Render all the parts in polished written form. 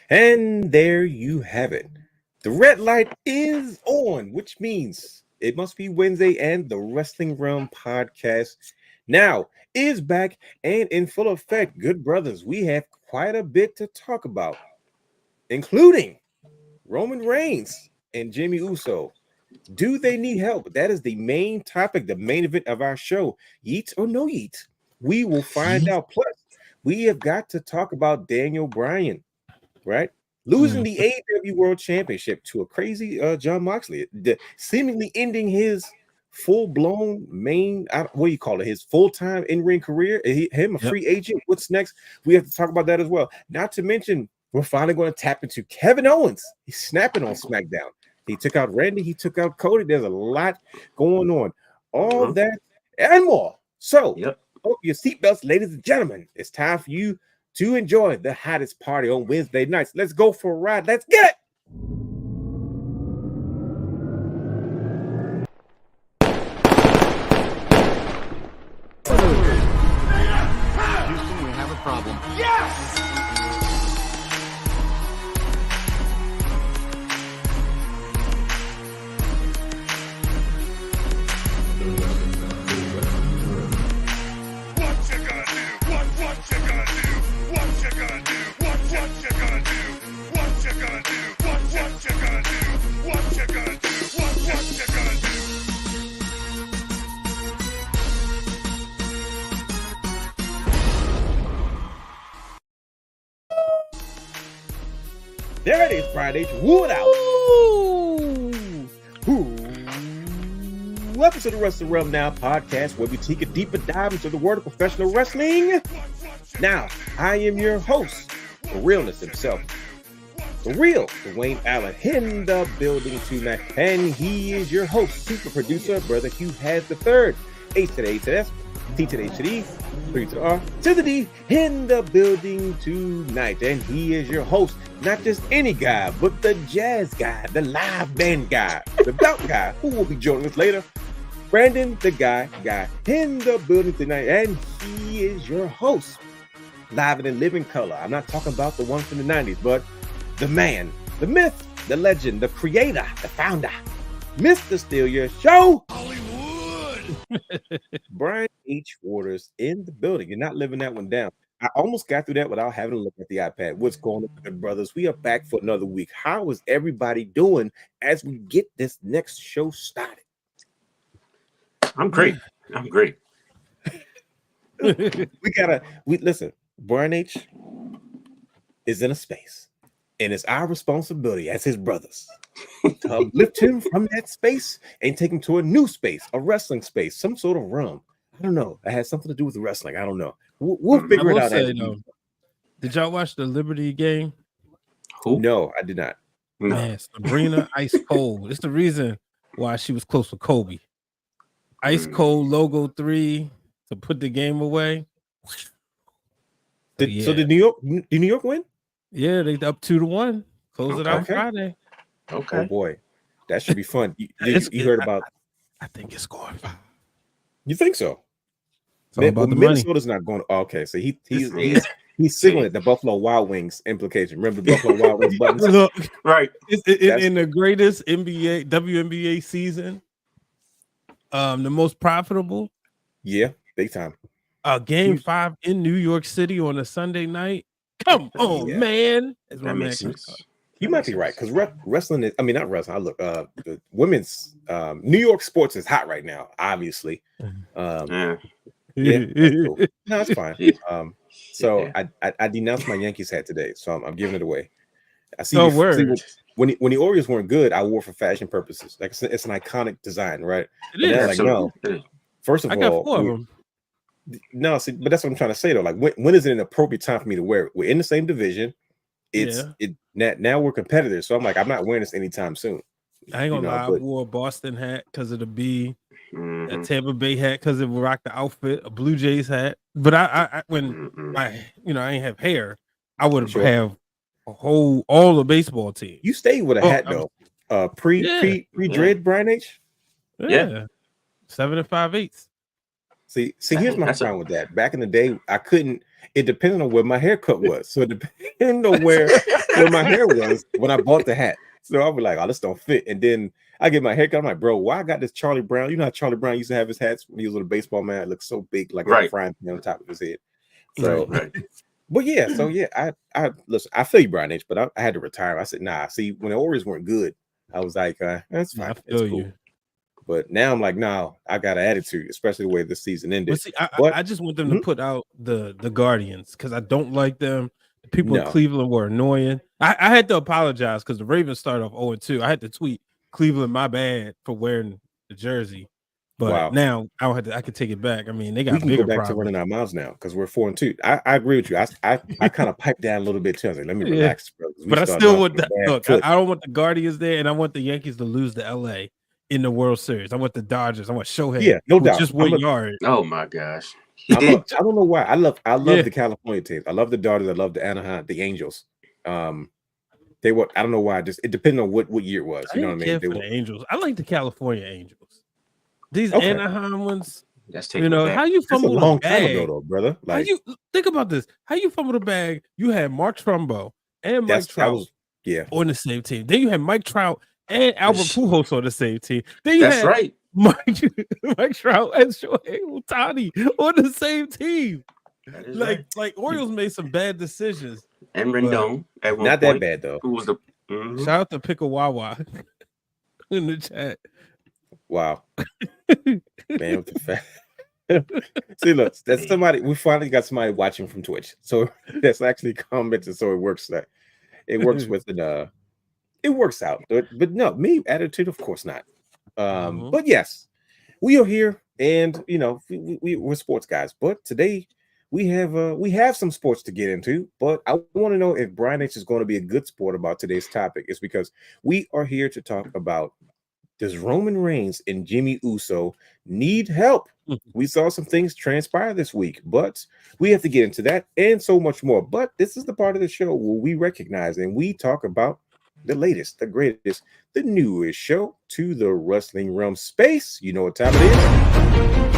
And there you have it. The red light is on, which means it must be Wednesday, and the Wrestling Realm podcast now is back and in full effect. Good brothers, we have quite a bit to talk about, including Roman Reigns and Jimmy Uso. Do they need help? That is the main topic, the main event of our show. Yeet or no yeet? We will find out. Plus, we have got to talk about Daniel Bryan, right? Losing the AEW World Championship to a crazy John Moxley, seemingly ending his full-blown what do you call it? His full-time in-ring career. Him a free agent. What's next? We have to talk about that as well. Not to mention, we're finally going to tap into Kevin Owens. He's snapping on SmackDown. He took out Randy. He took out Cody. There's a lot going on. All that and more. So, hope your seatbelts, ladies and gentlemen. It's time for you to enjoy the hottest party on Wednesday nights. Let's go for a ride. Let's get it. Houston, we have a problem. Yes! There it is, Friday. Woo it out. Welcome to the Wrestling Wrealm NOW podcast, where we take a deeper dive into the world of professional wrestling. Now, I am your host, the realness himself, the real Dwayne Allen, in the building tonight, and he is your host, super producer, Brother Hugh has the third, H to the A to the S, T to the H to the E, 3 to the R to the D, in the building tonight, and he is your host, not just any guy, but the jazz guy, the live band guy, the belt guy, who will be joining us later, Brandon, the guy, in the building tonight, and he is your host, live and in living color. I'm not talking about the one from the 90s, but the man, the myth, the legend, the creator, the founder, Mr. Steal Your Show, Hollywood, Brian H. Waters in the building. You're not living that one down. I almost got through that without having to look at the iPad. What's going on, good brothers? We are back for another week. How is everybody doing as we get this next show started? I'm great. Listen, Brian H. is in a space, and it's our responsibility as his brothers to lift him from that space and take him to a new space, a wrestling space, some sort of realm. I don't know. It has something to do with wrestling. I don't know. We'll figure it out. Did y'all watch the Liberty game? Who? No, I did not. Man, Sabrina Ice Cold. It's the reason why she was close with Kobe. Ice Cold logo 3 to put the game away. So did New York win? Yeah, they up 2-1. Close it out Friday. Okay. Oh boy, that should be fun. You heard about? I think it's going 5. You think so? About the Minnesota's not going. Okay, so he's signaling the Buffalo Wild Wings implication. Remember the Buffalo Wild Wings buttons? Look, right. In the greatest WNBA season, the most profitable. Yeah, big time. Game 5 in New York City on a Sunday night. Come on, man. That makes sense. You might be right, because wrestling is, not wrestling. The women's New York sports is hot right now, obviously. Yeah, that's cool. No, it's fine. So I denounced my Yankees hat today, so I'm giving it away. I see. When the Orioles weren't good, I wore for fashion purposes. Like it's an iconic design, right? It is. Like, no. First of all, got 4 of them. No, see, but that's what I'm trying to say though. Like, when is it an appropriate time for me to wear it? We're in the same division. Now we're competitors, so I'm like, I'm not wearing this anytime soon. I ain't gonna lie, I wore a Boston hat because of the B, a Tampa Bay hat because it rocked the outfit, a Blue Jays hat. But I ain't have hair, I would have all the baseball team. You stayed with a hat though. Pre-dread, Brian H. Yeah. 7 5/8. See, here's my problem with that. Back in the day, I couldn't. it depended on where my haircut was. So it depended on where my hair was when I bought the hat. So I was like, oh, this don't fit. And then I get my haircut. I'm like, bro, why I got this Charlie Brown? You know how Charlie Brown used to have his hats when he was a baseball man? It looked so big, like a frying pan on top of his head. So, but yeah, so yeah, I listen, I feel you, Brian H, but I had to retire. I said, nah, see, when the Orioles weren't good, I was like, that's fine. I feel you. But now I'm like, no, I got an attitude, especially the way this season ended. But see, I just want them to put out the Guardians because I don't like them. The people in Cleveland were annoying. I had to apologize because the Ravens started off 0-2. I had to tweet Cleveland, my bad for wearing the jersey. But now I don't have to. I can take it back. I mean, they got we can bigger go back problems. to running our mouths now because we're 4-2. I agree with you. I kind of piped down a little bit too. I was like, let me relax, bro. But I still want that. Look, I don't want the Guardians there, and I want the Yankees to lose to LA in the World Series. I want the Dodgers. I want Shohei. Yeah, no doubt. Just win yard. Oh my gosh. I don't know why. I love the California teams. I love the Dodgers. I love the Anaheim, the Angels. They were. I don't know why. Just it depended on what year it was. You know what I mean? For the Angels. I like the California Angels. These Anaheim ones. That's you know how you fumble a long bag, time ago, though, brother. Like, how you think about this? How you fumble the bag? You had Mark Trumbo and Mike Trout on the same team. Then you had Mike Trout and Albert Pujols on the same team. Then you had Mike Trout and Shohei Ohtani on the same team. Like Orioles made some bad decisions. And Rendon at one not point, that bad though. Who was the shout out to Pickle Wawa in the chat. Wow, man, with the fact. See, look, that's somebody. We finally got somebody watching from Twitch, so that's actually commented. So it works. That it works with it. It works out, but no, me attitude, of course not. But yes, we are here, and you know we're sports guys. But today we have some sports to get into. But I want to know if Brian H is going to be a good sport about today's topic. It's because we are here to talk about. Does Roman Reigns and Jimmy Uso need help? We saw some things transpire this week, but we have to get into that and so much more. But this is the part of the show where we recognize and we talk about the latest, the greatest, the newest show to the wrestling realm space. You know what time it is?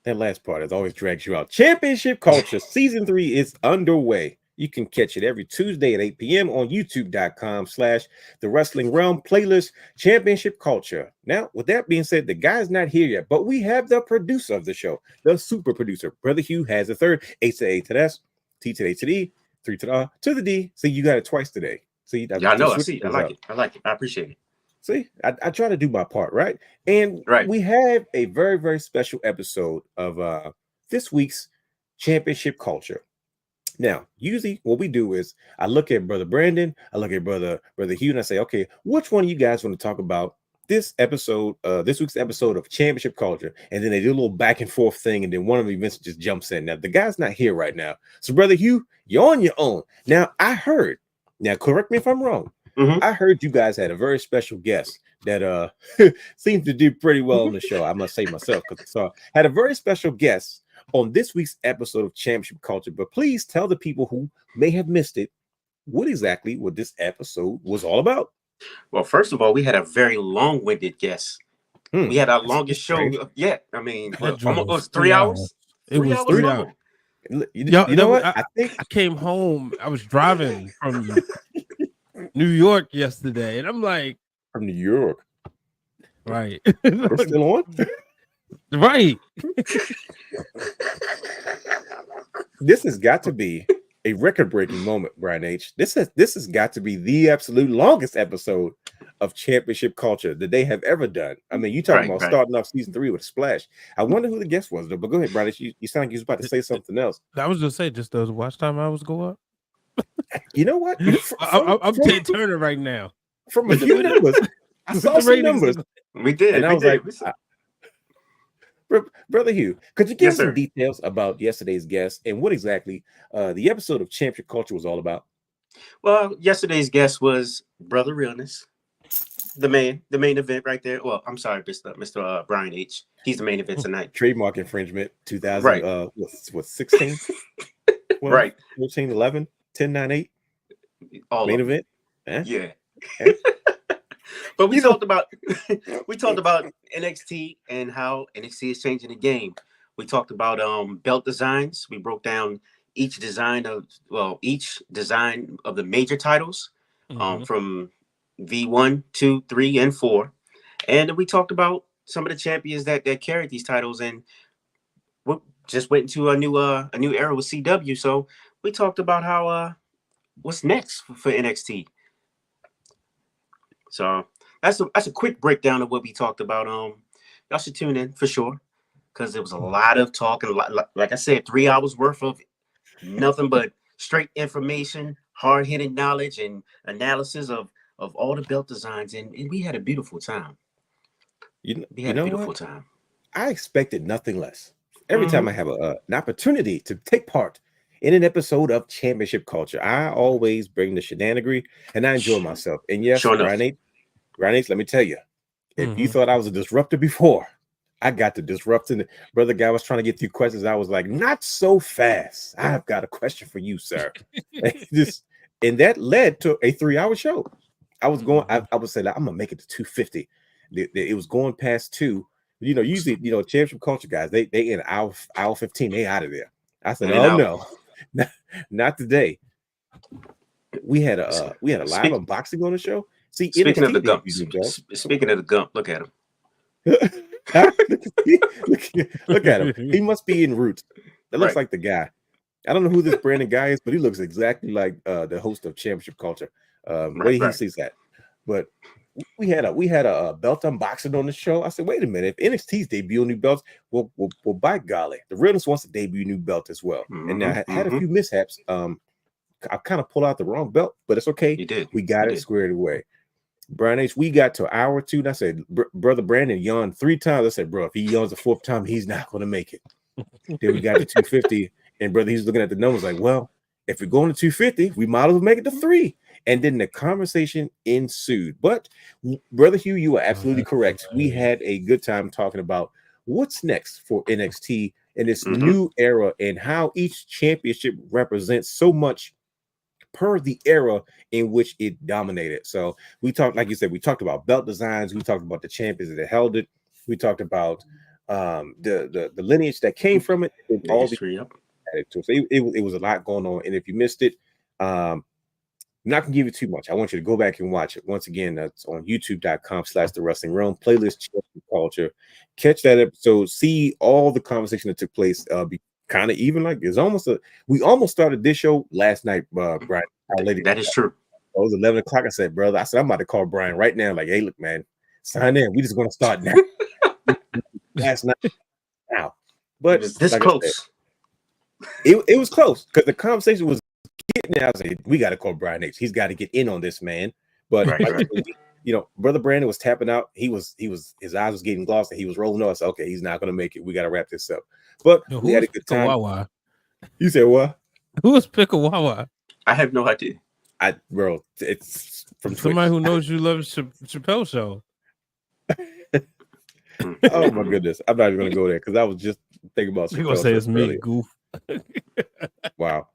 That last part always drags you out. Championship Culture Season 3 is underway. You can catch it every Tuesday at 8 p.m. on youtube.com/The Wrestling Wrealm playlist Championship Culture. Now, with that being said, the guy's not here yet, but we have the producer of the show, the super producer. Brother Hugh has a third. A to A to S, T to A to D, 3 to the R to the D. See, you got it twice today. See, I know. I see. I like it. I like it. I appreciate it. See, I try to do my part, right? And we have a very, very special episode of this week's Championship Culture. Now, usually what we do is I look at Brother Brandon, I look at Brother Hugh, and I say, okay, which one of you guys want to talk about this episode, this week's episode of Championship Culture? And then they do a little back and forth thing, and then one of them eventually just jumps in. Now, the guy's not here right now. So, Brother Hugh, you're on your own. Now, I heard, now correct me if I'm wrong, I heard you guys had a very special guest that seems to do pretty well on the show. I must say myself, because had a very special guest on this week's episode of Championship Culture. But please tell the people who may have missed it what this episode was all about. Well, first of all, we had a very long-winded guest. We had our longest show yet. I mean, almost 3 hours. It was 3 hours. You know what? I think I came home. I was driving from New York yesterday, and I'm like, from New York, right? We're still on, right? This has got to be a record-breaking moment, Brian H. This has got to be the absolute longest episode of Championship Culture that they have ever done. I mean, you talking about starting off season 3 with a splash. I wonder who the guest was, though. But go ahead, Brian H. You sound like you was about to say something else. I was just saying, just does watch time hours go up? You know what? I'm Ted Turner right now. From a few numbers, I saw some numbers. We did, and I was like, Brother Hugh, could you give some details about yesterday's guest and what exactly the episode of Championship Culture was all about? Well, yesterday's guest was Brother Realness. the main event right there. Well, I'm sorry, Mr. Brian H. He's the main event tonight. Trademark infringement, 2000, right. What 16? 12, right. 14, 11, 10, 9, 8. All main event. Yeah. But we talked about NXT and how NXT is changing the game. We talked about belt designs. We broke down each design of the major titles from V1, 2, 3, and 4. And we talked about some of the champions that carried these titles, and we just went into a new era with CW. So we talked about how what's next for NXT. So that's a quick breakdown of what we talked about. Y'all should tune in for sure, because there was a lot of talk, and like I said, 3 hours worth of nothing but straight information, hard-hitting knowledge, and analysis of all the belt designs, and we had a beautiful time. We had a beautiful time. I expected nothing less. Every time I have an opportunity to take part in an episode of Championship Culture, I always bring the shenanigery, and I enjoy myself. And yes, Brian H, let me tell you, if you thought I was a disruptor before, I got to disrupting. Brother guy was trying to get through questions. I was like, not so fast. I've got a question for you, sir. And that led to a 3-hour show. I was going, I would say, like, I'm gonna make it to 250. It was going past 2. Usually, Championship Culture guys, they in hour 15, they out of there. I said, no, not today. We had a live unboxing on the show. See, speaking of the gump, look at him. look at him. He must be in Roots. That looks like the guy. I don't know who this Brandon guy is, but he looks exactly like the host of Championship Culture. Where he sees that. But we had a belt unboxing on the show. I said, wait a minute, if NXT's debut new belts, well, by golly, the Realness wants to debut a new belt as well. And I had a few mishaps. I kind of pulled out the wrong belt, but it's okay. You did. We got it squared away. Brian H, we got to hour 2, and I said, Brother Brandon yawned 3 times. I said, bro, if he yawns the 4th time, he's not going to make it. Then we got to 250, and brother, he's looking at the numbers like, well, if we're going to 250, we might as well make it to 3. And then the conversation ensued. But Brother Hugh, you are absolutely correct. We had a good time talking about what's next for NXT in this new era, and how each championship represents so much per the era in which it dominated. So we talked, like you said, we talked about belt designs. We talked about the champions that held it. We talked about the lineage that came from it. And all the so it was a lot going on. And if you missed it, I'm not gonna give you too much. I want you to go back and watch it. Once again, that's on youtube.com/The Wrestling Wrealm, playlist Championship Culture. Catch that episode, see all the conversation that took place. Be kind of even like it's almost we almost started this show last night, Brian. That is true. It was 11 o'clock. I said, I'm about to call Brian right now. Like, hey, look, man, sign in. We just gonna start now. Last night, now, but this close. It was close because the conversation was getting out. I was like, we got to call Brian H. He's got to get in on this, man. But Brother Brandon was tapping out. His eyes was getting glossed, and he was rolling off. So, okay, he's not gonna make it. We got to wrap this up. But we had a good time. Wawa? You said what? Who was Pickle Wawa? I have no idea. It's from somebody Twitch. who knows you love Chappelle Show. Oh my goodness, I'm not even gonna go there because I was just thinking about. You gonna say it's me, goof? Wow.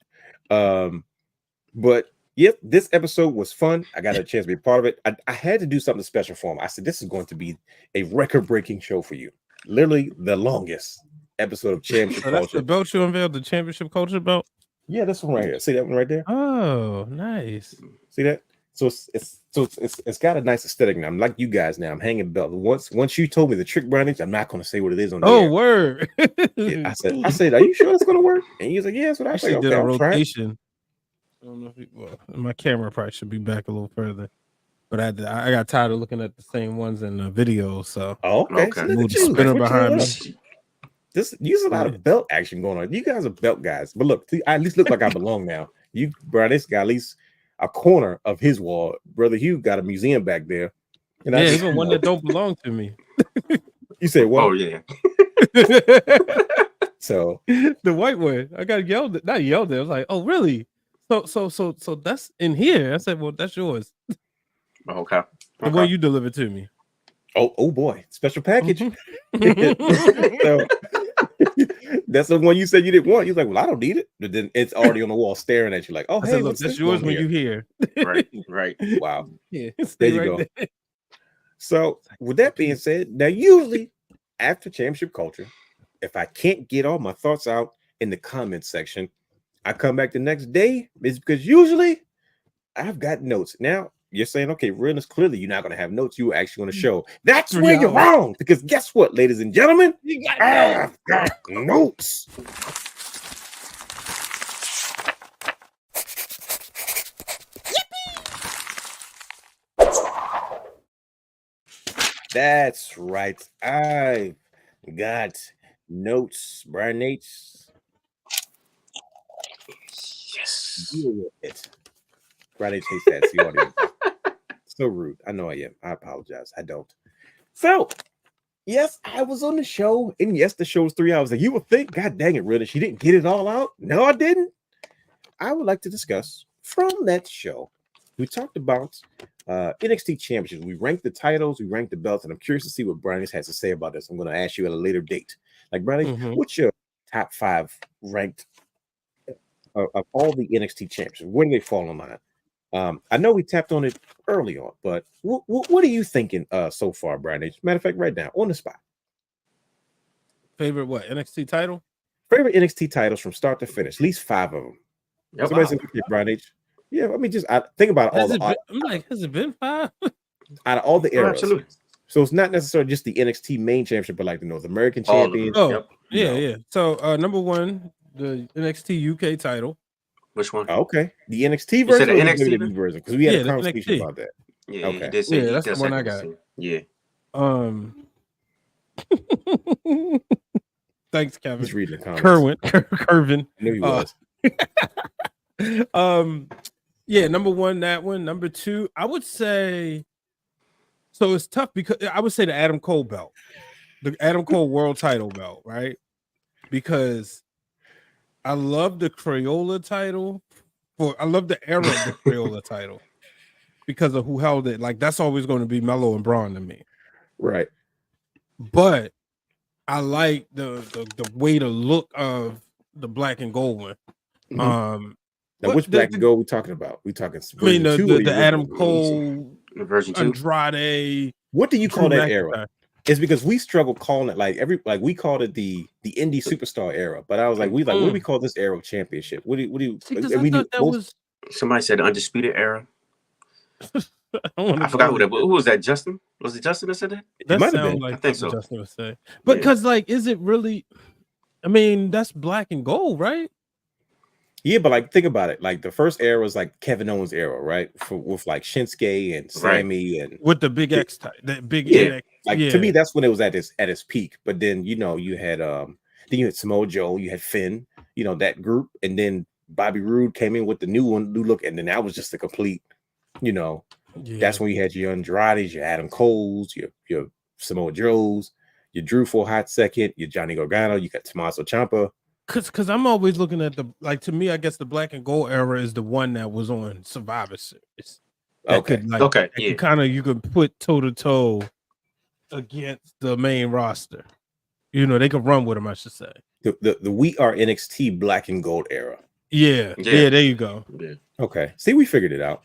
But yep, this episode was fun. I got a chance to be part of it. I had to do something special for him. I said, this is going to be a record-breaking show for you. Literally the longest episode of Championship Culture. That's the belt you unveiled, the Championship Culture belt? Yeah, this one right here. See that one right there? Oh, nice. See that? So it's got a nice aesthetic now. I'm like you guys now. I'm hanging belt. Once you told me the trick, Brian, I'm not going to say what it is on the air. Word. Yeah, I said, are you sure it's going to work? And he was like, yeah, that's what I said. Did a rotation. I don't know if my camera probably should be back a little further, but I got tired of looking at the same ones in the video. So okay. So moved the spinner behind me. There's a lot of belt action going on. You guys are belt guys, but look, I at least look like I belong now. You, Brian, this guy at least a corner of his wall. Brother Hugh got a museum back there. And even one that don't belong to me. You say what? Oh yeah. So the white one, I got yelled at. Not yelled at. I was like, oh really? So that's in here. I said, well, that's yours. Okay. The way you delivered to me. Oh boy, special package. Mm-hmm. So that's the one you said you didn't want. You're like, well, I don't need it. But then it's already on the wall staring at you like, oh, I hey, said, look, what's that's this yours one when here? you hear. Right. Wow. Yeah, There stay you right go. there. So with that being said, now usually after championship culture, if I can't get all my thoughts out in the comments section, I come back the next day. It's because usually I've got notes. Now you're saying, okay, realness, clearly you're not going to have notes. You're actually going to show. That's 3 where you're hours. wrong. Because guess what, ladies and gentlemen? You got I've got notes. That's right. I've got notes, Brian Nates. Yes. Deal with it. Brian Nates hates that. It's the audio. So rude. I know I am. I apologize. I don't. So, yes, I was on the show, and yes, the show was 3 hours. Like you would think, God dang it, really? She didn't get it all out. No, I didn't. I would like to discuss from that show. We talked about NXT championships. We ranked the titles, we ranked the belts, and I'm curious to see what Brian has to say about this. I'm going to ask you at a later date. Like, Brian, what's your top 5 ranked of all the NXT championships? Where do they fall in line? I know we tapped on it early on, but what are you thinking so far, Brian? Matter of fact, right now, on the spot. Favorite what? NXT title? Favorite NXT titles from start to finish, at least 5 of them. Yep. Somebody said, okay, Brian H. Yeah, I mean, I think about all the. I'm like, has it been 5? Out of all the eras. Absolutely. So it's not necessarily just the NXT main championship, but like the North American champion. Oh, Yep. yeah. So number 1, the NXT UK title. Which one? Okay, the NXT version or the WWE version? Because we had a conversation NXT. about that. Yeah, okay. he did say that's the one I got. Yeah. Thanks, Kevin. He's reading the comments. Kervin. I knew he was. Yeah, number 1, that one. Number 2, I would say. So it's tough because I would say the Adam Cole belt, the Adam Cole world title belt, right? Because I love the Crayola title. I love the era of the Crayola title because of who held it. Like that's always going to be Mello and Braun to me, right? But I like the way to look of the black and gold one. Now, which black and gold we talking about? We talking. I mean the Adam Cole version 2, Andrade. What do you call that era? It's because we struggle calling it like we called it the indie superstar era, but I was like, what do we call this era of championship? What do you? Somebody said undisputed era. I forgot who was that. Justin? Was it Justin that said that? That might have been. Like I think so. Justin would say, but because like, is it really? I mean, that's black and gold, right? Yeah, but like think about it. Like the first era was like Kevin Owens era, right? with like Shinsuke and Sammy and with the big X type, that big X. Like to me, that's when it was at its peak. But then you had Samoa Joe, you had Finn, that group, and then Bobby Roode came in with the new look, and then that was just a complete, that's when you had your Andrades, your Adam Coles, your Samoa Joes, your Drew for a hot second, your Johnny Gargano, you got Tommaso Ciampa. Because I'm always looking at to me, I guess the black and gold era is the one that was on Survivor Series. You could put toe to toe against the main roster. They could run with them, I should say. The We Are NXT black and gold era. Yeah, there you go. Yeah. Okay. See, we figured it out.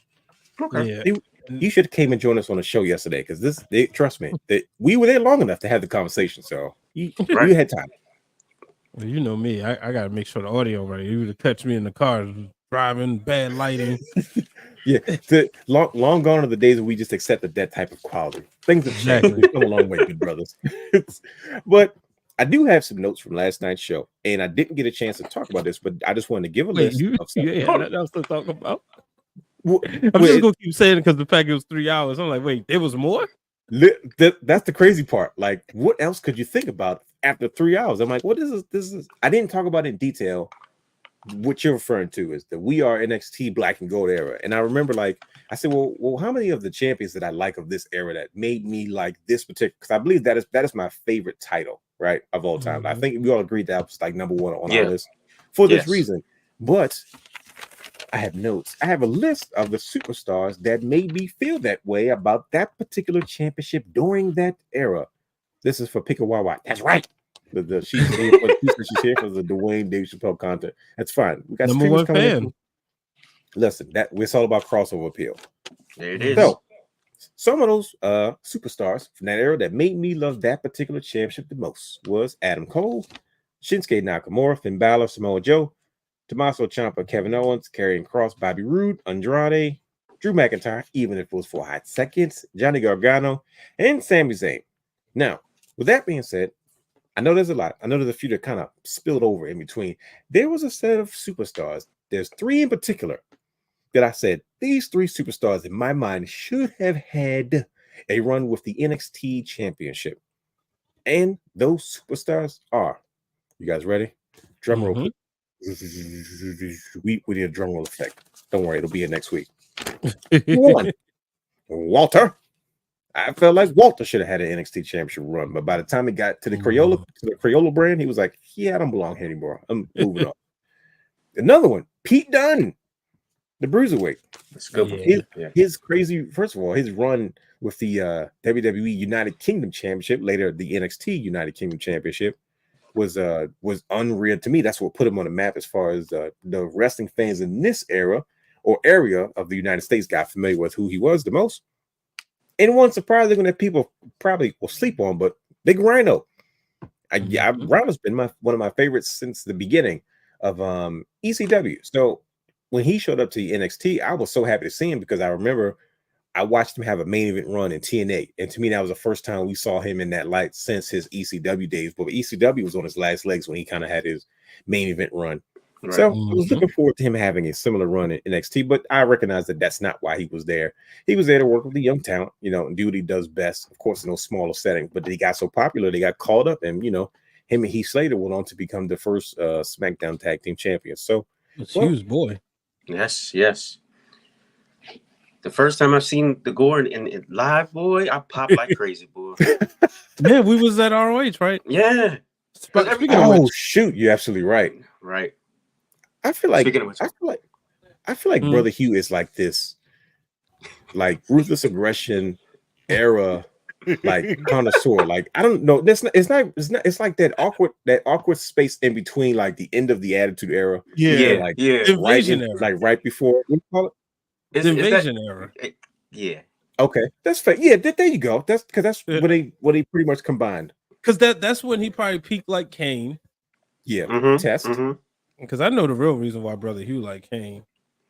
Okay. Yeah. See, you should have came and joined us on the show yesterday because trust me, we were there long enough to have the conversation. So you had time. Well, you know me, I gotta make sure the audio right. You would catch me in the car driving, bad lighting. Yeah, long gone are the days where we just accepted that type of quality. Things have changed. We've come a long way, good brothers. But I do have some notes from last night's show, and I didn't get a chance to talk about this, but I just wanted to give a list of stuff. That else to talk about. I'm just gonna keep saying it because the fact it was 3 hours. I'm like, wait, there was more? That's the crazy part. Like, what else could you think about after 3 hours? I'm like, what is this? I didn't talk about it in detail. What you're referring to is the We Are NXT black and gold era. And I remember, like, I said, well, how many of the champions that I like of this era that made me like this particular? Because I believe that is my favorite title, right, of all time. I think we all agreed that was like number 1 on our list for this reason. But I have notes. I have a list of the superstars that made me feel that way about that particular championship during that era. This is for Pikawawa. That's right. She's here for she's here for the Dwayne Dave Chappelle content. That's fine. We got Number streamers one coming fan. in. Listen, it's all about crossover appeal. There it is. So, some of those superstars from that era that made me love that particular championship the most was Adam Cole, Shinsuke Nakamura, Finn Balor, Samoa Joe, Tommaso Ciampa, Kevin Owens, Karrion Kross, Bobby Roode, Andrade, Drew McIntyre, even if it was for hot seconds, Johnny Gargano, and Sami Zayn. Now, with that being said, I know there's a lot. I know there's a few that kind of spilled over in between. There was a set of superstars. There's three in particular that I said, these three superstars in my mind should have had a run with the NXT championship. And those superstars are, you guys ready? Drum roll. We need a drum roll effect. Don't worry, it'll be here next week. One, Walter. I felt like Walter should have had an NXT championship run, but by the time he got to the Crayola brand, he was like, yeah, I don't belong here anymore. I'm moving on. Another one, Pete Dunne, the Bruiserweight. That's good. His crazy, first of all, his run with the WWE United Kingdom Championship, later the NXT United Kingdom Championship, was unreal to me. That's what put him on the map as far as the wrestling fans in this era or area of the United States got familiar with who he was the most. And one surprising one that people probably will sleep on, but Big Rhino. Rhino's been one of my favorites since the beginning of ECW. So when he showed up to the NXT, I was so happy to see him because I remember I watched him have a main event run in TNA. And to me, that was the first time we saw him in that light since his ECW days. But ECW was on his last legs when he kind of had his main event run. Right. So I was looking forward to him having a similar run in NXT, but I recognize that that's not why he was there. He was there to work with the young talent, and do what he does best, of course, in those smaller settings. But he got so popular, they got called up, and, him and Heath Slater went on to become the first SmackDown Tag Team Champions. So, huge boy. Yes. The first time I've seen the Gore in live, boy, I popped like crazy, boy. Yeah, we was at ROH, right? Yeah. Shoot, you're absolutely right. Right. I feel like Brother Hugh is like this, like ruthless aggression era, like connoisseur. Like I don't know. It's like that awkward space in between, like the end of the Attitude Era. Invasion era. Like right before. What do you call it? The Invasion era. Yeah. Okay, that's fair. Yeah, there you go. That's because that's what they pretty much combined. Because that's when he probably peaked like Kane. Yeah. Test. Because I know the real reason why Brother Hugh like Kane.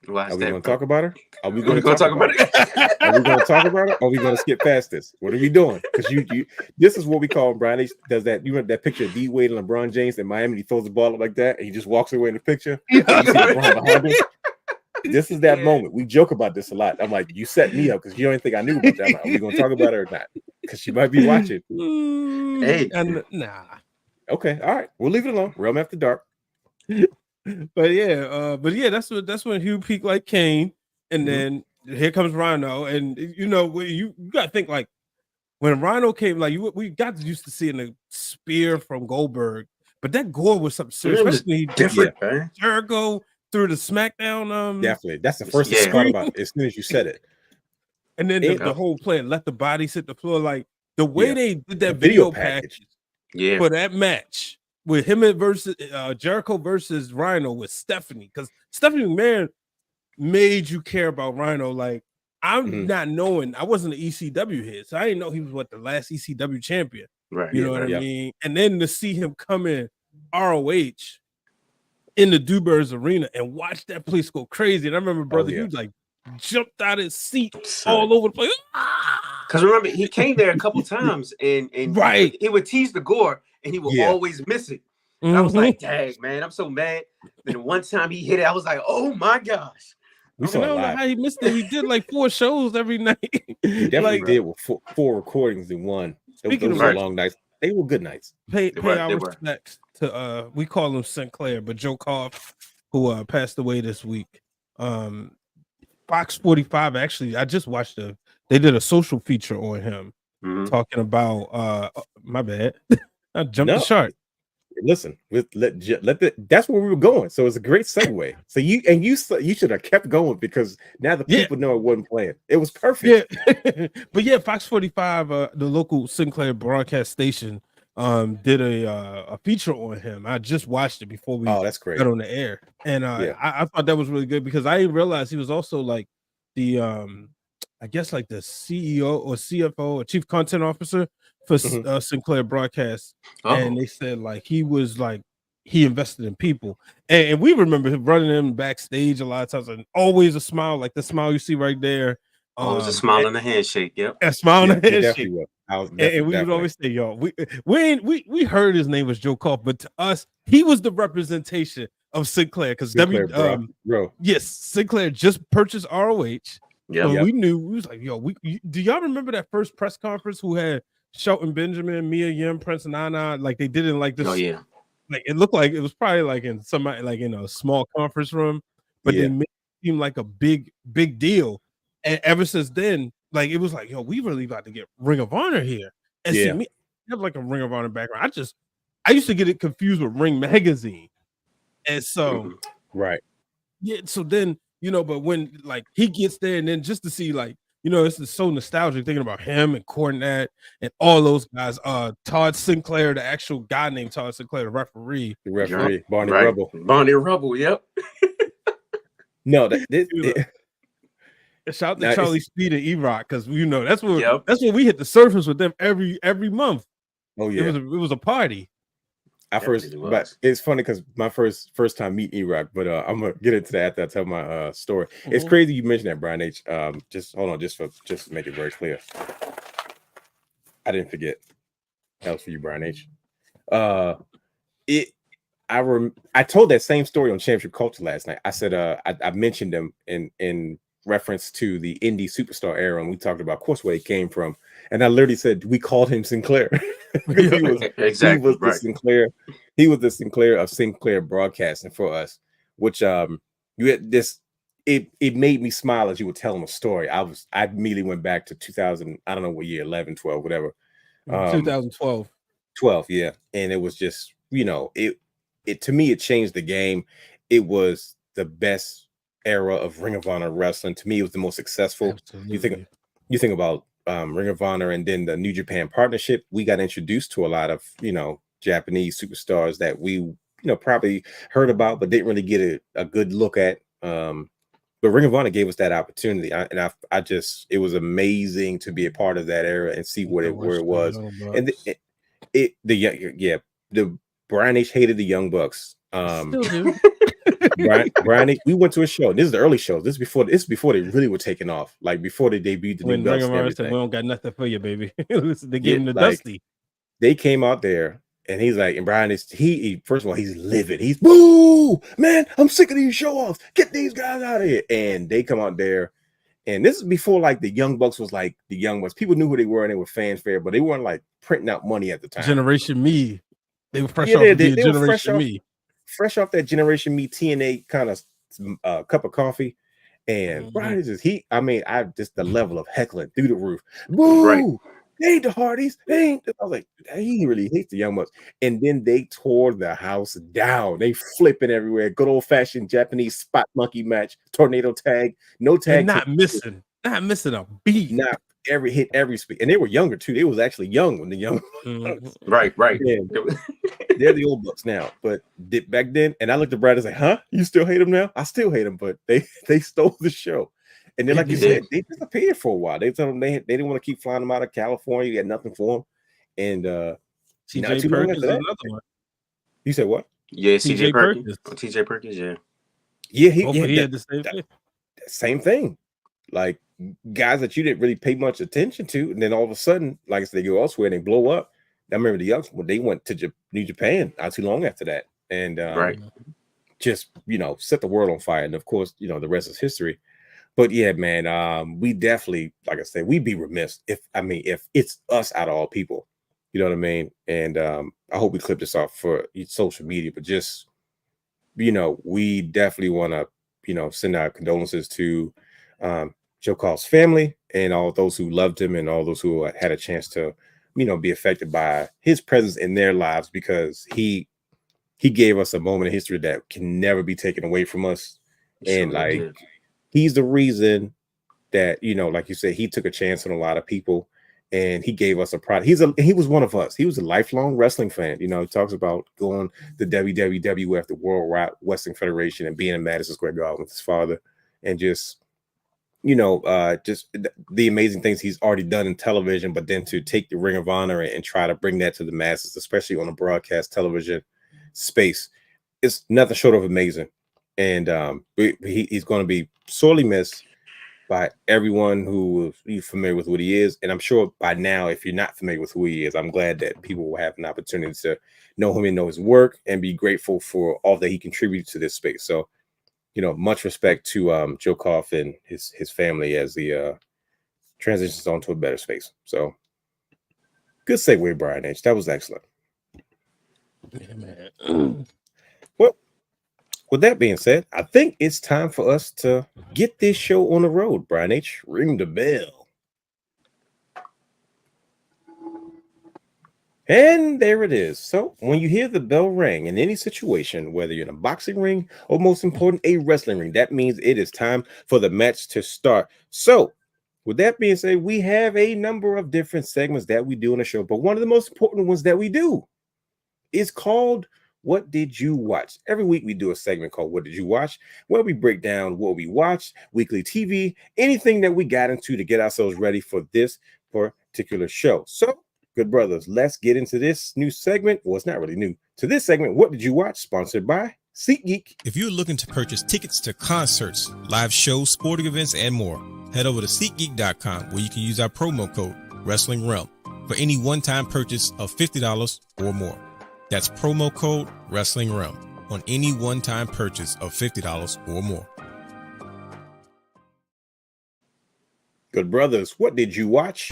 Are we going to talk about her? Are we going to talk about it? Are we going to talk about it? Or are we going to skip past this? What are we doing? Because you this is what we call Brian. He does that. You remember that picture of D Wade and LeBron James in Miami? He throws the ball up like that, and he just walks away in the picture. You see LeBron behind him. This is that moment. We joke about this a lot. I'm like, you set me up because you don't think I knew about that. Like, are we going to talk about her or not? Because she might be watching. Hey, nah. Okay, all right. We'll leave it alone. Realm After Dark. But that's when Hugh peaked like Kane, and then here comes Rhino, and you got to think like when Rhino came, like we got used to seeing the spear from Goldberg, but that Gore was something serious, especially different. Jericho through the SmackDown. Definitely, that's the first thing I thought about as soon as you said it. And then the whole plan, let the bodies hit the floor, like the way they did that video package for that match. With him versus Jericho versus Rhino with Stephanie, because Stephanie McMahon made you care about Rhino. Like I'm not knowing, I wasn't an ECW hit, so I didn't know he was the last ECW champion. Right. You know what I mean? And then to see him come in ROH in the Dewber's Arena and watch that place go crazy. And I remember Brother Hugh like jumped out his seat all over the place. Because remember, he came there a couple times and he would tease the Gore. And he would always miss it. I was like, dang, man, I'm so mad. Then one time he hit it, I was like, oh my gosh. I don't know how he missed it. He did like 4 shows every night. He definitely did with 4 recordings in one. Those were long nights. They were good nights. Pay our respects to we call him Sinclair, but Joe Koff, who passed away this week. Fox 45, actually, I just watched they did a social feature on him talking about my bad. I jumped the shark. listen, that's where we were going. So it's a great segue. So you should have kept going because now the people know it wasn't playing. It was perfect. Yeah, but yeah, Fox 45, the local Sinclair broadcast station, did a feature on him. I just watched it before we that's great. got on the air, and I thought that was really good because I didn't realize he was also like the I guess like the CEO or CFO or chief content officer for Sinclair Broadcast, and they said like he was like he invested in people, and we remember him running him backstage a lot of times, and always a smile, like the smile you see right there. Always a smile and a handshake. Yep, a smile and a handshake. And we would always say, "Yo, we heard his name was Joe Koff, but to us, he was the representation of Sinclair because yes, Sinclair just purchased ROH." Yeah, so we knew. We was like, "Yo, do y'all remember that first press conference who had Shelton Benjamin, Mia Yim, Prince Nana? Like they did in like this. Oh yeah, like it looked like it was probably like in somebody like in a small conference room, but they made it seem like a big deal. And ever since then, like it was like, yo, we really about to get Ring of Honor here. And see, me, I have like a Ring of Honor background. I used to get it confused with Ring Magazine, and so yeah. So then but when like he gets there, and then just to see like it's so nostalgic thinking about him and Cornette and all those guys. Todd Sinclair, the actual guy named Todd Sinclair, the referee, Barney Rubble. Barney Rubble, yep. No, shout out to Charlie Speed and E-Rock because that's when we hit the surface with them every month. Oh yeah, it was a party. But it's funny because my first time meeting E-Rock, but I'm gonna get into that after I tell my story. It's crazy you mentioned that, Brian H. Just hold on, just to make it very clear. I didn't forget. That was for you, Brian H. I told that same story on Championship Culture last night. I said I mentioned them in reference to the indie superstar era, and we talked about, of course, where he came from. And I literally said we called him Sinclair. He was the Sinclair. He was the Sinclair of Sinclair Broadcasting for us, which you had this. It made me smile as you were telling a story. I immediately went back to 2000. I don't know what year, 11, 12, whatever. 2012. 12, yeah. And it was just it to me it changed the game. It was the best era of Ring of Honor wrestling. To me, it was the most successful. Absolutely. You think about Ring of Honor and then the New Japan partnership. We got introduced to a lot of Japanese superstars that we probably heard about but didn't really get a good look at. But Ring of Honor gave us that opportunity, it was amazing to be a part of that era and see where it was. And the Brian H hated the Young Bucks. Still do. Brian, we went to a show. This is the early show. This is before they really were taking off. Like before they debuted the new belts and everything. We don't got nothing for you, baby. They gave him the Dusty. They came out there, and he's like, and Brian is he first of all he's livid. He's boo, man. I'm sick of these show offs. Get these guys out of here. And they come out there, and this is before like the Young Bucks was like the Young Bucks. People knew who they were and they were fanfare, but they weren't like printing out money at the time. Generation Me. They were fresh off Generation Me. Fresh off that Generation Me TNA kind of cup of coffee, and Brian is just the level of heckling through the roof. Woo! They ain't the Hardys. They ain't. I was like, he really hates the Young Bucks. And then they tore the house down. They flipping everywhere. Good old fashioned Japanese spot monkey match, tornado tag, no tag. And not missing a beat. Not every speed, and they were younger too. They was actually young when the Young right. Yeah. They're the old Bucks now, but back then. And I looked at Brad and said, "Huh? You still hate them now?" I still hate them, but they stole the show. And then, like you said, they disappeared for a while. They told them they didn't want to keep flying them out of California. You had nothing for them. And CJ Perkins is another one. You said what? Yeah, CJ Perkins. TJ Perkins, yeah. Yeah, he had the same thing. Same thing. Like guys that you didn't really pay much attention to, and then all of a sudden, like I said, they go elsewhere and they blow up. I remember the Youngs when they went to New Japan not too long after that, and just set the world on fire. And of course, the rest is history. But yeah, man, we definitely, like I said, we'd be remiss if it's us out of all people, you know what I mean? And I hope we clip this off for social media, but just we definitely want to send our condolences to Joe Call's family and all those who loved him and all those who had a chance to, be affected by his presence in their lives, because he he gave us a moment in history that can never be taken away from us. And he's the reason that, like you said, he took a chance on a lot of people and he gave us a product. He was one of us. He was a lifelong wrestling fan. He talks about going to WWF, the World Wrestling Federation, and being in Madison Square Garden with his father, and just the amazing things he's already done in television, but then to take the Ring of Honor and try to bring that to the masses, especially on a broadcast television space, it's nothing short of amazing. And he's going to be sorely missed by everyone who is familiar with what he is. And I'm sure by now, if you're not familiar with who he is, I'm glad that people will have an opportunity to know him and know his work and be grateful for all that he contributes to this space. So, much respect to Joe Koff and his family as he transitions on to a better space. So, good segue, Brian H. That was excellent. Yeah, man. Well, with that being said, I think it's time for us to get this show on the road. Brian H., ring the bell. And there it is. So when you hear the bell ring in any situation, whether you're in a boxing ring or most important, a wrestling ring, that means it is time for the match to start. So with that being said, we have a number of different segments that we do on the show, but one of the most important ones that we do is called What Did You Watch? Every week we do a segment called What Did You Watch, where we break down what we watched, weekly TV, anything that we got into to get ourselves ready for this particular show. So good brothers, let's get into this new segment. Well, it's not really new. To this segment, What Did You Watch? Sponsored by SeatGeek. If you're looking to purchase tickets to concerts, live shows, sporting events, and more, head over to SeatGeek.com where you can use our promo code Wrestling Wrealm for any one-time purchase of $50 or more. That's promo code Wrestling Wrealm on any one-time purchase of $50 or more. Good brothers, what did you watch?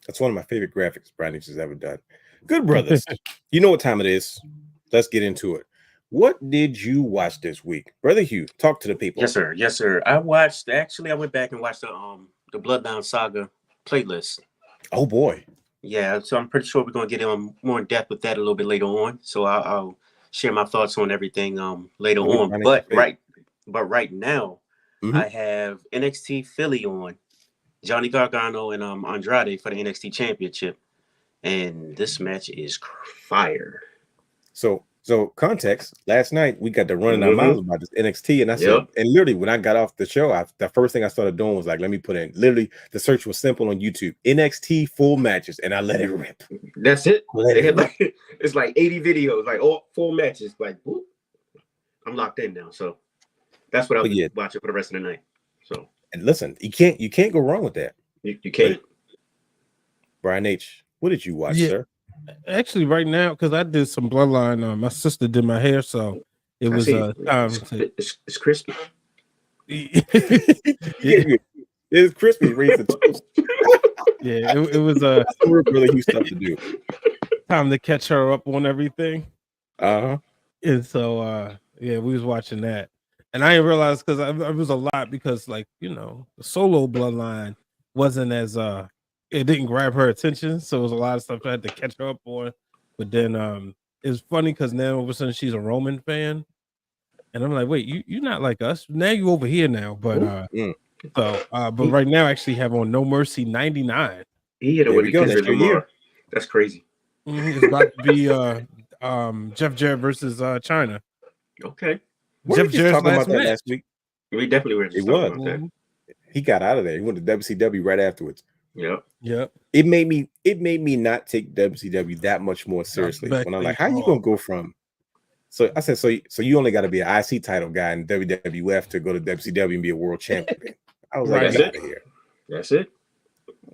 That's one of my favorite graphics Brian has ever done. Good brothers, you know what time it is. Let's get into it. What did you watch this week? Brother Hugh, talk to the people. Yes, sir. Yes, sir. I went back and watched the Bloodline Saga playlist. Oh, boy. Yeah, so I'm pretty sure we're going to get more in depth with that a little bit later on. So I'll share my thoughts on everything later on. But right now, I have NXT Philly on. Johnny Gargano and Andrade for the NXT Championship, and this match is fire. So context. Last night we got to running our mouths about this NXT, and I said, and literally when I got off the show, the first thing I started doing was like, let me put in. Literally, the search was simple on YouTube: NXT full matches, and I let it rip. That's it. It's like 80 videos, like all full matches. Like, whoop. I'm locked in now, so that's what I'll be watching for the rest of the night. So. And listen, you can't go wrong with that. You can't. Brian H., what did you watch, sir? Actually, right now, because I did some Bloodline. My sister did my hair, so it was it's crispy. It's crispy. It was really huge stuff to do. Time to catch her up on everything. And so we was watching that. And I didn't realize because it was a lot because, like, the solo Bloodline wasn't as it didn't grab her attention, so it was a lot of stuff I had to catch her up on. But then it's funny because now all of a sudden she's a Roman fan, and I'm like, wait, you're not like us. Now you over here now, but but right now I actually have on No Mercy 99. He hit it with Kendrick Lamar. That's crazy. It's about to be Jeff Jarrett versus China. Okay. Jeff Jarrett talking about that last week. We definitely were. It was. About that. He got out of there. He went to WCW right afterwards. Yep. It made me not take WCW that much more seriously. When I'm like, how you gonna go from? So I said, so you only got to be an IC title guy in WWF to go to WCW and be a world champion. I was like, get out of here. That's it.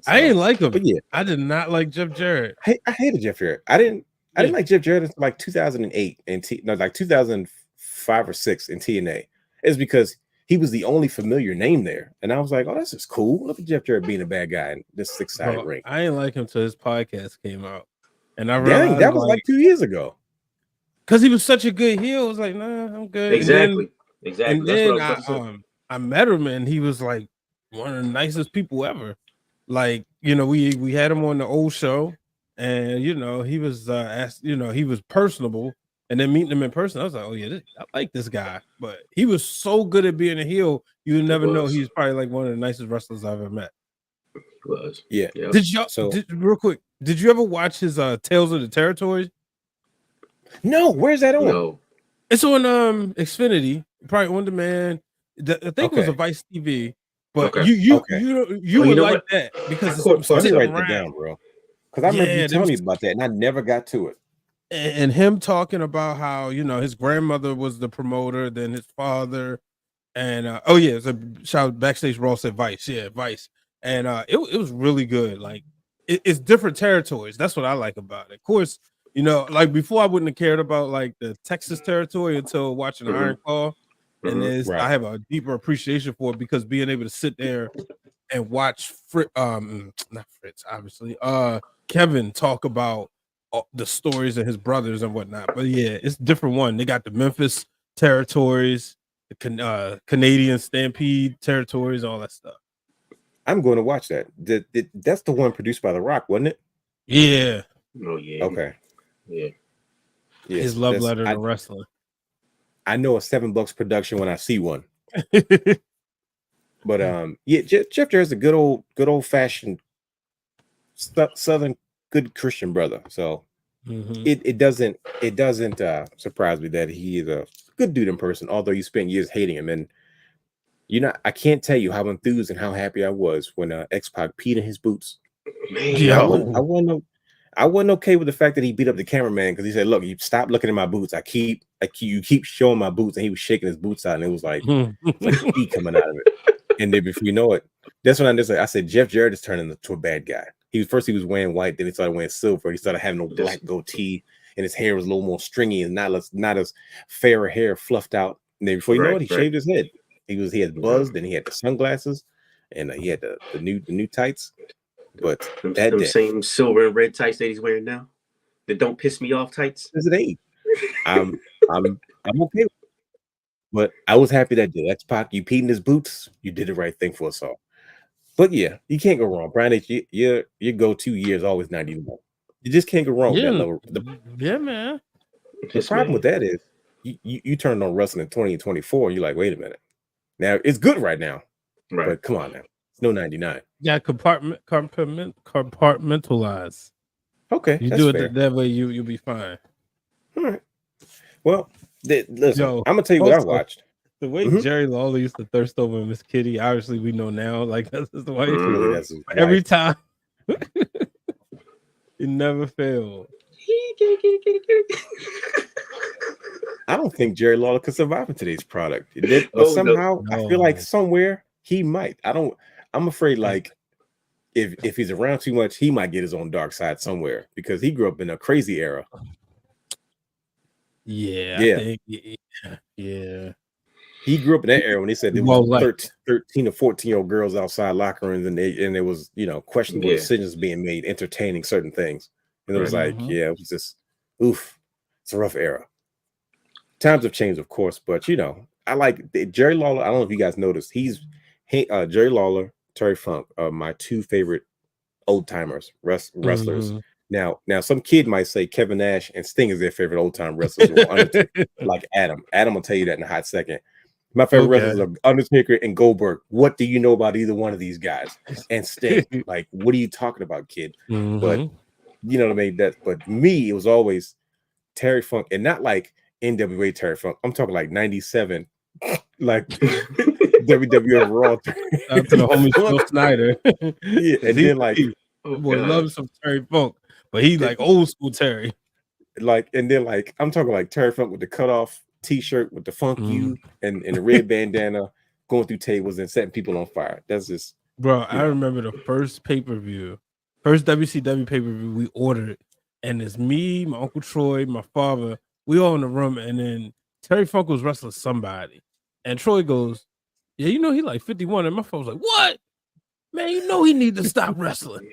So, I didn't like him. But I did not like Jeff Jarrett. I hated Jeff Jarrett. I didn't like Jeff Jarrett until like 2008 and like 2005 or 6 in TNA. It's because he was the only familiar name there, and I was like, oh, this is cool. Look at Jeff Jarrett being a bad guy in this 6-sided ring. I didn't like him till his podcast came out, and I realized that was like 2 years ago. Because he was such a good heel. I was like, nah, I'm good. Exactly. And then I met him, and he was like one of the nicest people ever. Like, we had him on the old show, and he was asked, he was personable, and then meeting him in person, I was like, oh yeah, I like this guy. But he was so good at being a heel, you would never know he's probably like one of the nicest wrestlers I've ever met. Was. Yeah. Yep. Did y'all real quick? Did you ever watch his Tales of the Territories? No, where's that on? No. It's on Xfinity, probably on demand. I think it was a Vice TV, but you would like that because it's let me write that down, bro. Because I remember you telling me about that, and I never got to it. And him talking about how his grandmother was the promoter, then his father, and it's a shout backstage Raw said Vice, Vice, and it was really good. Like it's different territories. That's what I like about it. Of course, like before I wouldn't have cared about like the Texas territory until watching Iron Claw, and I have a deeper appreciation for it because being able to sit there and watch not Fritz, obviously, Kevin talk about the stories of his brothers and whatnot. But yeah, it's a different one. They got the Memphis territories, the Canadian Stampede territories, all that stuff. I'm going to watch that. That's the one produced by The Rock, wasn't it? Yeah. Oh yeah. Okay. Yeah. Yes, his love letter to wrestling. I know a $7 production when I see one. But Jeff Jarrett's a good old fashioned Southern good Christian brother. So it doesn't surprise me that he is a good dude in person, although you spent years hating him. And I can't tell you how enthused and how happy I was when X-Pac peed in his boots. Man, I wasn't okay with the fact that he beat up the cameraman because he said, "Look, you stop looking at my boots. You keep showing my boots," and he was shaking his boots out, and it was like pee coming out of it. And then before you know it, that's when I said Jeff Jarrett is turning into a bad guy. He was wearing white, then he started wearing silver. He started having no black goatee, and his hair was a little more stringy and not as fairer hair fluffed out. And then before you know it, he shaved his head. He had buzzed, and he had the sunglasses, and he had the new tights. But them same silver and red tights that he's wearing now, that don't piss me off tights. Is it eight? I'm okay with it. But I was happy that day. X-Pac, you peed in his boots. You did the right thing for us all. But yeah, you can't go wrong. Brian H, your go-to year is always 91. You just can't go wrong with that level. Man. The problem with that is you turned on wrestling in 2024, and you're like, wait a minute. Now it's good right now. Right. But come on now. It's no 99. Yeah, compartmentalize. Okay. You do it that way, you'll be fine. All right. Well, listen, I'm gonna tell you what I watched. The way Jerry Lawler used to thirst over Miss Kitty, obviously we know now, like that's his wife. That's his Every wife. time. It never failed. I don't think Jerry Lawler could survive in today's product. But somehow I feel like somewhere he might. I'm afraid like if he's around too much, he might get his own dark side somewhere because he grew up in a crazy era. Yeah. He grew up in that era when they said there was 13 or 14-year-old girls outside locker rooms, and there was questionable decisions being made, entertaining certain things, and it was it was just it's a rough era. Times have changed, of course, but I like Jerry Lawler. I don't know if you guys noticed. Jerry Lawler, Terry Funk are my two favorite old timers wrestlers. Now, some kid might say Kevin Nash and Sting is their favorite old time wrestlers, like Adam. Adam will tell you that in a hot second. My favorite wrestlers are Undertaker and Goldberg. What do you know about either one of these guys? And Sting, like, what are you talking about, kid? But you know what I mean. But me, it was always Terry Funk, and not like NWA Terry Funk. I'm talking like '97, like WWF Raw. Out to the homie Phil Snyder. Yeah, and then like boy loves some Terry Funk, but he like old school Terry. Like, and then like I'm talking like Terry Funk with the cutoff T-shirt with the Funk you and the red bandana, going through tables and setting people on fire. That's just, bro. I remember the first pay-per-view, first WCW pay-per-view we ordered, and it's me, my Uncle Troy, my father. We all in the room, and then Terry Funk was wrestling somebody, and Troy goes, "Yeah, he like 51," and my father was like, "What? Man, he need to stop wrestling."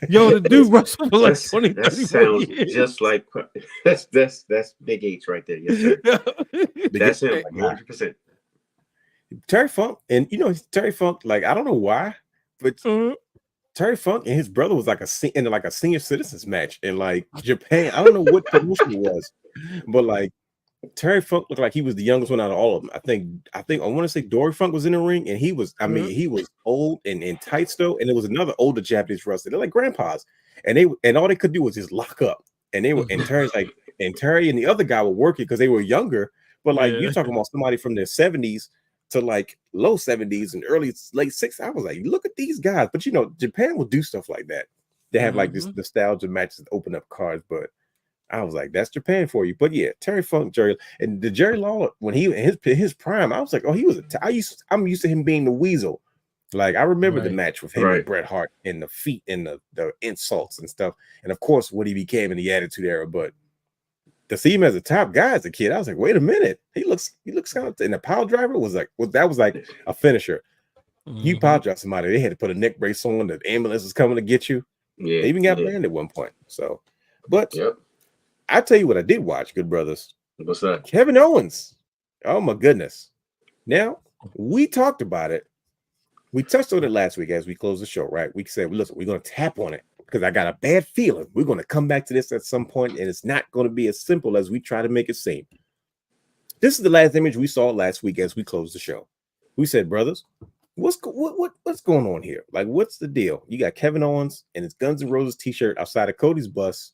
Yo, the dude wrestled for like 20, 30 years. Just like that's Big H right there. Yes, sir. That's him, 100%. Terry Funk, and Terry Funk, like I don't know why, but Terry Funk and his brother was like in like a senior citizens match in like Japan. I don't know what promotion it was, but like Terry Funk looked like he was the youngest one out of all of them. I think I want to say Dory Funk was in the ring, and he was, I mean, he was old and in tights though, and there was another older Japanese wrestler. They're like grandpas, and all they could do was just lock up, and they were and Terry's like, and Terry and the other guy were working because they were younger, but like you're talking about somebody from their 70s to like low 70s and late 60s. I was like, look at these guys, but you know, Japan will do stuff like that. They have like this nostalgia matches that open up cards, but I was like, that's Japan for you. But yeah, Terry Funk, Jerry, and the Jerry Lawler, when he in his prime, I was like, oh, he was I'm used to him being the weasel. Like I remember the match with him and Bret Hart and the feet and the insults and stuff. And of course, what he became in the Attitude Era. But to see him as a top guy as a kid, I was like, wait a minute. He looks kind of, and the power driver was like, that was like a finisher. You power drive somebody, they had to put a neck brace on, the ambulance was coming to get you. Yeah, they even got banned at one point. So, but I tell you what I did watch, good brothers. What's that? Kevin Owens. Oh my goodness. Now, we talked about it. We touched on it last week as we closed the show, right? We said, listen, we're going to tap on it because I got a bad feeling we're going to come back to this at some point, and it's not going to be as simple as we try to make it seem. This is the last image we saw last week as we closed the show. We said, brothers, what's going on here? Like, what's the deal? You got Kevin Owens and his Guns N' Roses t-shirt outside of Cody's bus,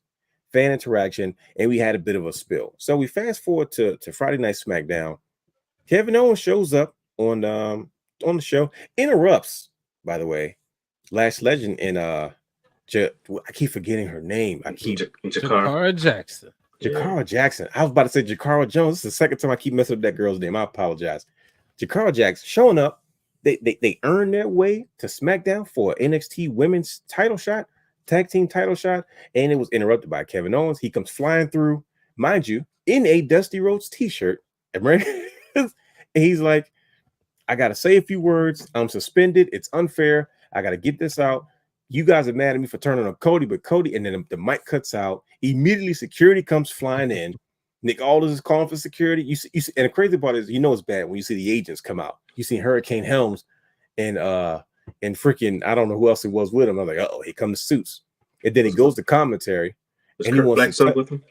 fan interaction, and we had a bit of a spill. So we fast forward to Friday Night SmackDown. Kevin Owens shows up on the show, interrupts, by the way, Lash Legend and I keep forgetting her name. Jakara Jackson. Jakara Jackson. I was about to say Jakara Jones. This is the second time I keep messing up that girl's name. I apologize. Jakara Jackson showing up. They earned their way to SmackDown for an NXT women's title shot, tag team title shot, and it was interrupted by Kevin Owens. He comes flying through, mind you, in a Dusty Rhodes t-shirt. And he's like, I got to say a few words. I'm suspended. It's unfair. I got to get this out. You guys are mad at me for turning on Cody, but Cody, and then the mic cuts out. Immediately, security comes flying in. Nick Aldis is calling for security. You see, and the crazy part is, you know, it's bad when you see the agents come out. You see Hurricane Helms and freaking, I don't know who else it was with him. I'm like, oh, here come the suits. And then he goes to commentary. Was and Kurt Blackson with him?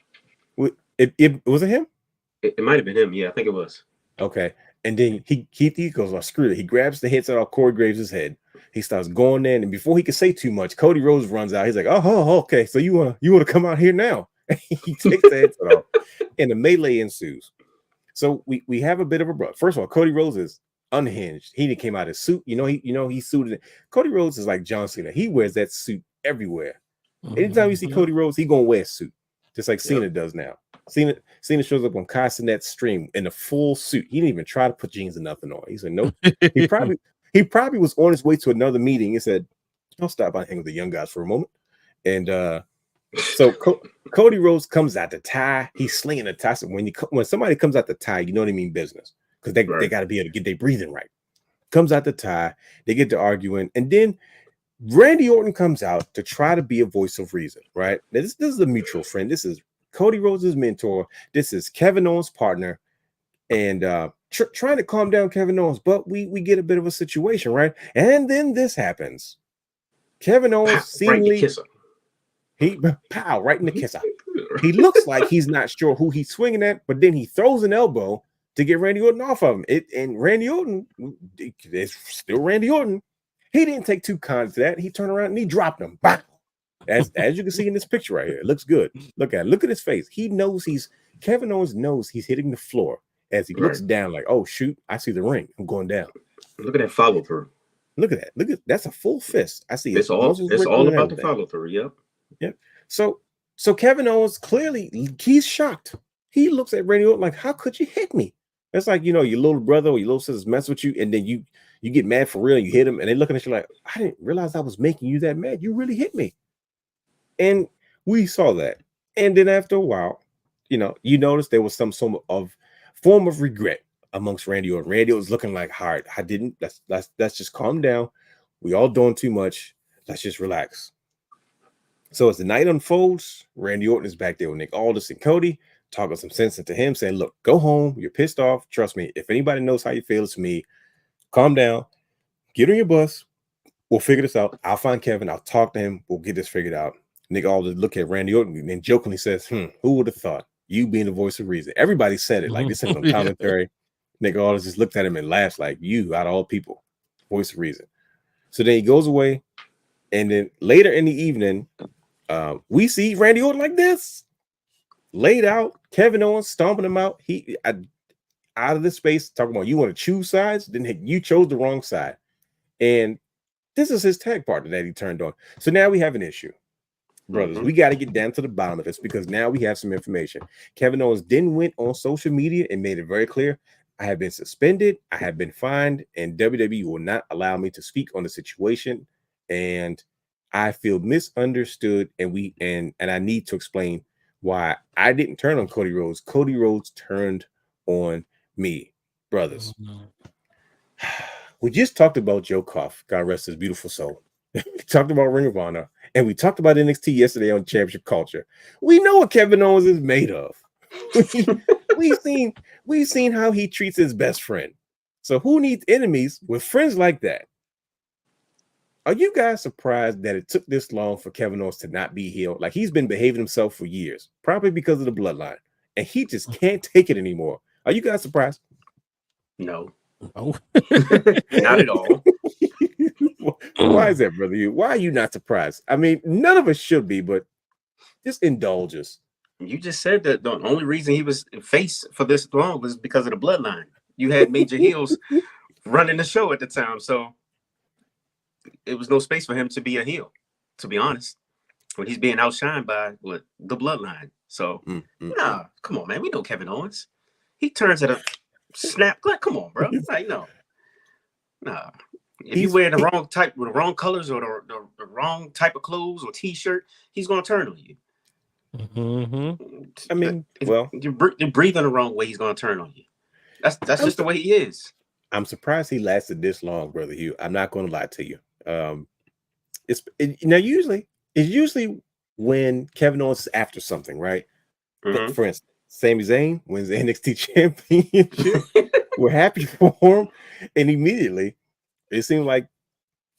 Was it him? It might have been him. Yeah, I think it was. Okay. And then he goes, oh, screw it. He grabs the headset off Corey Graves' head. He starts going in, and before he could say too much, Cody Rhodes runs out. He's like, oh, okay. So you wanna come out here now? He takes the headset off, and the melee ensues. So we have a bit of a brawl. First of all, Cody Rhodes is unhinged. He came out of his suit. He's suited. Cody Rhodes is like John Cena. He wears that suit everywhere. Anytime you see Cody Rhodes, he gonna wear a suit, just like Cena does now. Cena shows up on Kai Cenat's stream in a full suit. He didn't even try to put jeans or nothing on. He said nope. He probably was on his way to another meeting and said, "I'll stop by and hang with the young guys for a moment." And so Cody Rhodes comes out the tie. He's slinging the tie. So when somebody comes out the tie, you know they mean business because they got to be able to get their breathing right. Comes out the tie. They get to arguing, and then Randy Orton comes out to try to be a voice of reason. Right? Now, this is a mutual friend. This is Cody Rhodes' mentor. This is Kevin Owens' partner, and trying to calm down Kevin Owens, but we get a bit of a situation, right? And then this happens. Kevin Owens seemingly right in the kisser. He looks like he's not sure who he's swinging at, but then he throws an elbow to get Randy Orton off of him. And Randy Orton, it's still Randy Orton. He didn't take too kindly to that. He turned around and he dropped him. Bah! As you can see in this picture right here, it looks good. Look at his face. Kevin Owens knows he's hitting the floor as he looks down, like, oh shoot, I see the ring. I'm going down. Look at that follow through. Look at that. That's a full fist. I see it's all about the follow through. Yep. So Kevin Owens clearly he's shocked. He looks at Randy Orton like, how could you hit me? It's like, your little brother or your little sister's mess with you, and then you get mad for real and you hit him, and they're looking at you like, I didn't realize I was making you that mad. You really hit me. And we saw that. And then after a while, you notice there was some form of regret amongst Randy Orton. Randy was looking like, all right, let's just calm down. We all doing too much. Let's just relax. So as the night unfolds, Randy Orton is back there with Nick Aldis and Cody, talking some sense into him, saying, look, go home. You're pissed off. Trust me. If anybody knows how you feel, it's me. Calm down. Get on your bus. We'll figure this out. I'll find Kevin. I'll talk to him. We'll get this figured out. Nick Aldis look at Randy Orton and jokingly says, who would have thought? You being the voice of reason. Everybody said it. Like they said it on commentary. Nick Aldis just looked at him and laughed like, you, out of all people, voice of reason. So then he goes away. And then later in the evening, we see Randy Orton like this. Laid out. Kevin Owens stomping him out. He out of this space, talking about you want to choose sides? Then you chose the wrong side. And this is his tag partner that he turned on. So now we have an issue. Brothers, we got to get down to the bottom of this because now we have some information. Kevin Owens then went on social media and made it very clear. I have been suspended. I have been fined, and WWE will not allow me to speak on the situation. And I feel misunderstood, and I need to explain why I didn't turn on Cody Rhodes. Cody Rhodes turned on me, brothers. We just talked about Joe Koff, God rest his beautiful soul. We talked about Ring of Honor, and we talked about NXT yesterday on Championship Culture. We know what Kevin Owens is made of. We've seen how he treats his best friend. So who needs enemies with friends like that? Are you guys surprised that it took this long for Kevin Owens to not be healed? Like he's been behaving himself for years, probably because of the bloodline, and he just can't take it anymore. Are you guys surprised? No. Oh, not at all. Why is that, brother? Why are you not surprised? I mean, none of us should be, but just indulge us. You just said that the only reason he was face for this long was because of the bloodline. You had major heels running the show at the time, so it was no space for him to be a heel, to be honest, when he's being outshined by the bloodline. So nah, come on, man. We know Kevin Owens. He turns at a snap. Like, come on, bro. Like, no. Nah. If you wear the wrong type with the wrong colors or the wrong type of clothes or t-shirt, he's gonna turn on you. I mean, if you're breathing the wrong way, he's gonna turn on you. That's just the way he is. I'm surprised he lasted this long, brother Hugh. I'm not gonna lie to you. Usually when Kevin Owens is after something, right? For instance, Sami Zayn wins the NXT championship. We're happy for him, and immediately it seemed like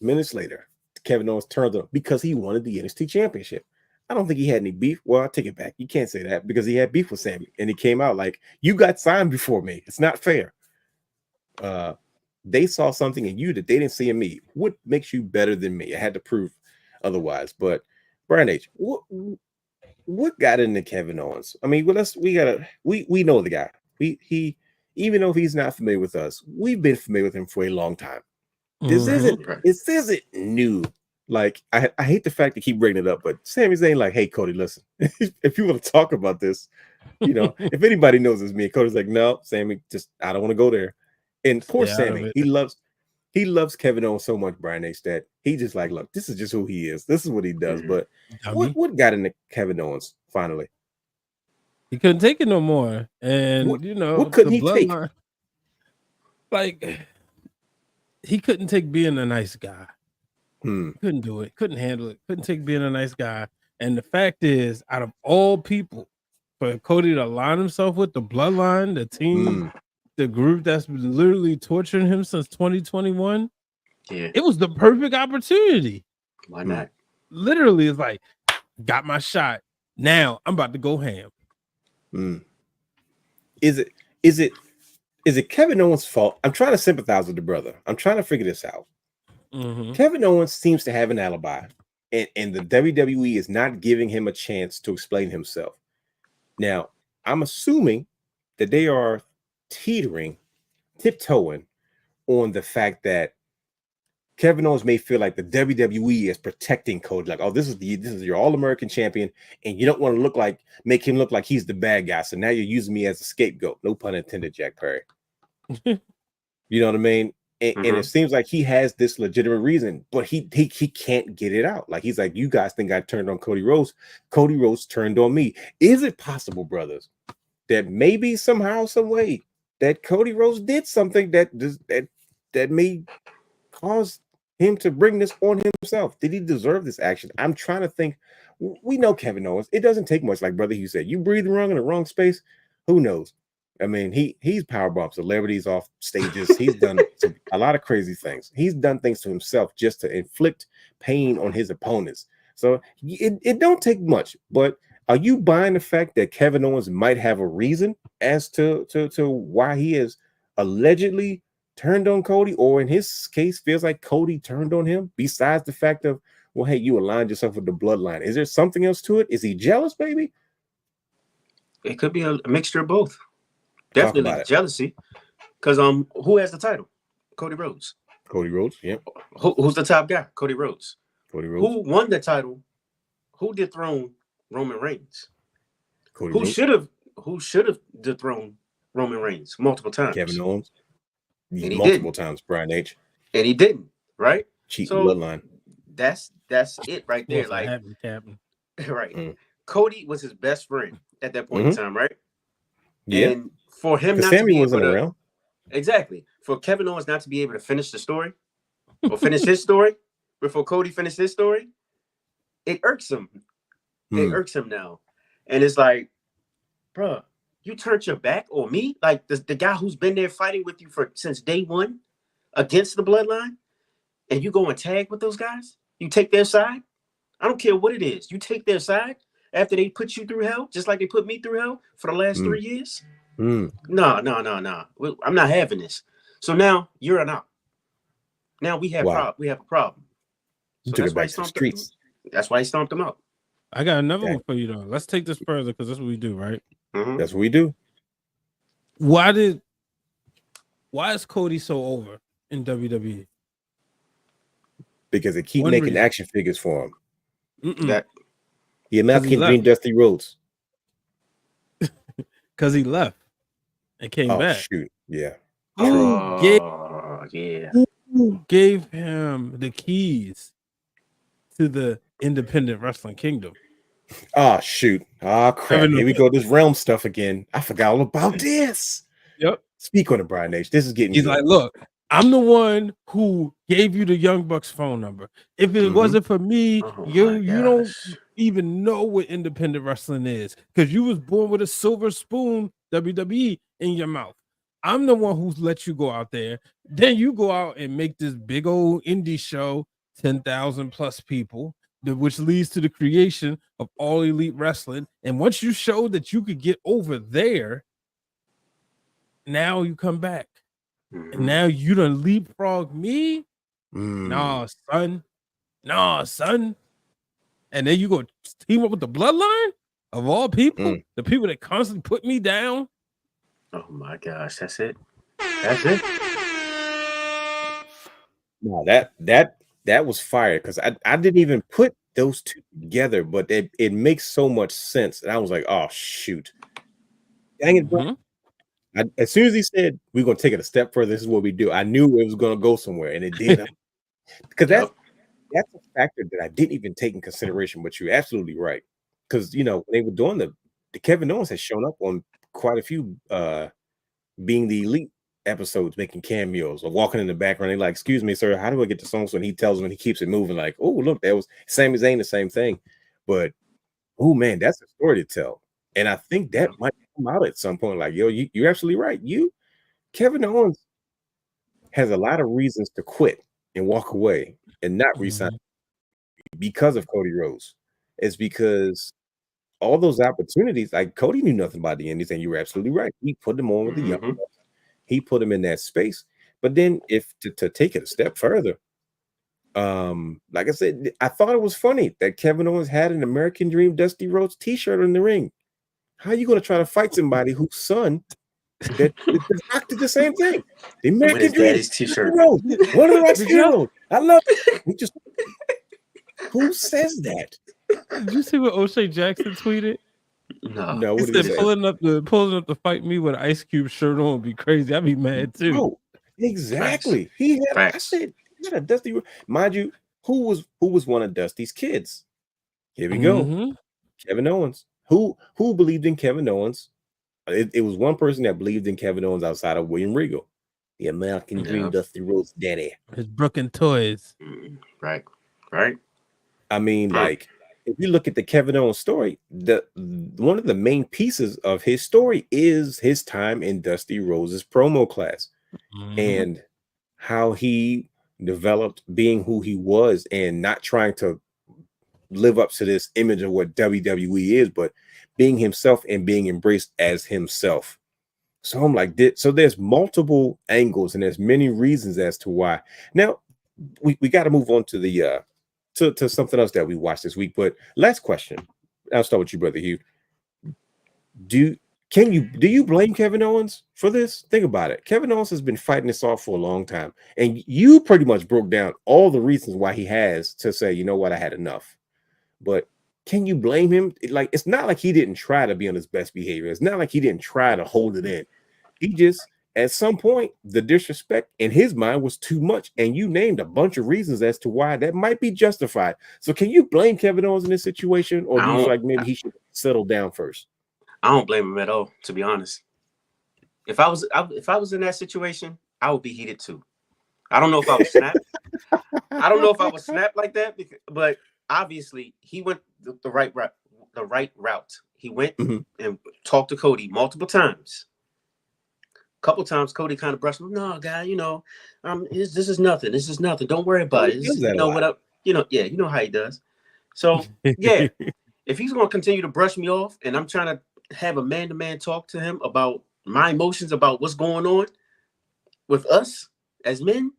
minutes later, Kevin Owens turned on because he wanted the NXT championship. I don't think he had any beef. Well, I'll take it back. You can't say that because he had beef with Sami, and he came out like, "You got signed before me. It's not fair." They saw something in you that they didn't see in me. What makes you better than me? I had to prove otherwise. But Brian H, what got into Kevin Owens? I mean, we know the guy. He even though he's not familiar with us, we've been familiar with him for a long time. This isn't new. Like I hate the fact to keep bringing it up, but Sami Zayn like, hey Cody, listen, if you want to talk about this, if anybody knows it's me, Cody's like, no, Sami, just I don't want to go there. And poor Sami, he loves Kevin Owens so much, Brian H, that he just like, look, this is just who he is. This is what he does. But what got into Kevin Owens finally? He couldn't take it no more. And what couldn't he take? Like he couldn't take being a nice guy. Couldn't do it, couldn't handle it, couldn't take being a nice guy. And the fact is, out of all people, for Cody to align himself with the bloodline, the team, the group that's been literally torturing him since 2021, it was the perfect opportunity. Why not? Literally, it's like, got my shot. Now I'm about to go ham. Is it Kevin Owens' fault? I'm trying to sympathize with the brother. I'm trying to figure this out. Kevin Owens seems to have an alibi, and the WWE is not giving him a chance to explain himself. Now, I'm assuming that they are tiptoeing on the fact that Kevin Owens may feel like the WWE is protecting Cody, like, oh, this is your All-American champion, and you don't want to make him look like he's the bad guy. So now you're using me as a scapegoat. No pun intended, Jack Perry. You know what I mean? And it seems like he has this legitimate reason, but he can't get it out. Like he's like, you guys think I turned on Cody Rhodes? Cody Rhodes turned on me. Is it possible, brothers, that maybe somehow, some way, that Cody Rhodes did something that may cause him to bring this on himself? Did he deserve this action? I'm trying to think. We know Kevin Owens. It doesn't take much, like brother Hugh said. You breathe wrong in the wrong space, who knows? I mean, he's powerbombed celebrities off stages. He's done a lot of crazy things. He's done things to himself just to inflict pain on his opponents. So it don't take much. But are you buying the fact that Kevin Owens might have a reason as to why he has allegedly turned on Cody, or in his case feels like Cody turned on him, besides the fact of, well, hey, you aligned yourself with the bloodline? Is there something else to it? Is he jealous, baby? It could be a mixture of both. Definitely jealousy. Because who has the title? Cody Rhodes. Cody Rhodes, yeah. Who's the top guy? Cody Rhodes. Cody Rhodes. Who won the title? Who dethroned Roman Reigns? Cody Who Rhodes. should have dethroned Roman Reigns multiple times? Kevin Owens. And multiple times, Brian H. And he didn't, right? Cheating bloodline. That's it right there. Like, right. Mm. Cody was his best friend at that point in time, right? Yeah. And for him not Sammy to be wasn't able to, around. Exactly. For Kevin Owens not to be able to finish the story or finish his story before Cody finished his story, it irks him. It irks him now. And it's like, bro, you turned your back on me? Like the guy who's been there fighting with you since day one against the bloodline, and you go and tag with those guys? You take their side? I don't care what it is. You take their side after they put you through hell, just like they put me through hell for the last 3 years? No. I'm not having this. So now you're an out. Now we have a problem. So took it back to the streets. That's why he stomped him out. I got another one for you though. Let's take this further because that's what we do, right? Mm-hmm. That's what we do. Why is Cody so over in WWE? Because they keep making action figures for him. That the American Dream, Dusty Rhodes. Because he left and came back. Shoot, yeah. Who gave him the keys to the independent wrestling kingdom? Oh shoot! Oh crap! Here we go. This realm stuff again. I forgot all about this. Yep. Speak on it, Brian H. This is getting. He's like, look, I'm the one who gave you the Young Bucks phone number. If it wasn't for me, you don't even know what independent wrestling is because you was born with a silver spoon, WWE, in your mouth. I'm the one who's let you go out there. Then you go out and make this big old indie show, 10,000 plus people, which leads to the creation of All Elite Wrestling. And once you showed that you could get over there, now you come back. And now you done leapfrog me? Nah, son. And then you go team up with the bloodline of all people? The people that constantly put me down? Oh my gosh, that's it. That's it. No, that was fire because I didn't even put those two together, but it makes so much sense. And I was like, oh shoot. Dang it, bro. As soon as he said we're gonna take it a step further, this is what we do. I knew it was gonna go somewhere, and it did. Because that's a factor that I didn't even take in consideration. But you're absolutely right. Because when they were doing the Kevin Owens has shown up on quite a few being the elite episodes, making cameos or walking in the background. They're like, "Excuse me, sir, how do I get the songs?" When he tells them, and he keeps it moving. Like, oh look, that was Sami Zayn, the same thing. But oh man, that's a story to tell. And I think that might come out at some point. Like, yo, you're absolutely right. Kevin Owens has a lot of reasons to quit and walk away and not resign because of Cody Rhodes. It's because all those opportunities, like Cody knew nothing about the Indies, and you were absolutely right. He put them on with the young guys. He put them in that space. But then if to take it a step further, like I said, I thought it was funny that Kevin Owens had an American Dream Dusty Rhodes t-shirt in the ring. How are you going to try to fight somebody whose son that did the same thing? The American Dream t-shirt. One of the Rock's heroes. I love it. Who says that? Did you see what O'Shea Jackson tweeted? No. He said pulling up to fight me with an Ice Cube shirt on would be crazy. I'd be mad too. Oh, exactly. He had a Dusty. Mind you, who was one of Dusty's kids? Here we go. Kevin Owens. Who believed in Kevin Owens? It was one person that believed in Kevin Owens outside of William Regal, the American Dream, Dusty Rhodes, Daddy. His Brooklyn Toys. Right. I mean, like if you look at the Kevin Owens story, one of the main pieces of his story is his time in Dusty Rhodes' promo class and how he developed being who he was and not trying to live up to this image of what WWE is, but being himself and being embraced as himself. So I'm like, so there's multiple angles and there's many reasons as to why. Now we got to move on to the to something else that we watched this week. But last question, I'll start with you, brother Hugh. Do you blame Kevin Owens for this? Think about it. Kevin Owens has been fighting this off for a long time, and you pretty much broke down all the reasons why he has to say, you know what, I had enough. But can you blame him? Like, it's not like he didn't try to be on his best behavior. It's not like he didn't try to hold it in. He just, at some point, the disrespect in his mind was too much. And you named a bunch of reasons as to why that might be justified. So can you blame Kevin Owens in this situation? Or do you feel like maybe he should settle down first? I don't blame him at all, to be honest. If I was in that situation, I would be heated too. I don't know if I would snap. I don't know if I would snap like that, but obviously he went the right route. He went and talked to Cody multiple times. A couple times Cody kind of brushed him. No, guy, you know, this is nothing. This is nothing. Don't worry about it. You know what up? You know how he does. So yeah, if he's gonna continue to brush me off, and I'm trying to have a man-to-man talk to him about my emotions, about what's going on with us as men.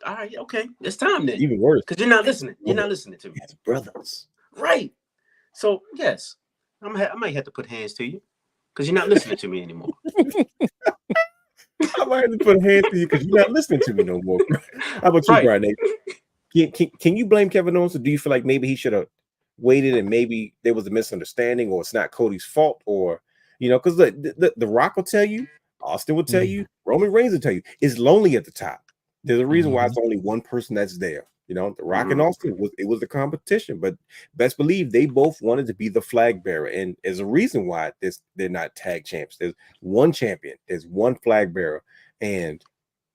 All right, okay, it's time then. Even worse, because you're not listening. You're not listening to me, as brothers, right? So yes, I might have to put hands to you because you're not listening to me anymore. I might have to put hands to you because you're not listening to me no more. How about you, Brian? Can you blame Kevin Owens, or do you feel like maybe he should have waited and maybe there was a misunderstanding, or it's not Cody's fault, or because the Rock will tell you, Austin will tell you, Roman Reigns will tell you, it's lonely at the top. There's a reason why it's only one person that's there. The Rock and Austin was the competition, but best believe they both wanted to be the flag bearer, and there's a reason why they're not tag champs. There's one champion, there's one flag bearer, and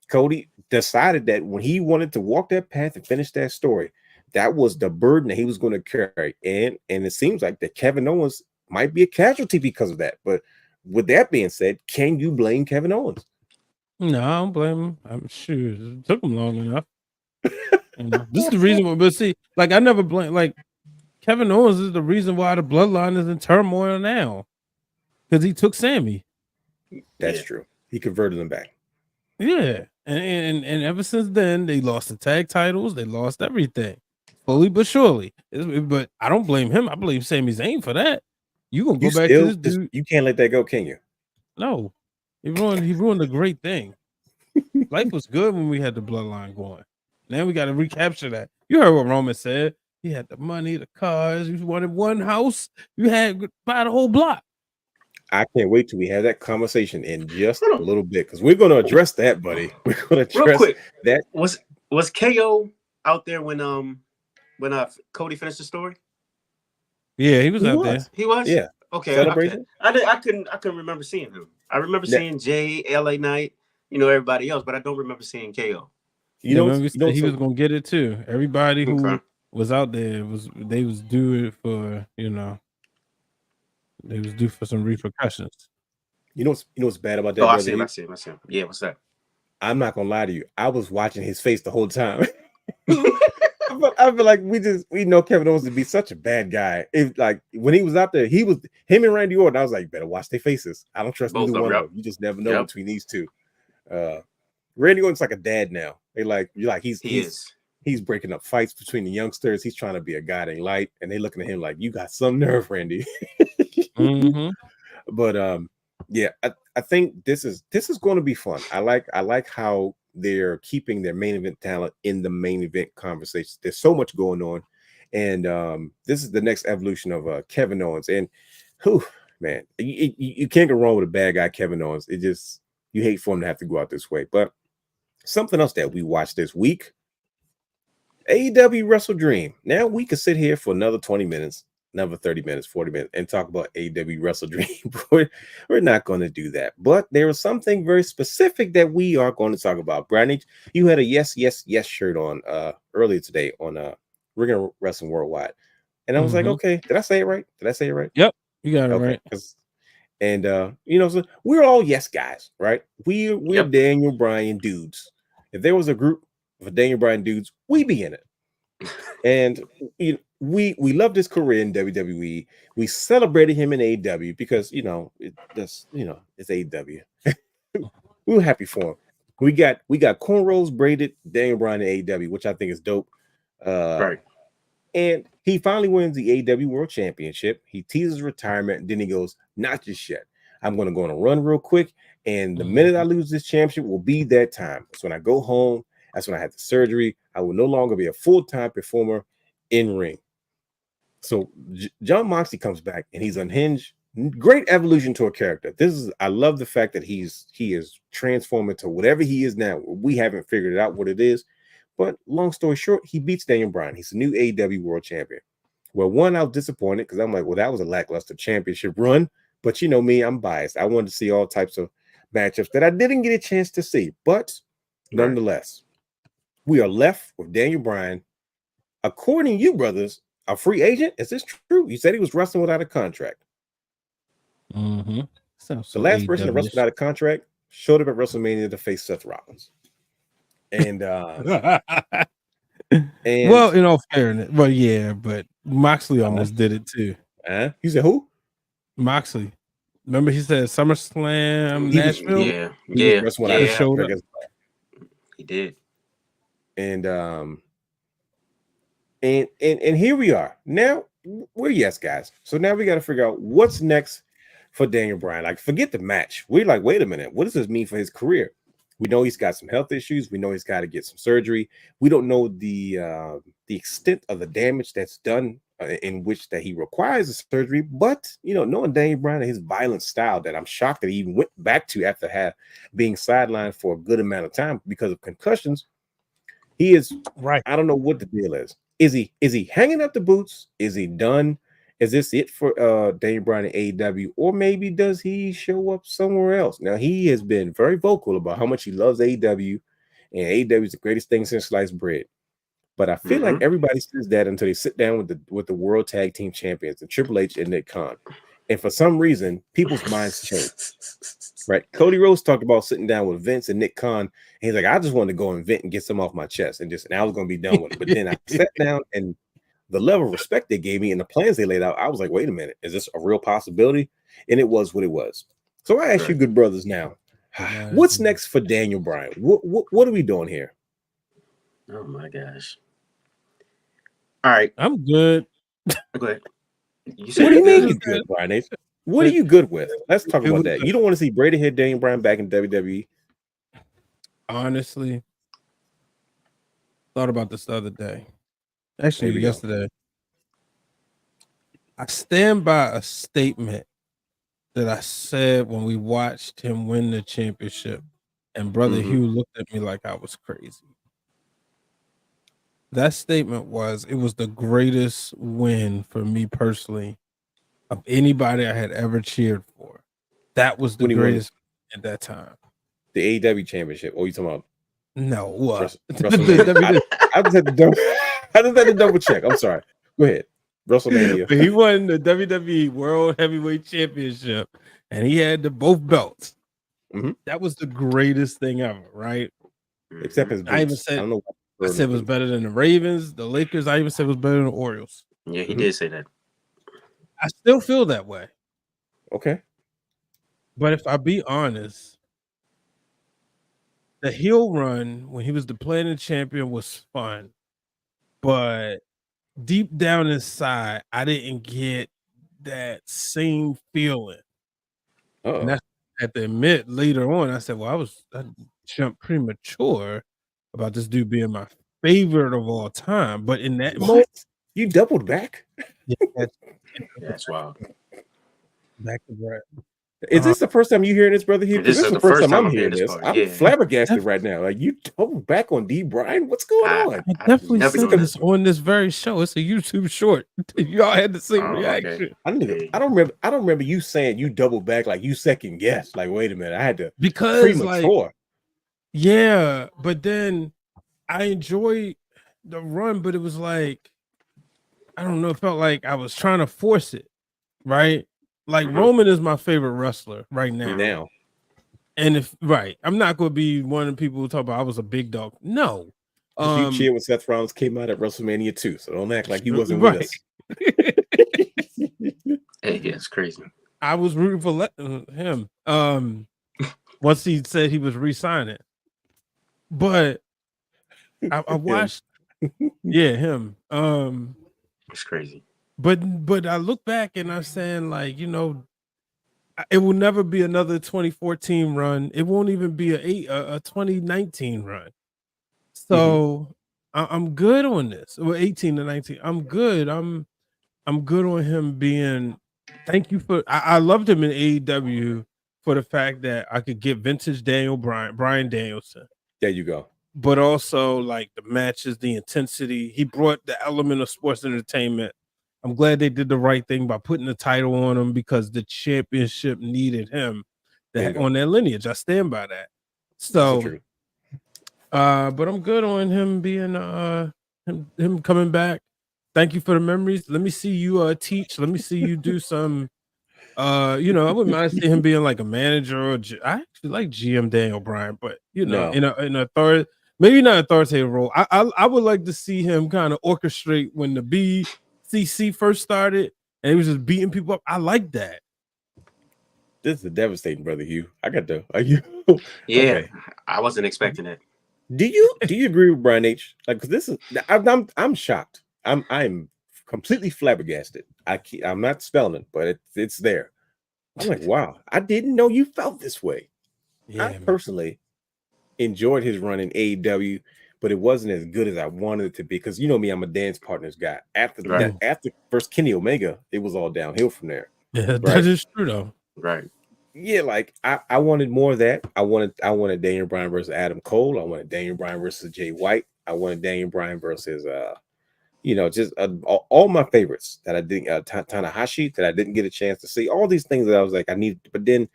Cody decided that when he wanted to walk that path and finish that story, that was the burden that he was going to carry, and it seems like that Kevin Owens might be a casualty because of that. But with that being said, can you blame Kevin Owens? No, I don't blame him. I'm sure it took him long enough. This is the reason why, but see, like I never blame, like Kevin Owens is the reason why the bloodline is in turmoil now. Because he took Sammy. That's true. He converted them back. Yeah. And ever since then, they lost the tag titles, they lost everything. Slowly but surely. But I don't blame him. I blame Sami Zayn for that. You gonna go back to this dude. You can't let that go, can you? No. He ruined a great thing. Life was good when we had the bloodline going. Now we got to recapture that. You heard what Roman said. He had the money, the cars. You wanted one house. You had to buy the whole block. I can't wait till we have that conversation in just a little bit, because we're going to address that, buddy. We're going to address that. Was KO out there when Cody finished the story? Yeah, he was out there. He was. Yeah. Okay. Celebration. I couldn't remember seeing him. I remember seeing Jey, LA Knight, everybody else, but I don't remember seeing KO. He was gonna get it too. Everybody who was out there was due for they was due for some repercussions. You know what's bad about that? Oh, I see him. Yeah, what's that? I'm not gonna lie to you. I was watching his face the whole time. I feel like we know Kevin Owens to be such a bad guy. When he was out there, him and Randy Orton. I was like, better watch their faces. I don't trust either one of them. You just never know between these two. Randy Orton's like a dad now. He's breaking up fights between the youngsters. He's trying to be a guiding light, and they looking at him like, you got some nerve, Randy. But I think this is going to be fun. I like how they're keeping their main event talent in the main event conversations. There's so much going on, and this is the next evolution of Kevin Owens. And man, you can't go wrong with a bad guy, Kevin Owens. It just, you hate for him to have to go out this way. But something else that we watched this week, AEW Wrestle Dream. Now we could sit here for another 20 minutes, another 30 minutes, 40 minutes, and talk about AEW Wrestle Dream. We're not going to do that. But there is something very specific that we are going to talk about. Brian, you had a yes, yes, yes shirt on earlier today on Ring of Wrestling Worldwide. And I was like, okay, did I say it right? Did I say it right? Yep, you got it Okay. right. And so we're all yes guys, right? We're Daniel Bryan dudes. If there was a group of Daniel Bryan dudes, we be in it. And we love his career in WWE. We celebrated him in AEW because it's AEW. We were happy for him. We got cornrows braided Daniel Bryan in AEW, which I think is dope. Right. And he finally wins the AEW World Championship. He teases retirement, and then he goes, "Not just yet. I'm going to go on a run real quick, and the minute I lose this championship will be that time. So when I go home, that's when I have the surgery. I will no longer be a full-time performer in ring." So Jon Moxley comes back, and he's unhinged. Great evolution to a character. I love the fact that he is transforming to whatever he is now. We haven't figured it out what it is. But long story short, he beats Daniel Bryan. He's the new AEW World Champion. Well, I was disappointed because I'm like, well, that was a lackluster championship run. But you know me, I'm biased. I wanted to see all types of matchups that I didn't get a chance to see. But nonetheless, we are left with Daniel Bryan. According to you, brothers, a free agent. Is this true? You said he was wrestling without a contract. The last person to wrestle without a contract showed up at WrestleMania to face Seth Rollins. And well, in all fairness, but Moxley almost did it too. You said who? Moxley. Remember he said SummerSlam Nashville? He did. And here we are. Now we're yes guys. So now we got to figure out what's next for Daniel Bryan. Like, forget the match. We're like, wait a minute, what does this mean for his career? We know he's got some health issues. We know he's got to get some surgery. We don't know the extent of the damage that's done in which that he requires a surgery. But knowing Daniel Bryan and his violent style, that I'm shocked that he even went back to after being sidelined for a good amount of time because of concussions. He is right. I don't know what the deal is. Is he hanging up the boots? Is he done? Is this it for Daniel Bryan in AEW, or maybe does he show up somewhere else? Now, he has been very vocal about how much he loves AEW, and AEW is the greatest thing since sliced bread. But I feel like everybody says that until they sit down with the World Tag Team Champions, and Triple H and Nick Khan, and for some reason, people's minds change. Right? Cody Rhodes talked about sitting down with Vince and Nick Khan, and he's like, "I just wanted to go and vent and get some off my chest, and I was going to be done with it." But then I sat down and the level of respect they gave me and the plans they laid out, I was like, wait a minute, is this a real possibility? And it was what it was. So I ask you, good brothers, now, what's next for Daniel Bryan? What are we doing here? Oh my gosh. All right. I'm good. Go ahead. What do you mean you're good, Brian? What are you good with? Let's talk about that. You don't want to see Brady hit Daniel Bryan back in WWE? Honestly, thought about this the other day. Actually, yesterday. I stand by a statement that I said when we watched him win the championship, and Brother Hugh looked at me like I was crazy. That statement was, it was the greatest win for me personally of anybody I had ever cheered for. That was the greatest at that time. The AEW championship. Oh, you talking about? No, what? I just had to double check. I'm sorry. Go ahead. WrestleMania. He won the WWE World Heavyweight Championship, and he had both belts. That was the greatest thing ever, right? Except his boots. I even said, I said it was better than the Ravens, the Lakers. I even said it was better than the Orioles. Yeah, he did say that. I still feel that way. Okay. But if I be honest, the heel run when he was the Planet Champion was fun, but deep down inside, I didn't get that same feeling. And that's, I had to admit later on, I said, well, I jumped premature about this dude being my favorite of all time. But in that moment, you doubled back. Yeah, that's wild. Back to Brett. Is this the first time you hearing this, Brother Hugh? This is the first time I'm hearing this. I'm flabbergasted right now. Like, you doubled back on D. Bryan? What's going on? I definitely said this on this very show. It's a YouTube short. Y'all had the same reaction. Okay. I don't remember you saying you doubled back, like you second guessed. Like, wait a minute, I had to because premature. Yeah, but then I enjoyed the run, but it was like I don't know, it felt like I was trying to force it, right? Like Roman is my favorite wrestler right now. And I'm not going to be one of the people who talk about I was a big dog. No. You cheered when Seth Rollins came out at WrestleMania 2, so don't act like he wasn't with us. Hey, yeah, it's crazy. I was rooting for him. Once he said he was re-signing, but I watched. Yeah, him. It's crazy. But I look back and I'm saying, like, it will never be another 2014 run. It won't even be a 2019 run. So I'm good on this. Well, 18 to 19. I'm good. I'm good on him being. Thank you for. I loved him in AEW for the fact that I could get vintage Bryan Danielson. There you go. But also like the matches, the intensity. He brought the element of sports entertainment. I'm glad they did the right thing by putting the title on him because the championship needed him on that lineage. I stand by that. So, but I'm good on him being him coming back. Thank you for the memories. Let me see you teach. Let me see you do some. I wouldn't mind seeing him being like a manager or I actually like GM Daniel Bryan, but in a maybe not authoritative role. I would like to see him kind of orchestrate when the BCC first started and he was just beating people up. I like that. This is devastating, brother Hugh. I got the. Are you? Yeah, okay. I wasn't expecting that. Do you agree with Brian H? Like, because this is I'm shocked. I'm completely flabbergasted. I'm not spelling it, but it's there. I'm like, wow, I didn't know you felt this way. Yeah, I personally enjoyed his run in AEW, but it wasn't as good as I wanted it to be. Because you know me, I'm a dance partners guy. After first Kenny Omega, it was all downhill from there. Yeah, right? That is true though. Right. Yeah, like I wanted more of that. I wanted Daniel Bryan versus Adam Cole. I wanted Daniel Bryan versus Jay White. I wanted Daniel Bryan versus just all my favorites that I didn't Tanahashi that I didn't get a chance to see. All these things that I was like I needed, but then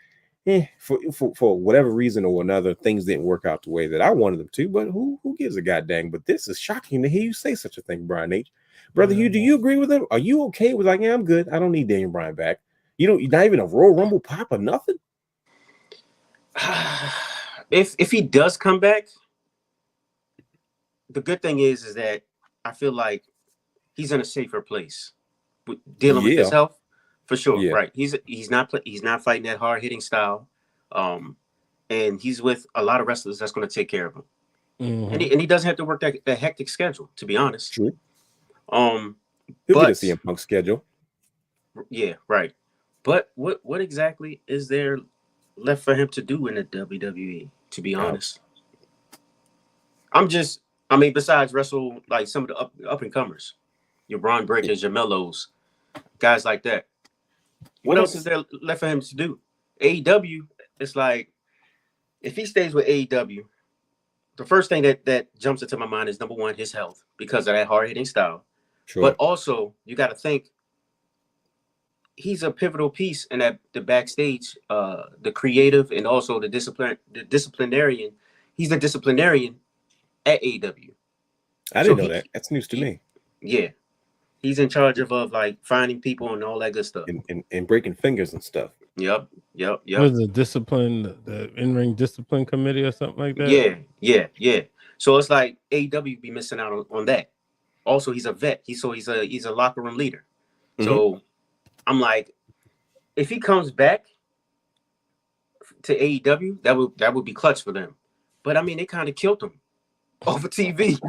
for whatever reason or another, things didn't work out the way that I wanted them to. But who gives a goddamn? But this is shocking to hear you say such a thing, Brian H. Brother, Hugh, do you agree with him? Are you okay with like, yeah, I'm good. I don't need Daniel Bryan back. You're not even a Royal Rumble pop or nothing. If he does come back, the good thing is that I feel like he's in a safer place with dealing with his health for sure. Yeah. Right. He's not fighting that hard hitting style. And he's with a lot of wrestlers that's going to take care of him. Mm-hmm. And he doesn't have to work that hectic schedule, to be honest. True. He'll get a CM Punk schedule. Yeah, right. But what exactly is there left for him to do in the WWE, to be honest? Besides wrestle like some of the up and comers, your Braun Breakers, your Mellos, guys like that. What else is there left for him to do? AEW, it's like if he stays with AEW, the first thing that jumps into my mind is number one, his health, because of that hard hitting style. Sure. But also you got to think he's a pivotal piece in the backstage, the creative and also the disciplinarian. He's the disciplinarian at AEW. I didn't know that. That's news to me. Yeah. He's in charge of like finding people and all that good stuff. And breaking fingers and stuff. Yep. What is the in-ring discipline committee or something like that? Yeah. So it's like AEW be missing out on that. Also, he's a vet. He's a locker room leader. Mm-hmm. So I'm like, if he comes back to AEW, that would be clutch for them. But I mean, they kind of killed him over TV.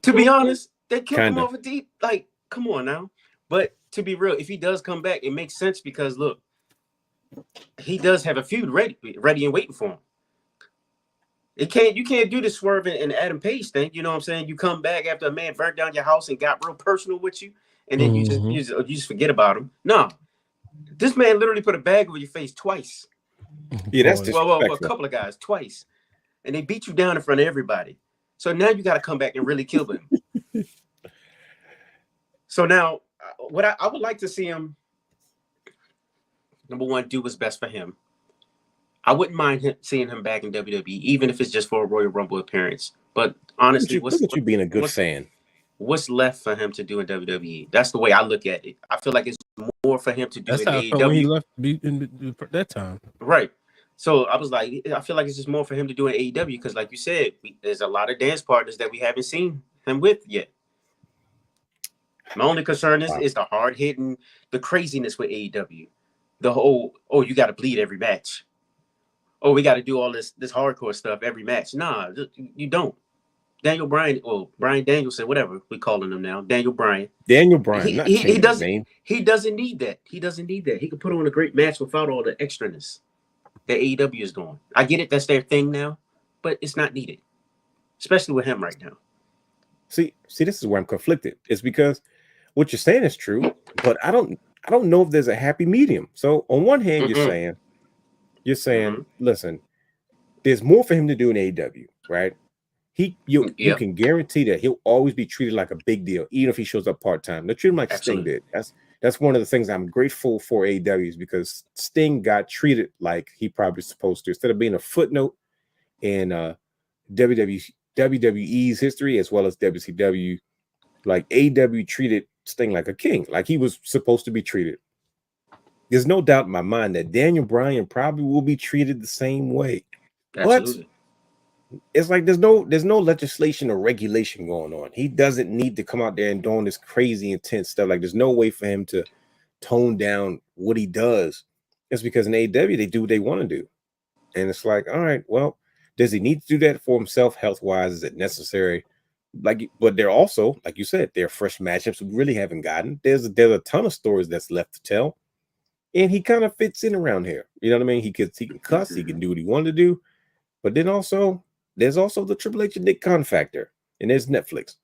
To be honest, they killed him over TV. Like, come on now. But to be real, if he does come back, it makes sense because look, he does have a feud ready and waiting for him. You can't do the Swerve and Adam Page thing. You know what I'm saying? You come back after a man burnt down your house and got real personal with you, and then you just forget about him. No, this man literally put a bag over your face twice. Yeah, that's disrespectful. A couple of guys twice, and they beat you down in front of everybody. So now you got to come back and really kill them. So now, what I would like to see him, number one, do what's best for him. I wouldn't mind seeing him back in WWE, even if it's just for a Royal Rumble appearance. But honestly, look at you being a good fan. what's left for him to do in WWE? That's the way I look at it. I feel like it's more for him to do in AEW. When he left that time. Right. So I was like, I feel like it's just more for him to do in AEW because, like you said, there's a lot of dance partners that we haven't seen him with yet. My only concern is the hard hitting, the craziness with AEW. The whole, you got to bleed every match. Oh, we got to do all this hardcore stuff every match. Nah, you don't. Bryan Danielson, whatever we calling him now, Bryan. He doesn't need that. He doesn't need that. He can put on a great match without all the extraness that AEW is doing. I get it, that's their thing now, but it's not needed, especially with him right now. See, this is where I'm conflicted. It's because what you're saying is true, but I don't know if there's a happy medium. So on one hand, you're saying, listen, there's more for him to do in AEW, right? You can guarantee that he'll always be treated like a big deal, even if he shows up part-time. They treat him like Sting did. That's one of the things I'm grateful for AEW is because Sting got treated like he probably supposed to. Instead of being a footnote in WWE's history as well as WCW, like AEW treated Sting like a king, like he was supposed to be treated. There's no doubt in my mind that Daniel Bryan probably will be treated the same way. Absolutely. But it's like there's no legislation or regulation going on. He doesn't need to come out there and doing this crazy intense stuff. Like there's no way for him to tone down what he does. It's because in AEW they do what they want to do. And it's like, all right, well, does he need to do that for himself health-wise? Is it necessary? But they're also, like you said, they're fresh matchups we really haven't gotten. There's a ton of stories that's left to tell. And he kind of fits in around here. You know what I mean? He can cuss, he can do what he wanted to do. But then also there's also the Triple H and Nick Khan factor, and there's Netflix.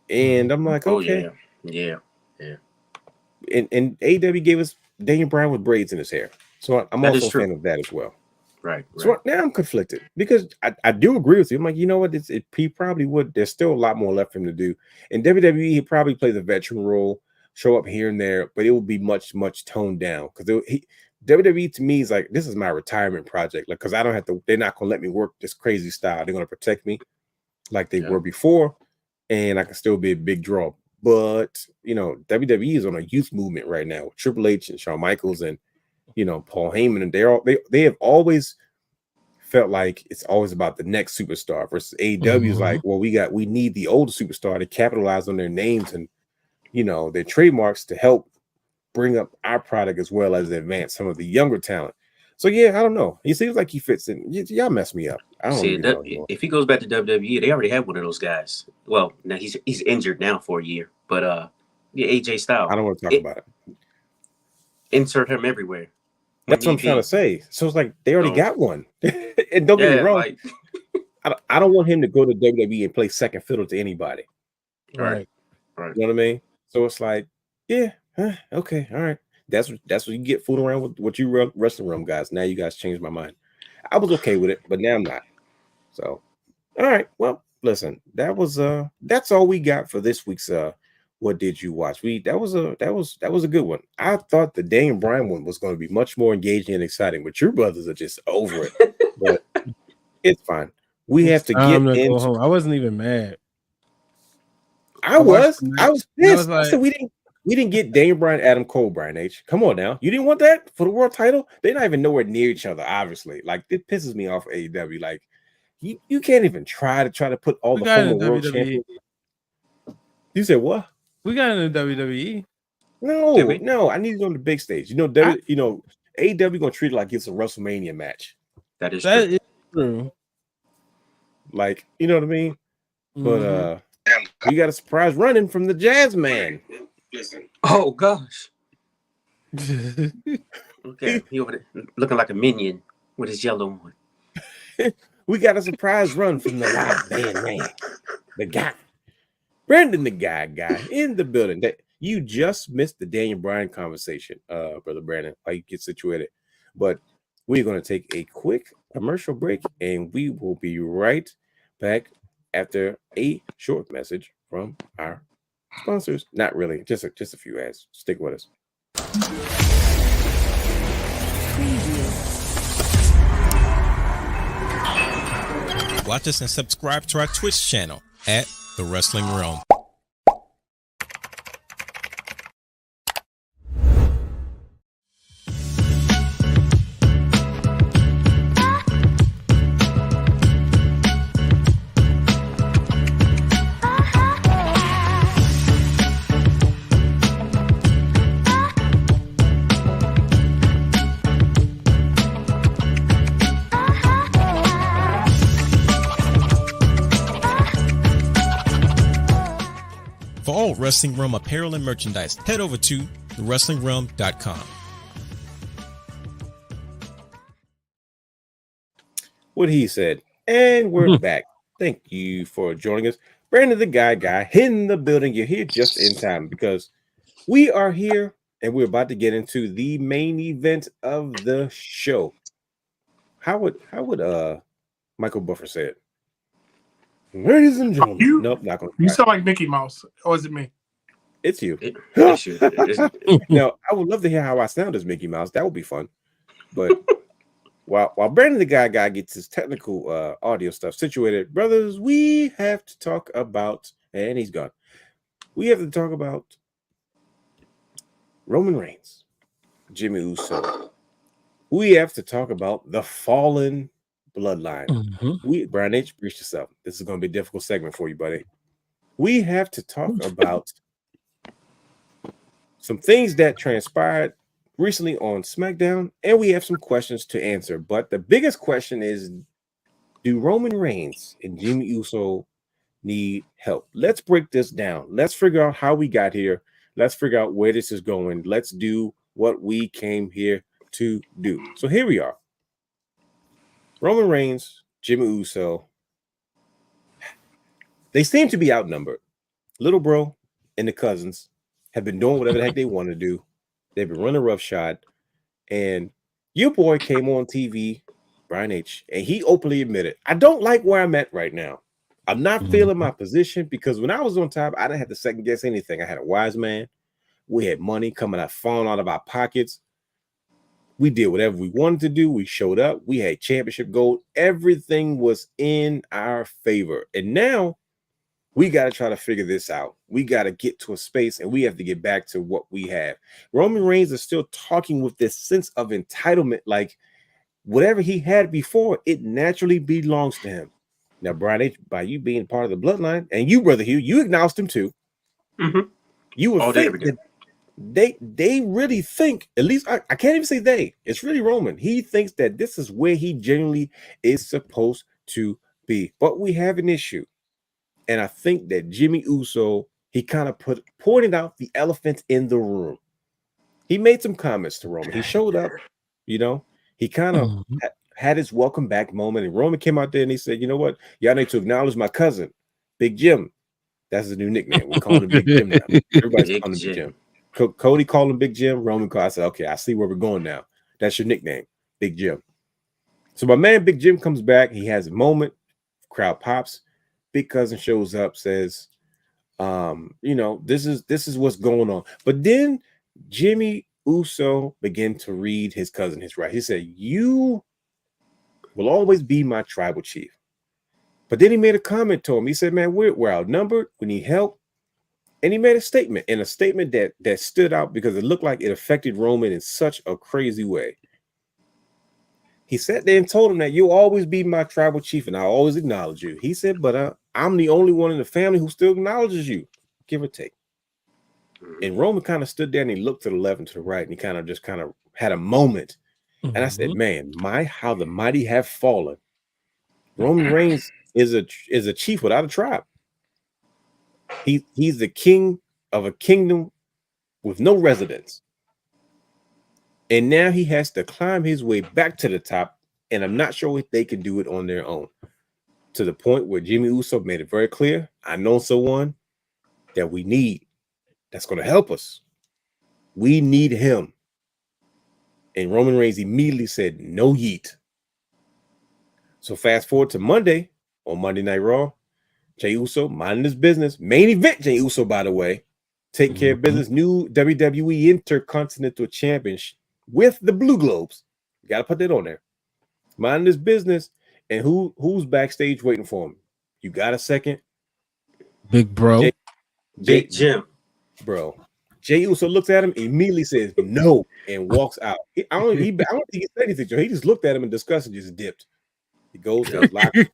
And I'm like, okay. Yeah. And AEW gave us Daniel Bryan with braids in his hair. So I'm also a fan of that as well. Right. So now I'm conflicted because I do agree with you. I'm like, you know what? He probably would. There's still a lot more left for him to do. In WWE, he probably play the veteran role, show up here and there, but it will be much, much toned down because WWE to me is like, this is my retirement project. Like, because I don't have to, they're not going to let me work this crazy style. They're going to protect me like they were before, and I can still be a big draw. But, WWE is on a youth movement right now with Triple H and Shawn Michaels and, Paul Heyman. And they have always felt like it's always about the next superstar versus AEW is like, well, we need the older superstar to capitalize on their names and, their trademarks to help bring up our product as well as advance some of the younger talent. So yeah, I don't know. He seems like he fits in. Y'all mess me up. I don't know. If he goes back to WWE, they already have one of those guys. Well, now he's injured now for a year, but AJ Styles. I don't want to talk about it. Insert him everywhere. That's what I'm trying to say. So it's like they already got one. And don't get me wrong. I don't want him to go to WWE and play second fiddle to anybody. Right. You know what I mean? So it's like, yeah. Okay, all right. That's what you get fooling around with what you Wrestling Wrealm guys. Now you guys changed my mind. I was okay with it, but now I'm not. So, all right. Well, listen, that's all we got for this week's What Did You Watch? That was a good one. I thought the Daniel Bryan one was going to be much more engaging and exciting, but your brothers are just over it. But it's fine. We have to get into. Home. I wasn't even mad. I was pissed. I said we didn't get Daniel Bryan, Adam Cole, Brian H. Come on now. You didn't want that for the world title? They're not even nowhere near each other, obviously. Like, it pisses me off AEW. Like, you can't even try to put all the former world champions. You said what? We got in the WWE. No. I need to go on the big stage. AEW gonna treat it like it's a WrestleMania match. That is true. Like, you know what I mean? But we got a surprise running from the Jazz Man. Listen. Oh gosh. Okay, he over there looking like a minion with his yellow one. We got a surprise run from the live band man. The guy. Brandon, the guy in the building. That you just missed the Daniel Bryan conversation, Brother Brandon, how you get situated. But we're going to take a quick commercial break, and we will be right back after a short message from our sponsors. Not really, just a few ads. Stick with us. Watch us and subscribe to our Twitch channel at The Wrestling Wrealm. Wrestling Wrealm apparel and merchandise. Head over to thewrestlingrealm.com. What he said. And we're back. Thank you for joining us. Brandon the guy in the building. You're here just in time because we are here and we're about to get into the main event of the show. How would Michael Buffer say it? Ladies and gentlemen. Nope, not gonna. You sound like Mickey Mouse, or is it me? It's you. It's you. Now, I would love to hear how I sound as Mickey Mouse. That would be fun. But while Brandon the guy gets his technical audio stuff situated, brothers, we have to talk about, and he's gone. We have to talk about Roman Reigns, Jimmy Uso. We have to talk about the fallen bloodline. Brian H, brace yourself. This is going to be a difficult segment for you, buddy. We have to talk about some things that transpired recently on SmackDown, and we have some questions to answer. But the biggest question is, do Roman Reigns and Jimmy Uso need help? Let's break this down. Let's figure out how we got here. Let's figure out where this is going. Let's do what we came here to do. So here we are. Roman Reigns, Jimmy Uso, they seem to be outnumbered. Little bro and the cousins have been doing whatever the heck they want to do. They've been running roughshod. And your boy came on TV, Brian H., and he openly admitted, I don't like where I'm at right now. I'm not feeling my position because when I was on top, I didn't have to second guess anything. I had a wise man. We had money coming out, falling out of our pockets. We did whatever we wanted to do. We showed up. We had championship gold. Everything was in our favor. And now we got to try to figure this out. We got to get to a space and we have to get back to what we have. Roman Reigns is still talking with this sense of entitlement, like whatever he had before, it naturally belongs to him. Now, Brian H., by you being part of the bloodline, and you, Brother Hugh, you acknowledged him too. You would think that they really think, at least I can't even say they, it's really Roman. He thinks that this is where he genuinely is supposed to be. But we have an issue. And I think that Jimmy Uso, he kind of pointed out the elephant in the room. He made some comments to Roman. He showed up, he kind of had his welcome back moment. And Roman came out there and he said, you know what? Y'all need to acknowledge my cousin, Big Jim. That's his new nickname. We call him Big Jim now. Everybody's calling him Big Jim. Cody called him Big Jim. Roman called. I said, okay, I see where we're going now. That's your nickname, Big Jim. So my man Big Jim comes back. He has a moment. Crowd pops. Big cousin shows up, says, this is what's going on. But then Jimmy Uso began to read his cousin his right. He said, you will always be my tribal chief. But then he made a comment to him. He said, man, we're outnumbered. We need help. And he made a statement, and a statement that stood out because it looked like it affected Roman in such a crazy way. He sat there and told him that you'll always be my tribal chief, and I'll always acknowledge you. He said, but I'm the only one in the family who still acknowledges you, give or take. And Roman kind of stood there and he looked to the left and to the right, and he kind of had a moment. And I said, man, how the mighty have fallen. Roman Reigns is a chief without a tribe. He's the king of a kingdom with no residence. And now he has to climb his way back to the top. And I'm not sure if they can do it on their own. To the point where Jimmy Uso made it very clear. I know someone that we need that's going to help us. We need him. And Roman Reigns immediately said, no Yeet. So fast forward to Monday, on Monday Night Raw, Jey Uso minding his business. Main event Jey Uso, by the way, taking care of business. New WWE Intercontinental Champion with the Blue Globes. You got to put that on there. Minding his business. And who's backstage waiting for him? You got a second? Big bro. Big Jim. Bro. Jey Uso looks at him, immediately says no, and walks out. I don't think he said anything to him. He just looked at him and discussed and just dipped. He goes to his locker.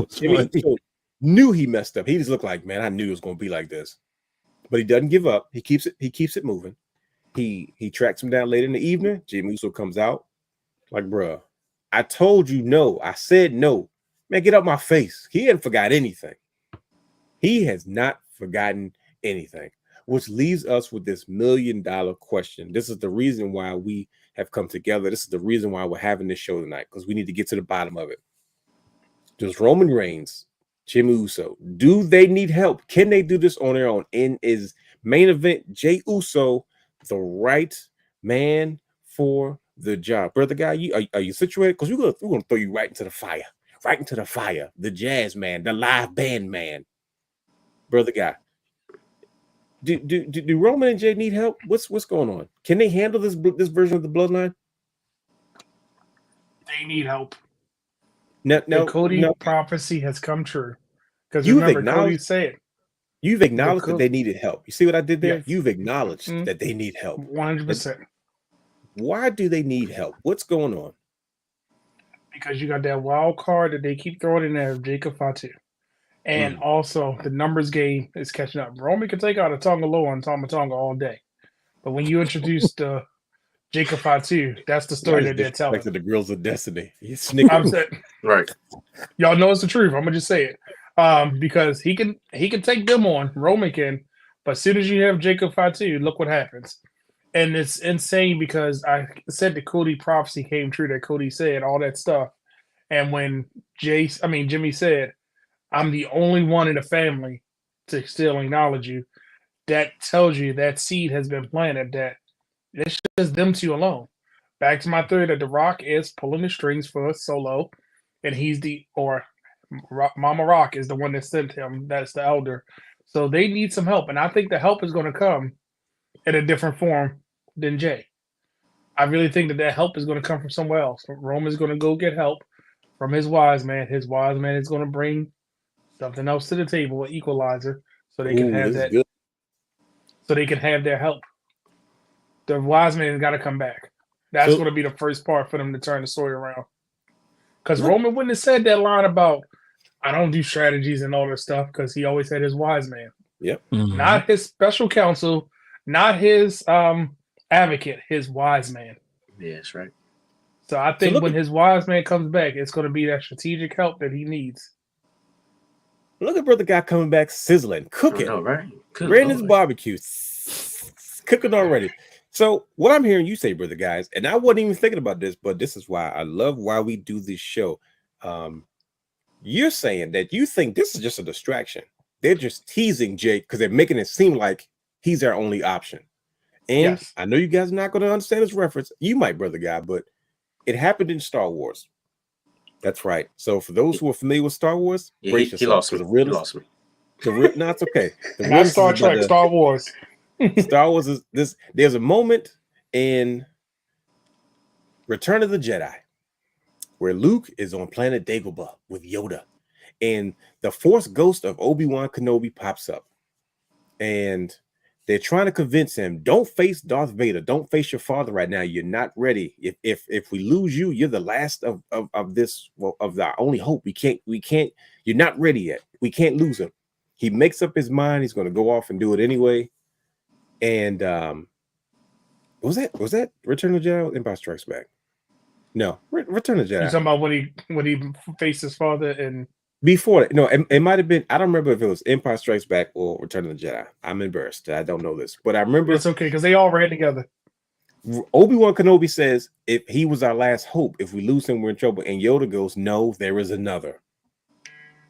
Jimmy Uso knew he messed up. He just looked like, man, I knew it was going to be like this. But he doesn't give up. He keeps it moving. He tracks him down later in the evening. Jimmy Uso comes out like, bruh, I told you no. I said no. Man, get up my face. He hadn't forgot anything. He has not forgotten anything. Which leaves us with this $1 million question. This is the reason why we have come together. This is the reason why we're having this show tonight, because we need to get to the bottom of it. Does Roman Reigns, Jimmy Uso, do they need help? Can they do this on their own? And is main event Jey Uso the right man for the job? Brother guy, are you situated? Because we're gonna throw you right into the fire. Right into the fire. The jazz man, the live band man. Brother guy. Do Roman and Jey need help? What's going on? Can they handle this version of the bloodline? They need help. No, the Cody prophecy has come true. Because remember, Cody said you've acknowledged that they needed help. You see what I did there? Yes. You've acknowledged that they need help. 100%. Why do they need help? What's going on? Because you got that wild card that they keep throwing in there of Jacob Fatu. And also, the numbers game is catching up. Roman can take out a Tonga Loa and Tama Tonga all day. But when you introduce the Jacob Fatu, that's the story that they're telling. The Grills of Destiny. He's snickering. Right. Y'all know it's the truth. I'm going to just say it. Because he can take them on. Roman can. But as soon as you have Jacob Fatu, look what happens. And it's insane because I said the Cody prophecy came true, that Cody said all that stuff. And when Jimmy said, I'm the only one in the family to still acknowledge you, that tells you that seed has been planted, that it's just them two alone. Back to my theory that The Rock is pulling the strings for Solo, and Mama Rock is the one that sent him. That's the elder. So they need some help, and I think the help is going to come in a different form than Jey. I really think that help is going to come from somewhere else. Roman's going to go get help from his wise man. His wise man is going to bring something else to the table, an equalizer, so they can have that. Good. So they can have their help. The wise man has got to come back. That's going to be the first part for them to turn the story around. Because Roman wouldn't have said that line about, I don't do strategies and all that stuff, because he always had his wise man. Yep. Mm-hmm. Not his special counsel, not his advocate, his wise man. Yeah, that's right. So I think when his wise man comes back, it's going to be that strategic help that he needs. Look at brother guy coming back sizzling, cooking. I know, right? Brandon's barbecue, cooking already. So what I'm hearing you say, brother guys, and I wasn't even thinking about this, but this is why I love why we do this show. You're saying that you think this is just a distraction. They're just teasing Jake because they're making it seem like he's our only option. And yes. I know you guys are not going to understand this reference. You might, brother guy, but it happened in Star Wars. That's right. So for those who are familiar with Star Wars, brace yourself. He lost me. No, it's okay. Not Star Trek, Star Wars. Star Wars is this. There's a moment in Return of the Jedi where Luke is on planet Dagobah with Yoda, and the Force ghost of Obi-Wan Kenobi pops up, and they're trying to convince him, don't face Darth Vader. Don't face your father right now. You're not ready. If we lose you, you're the last of our only hope. We can't, you're not ready yet. We can't lose him. He makes up his mind. He's going to go off and do it anyway. And was that Return of the Jedi or Empire Strikes Back? No, Return of the Jedi. You're talking about when he faced his father and before that, no, it might have been. I don't remember if it was Empire Strikes Back or Return of the Jedi. I'm embarrassed. I don't know this, but I remember. It's okay because they all ran together. Obi-Wan Kenobi says, "If he was our last hope, if we lose him, we're in trouble." And Yoda goes, "No, there is another."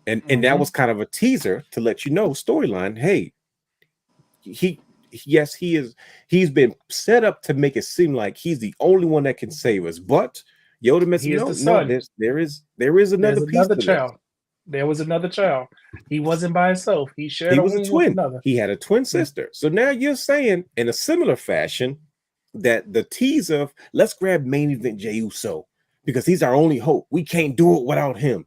And that was kind of a teaser to let you know storyline. Hey, he's been set up to make it seem like he's the only one that can save us. But Yoda mentioned, there is another piece to child. There was another child. He wasn't by himself. He was a twin. He had a twin sister. So now you're saying in a similar fashion that the tease of let's grab main event Jey Uso because he's our only hope. We can't do it without him.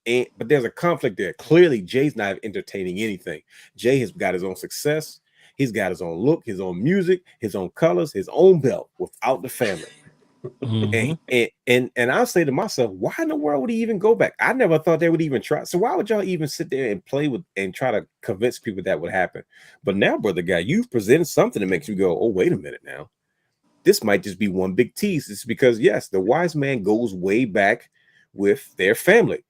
But there's a conflict there. Clearly, Jay's not entertaining anything. Jey has got his own success. He's got his own look, his own music, his own colors, his own belt without the family. And I'll say to myself, why in the world would he even go back? I never thought they would even try. So why would y'all even sit there and play with and try to convince people that would happen? But now, brother guy, you've presented something that makes you go, oh, wait a minute now. This might just be one big tease. It's because, yes, the wise man goes way back with their family.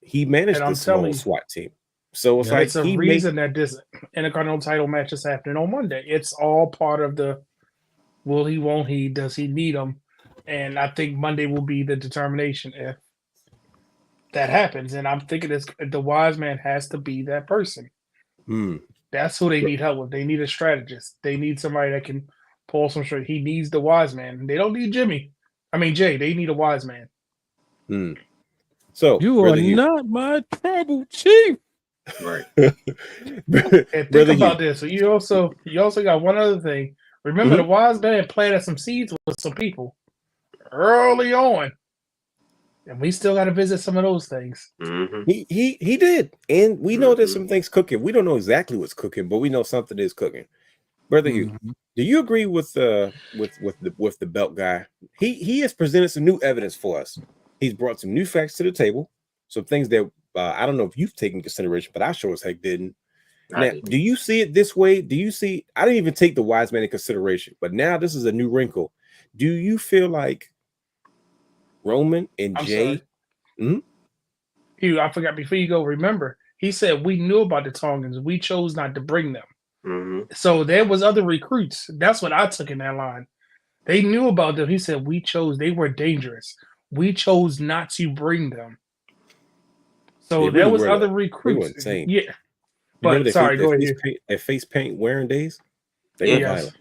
He managed the small SWAT team. So it's like it's a reason that this Intercontinental title match is happening on Monday. It's all part of the will he, won't he, does he need him? And I think Monday will be the determination if that happens. And I'm thinking the wise man has to be that person. That's who they need help with. They need a strategist. They need somebody that can pull some straight. He needs the wise man. They don't need Jay. They need a wise man. So you are not my tribal chief. Right. And think about this. So you also got one other thing. Remember, the wise man planted some seeds with some people early on, and we still got to visit some of those things. He did, and we know there's some things cooking. We don't know exactly what's cooking, but we know something is cooking. Brother Hugh, do you agree with the belt guy? He has presented some new evidence for us. He's brought some new facts to the table, some things that I don't know if you've taken consideration, but I sure as heck didn't. Now, do you see it this way? Do you see? I didn't even take the wise man in consideration, but now this is a new wrinkle. Do you feel like Roman and Jey? Hugh, I forgot before you go. Remember, he said we knew about the Tongans. We chose not to bring them. So there was other recruits. That's what I took in that line. They knew about them. He said we chose. They were dangerous. We chose not to bring them. So there was other recruits. Yeah. But sorry, go ahead. Their face paint wearing days. They were violent.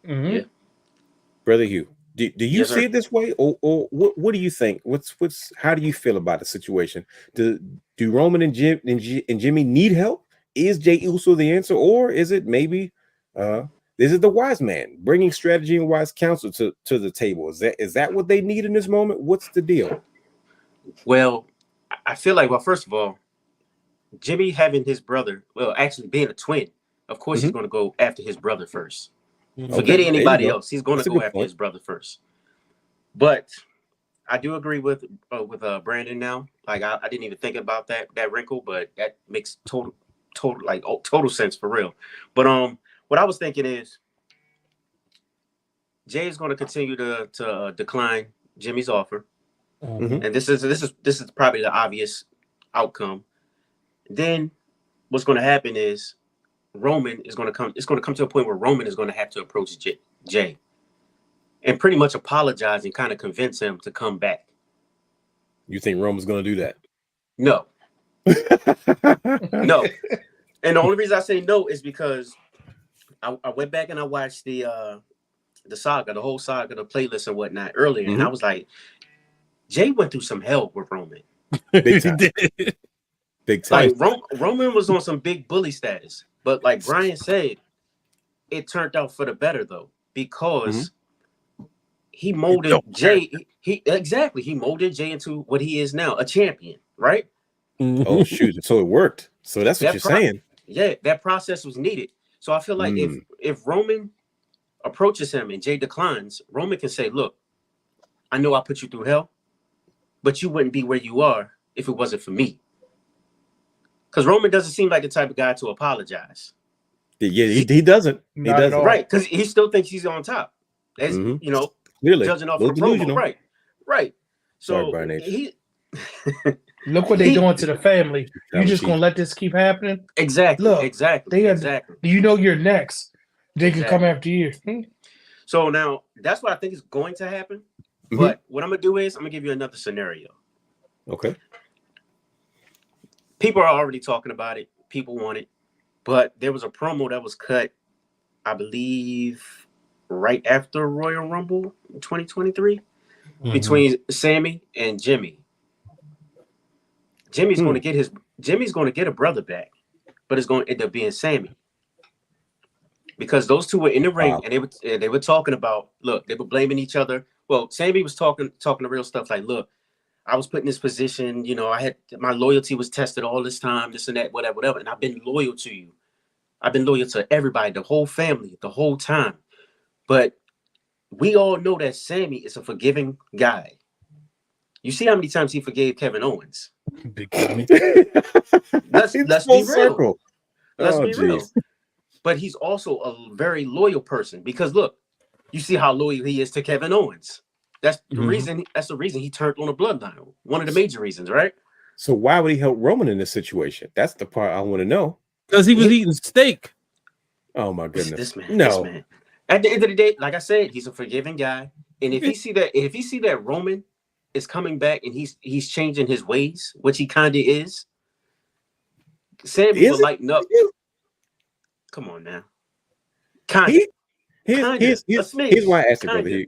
Yeah. Brother Hugh, do you see it this way, or what do you think? How do you feel about the situation? Do Roman and Jimmy need help? Is Jey Uso the answer, or is it maybe is it the wise man bringing strategy and wise counsel to the table? Is that what they need in this moment? What's the deal? Well, I feel like, first of all, Jimmy having his brother, actually being a twin, of course he's going to go after his brother first. Forget anybody else. He's going to go after his brother first. But I do agree with Brandon now. Like I didn't even think about that wrinkle, but that makes total sense for real. But what I was thinking is Jay is going to continue to decline Jimmy's offer, and this is probably the obvious outcome. Then what's going to happen is Roman is going to come. It's going to come to a point where Roman is going to have to approach Jay and pretty much apologize and kind of convince him to come back. You think Roman's going to do that? No. No. And the only reason I say no is because I went back and I watched the saga, the whole saga, the playlist and whatnot earlier, and I was like, Jay went through some hell with Roman. Big time. Big time. Like Roman was on some big bully status, but like Bryan said, it turned out for the better though, because he molded Jay. He molded Jay into what he is now, a champion, right? Oh shoot! So it worked. So that's what you're saying. Yeah, that process was needed. So I feel like if Roman approaches him and Jay declines, Roman can say, "Look, I know I put you through hell, but you wouldn't be where you are if it wasn't for me." Because Roman doesn't seem like the type of guy to apologize. Yeah, he doesn't. He doesn't. Right, because he still thinks he's on top. That's clearly judging off the promo. Right. So sorry, look what they're doing to the family. You just gonna let this keep happening? Exactly. Look, exactly. Do you know you're next? They can come after you. So now that's what I think is going to happen. But what I'm gonna do is I'm gonna give you another scenario. Okay. People are already talking about it. People want it. But there was a promo that was cut, I believe, right after Royal Rumble in 2023 between Sammy and Jimmy. Jimmy's going to get a brother back, but it's going to end up being Sammy. Because those two were in the ring and they were talking about, look, they were blaming each other. Well, Sammy was talking the real stuff like, look, I was put in this position, I had my loyalty was tested all this time, this and that, whatever. And I've been loyal to you. I've been loyal to everybody, the whole family, the whole time. But we all know that Sammy is a forgiving guy. You see how many times he forgave Kevin Owens? Big time. Let's be real. Let's be real. But he's also a very loyal person because look, you see how loyal he is to Kevin Owens. That's the reason. That's the reason he turned on the bloodline. One of the major reasons, right? So why would he help Roman in this situation? That's the part I want to know. Because he was eating steak. Oh my goodness! This man. At the end of the day, like I said, he's a forgiving guy, and if he see that Roman is coming back and he's changing his ways, which he kind of is, Sammy will lighten up. Come on now, kind of. Here's why I asked it, brother.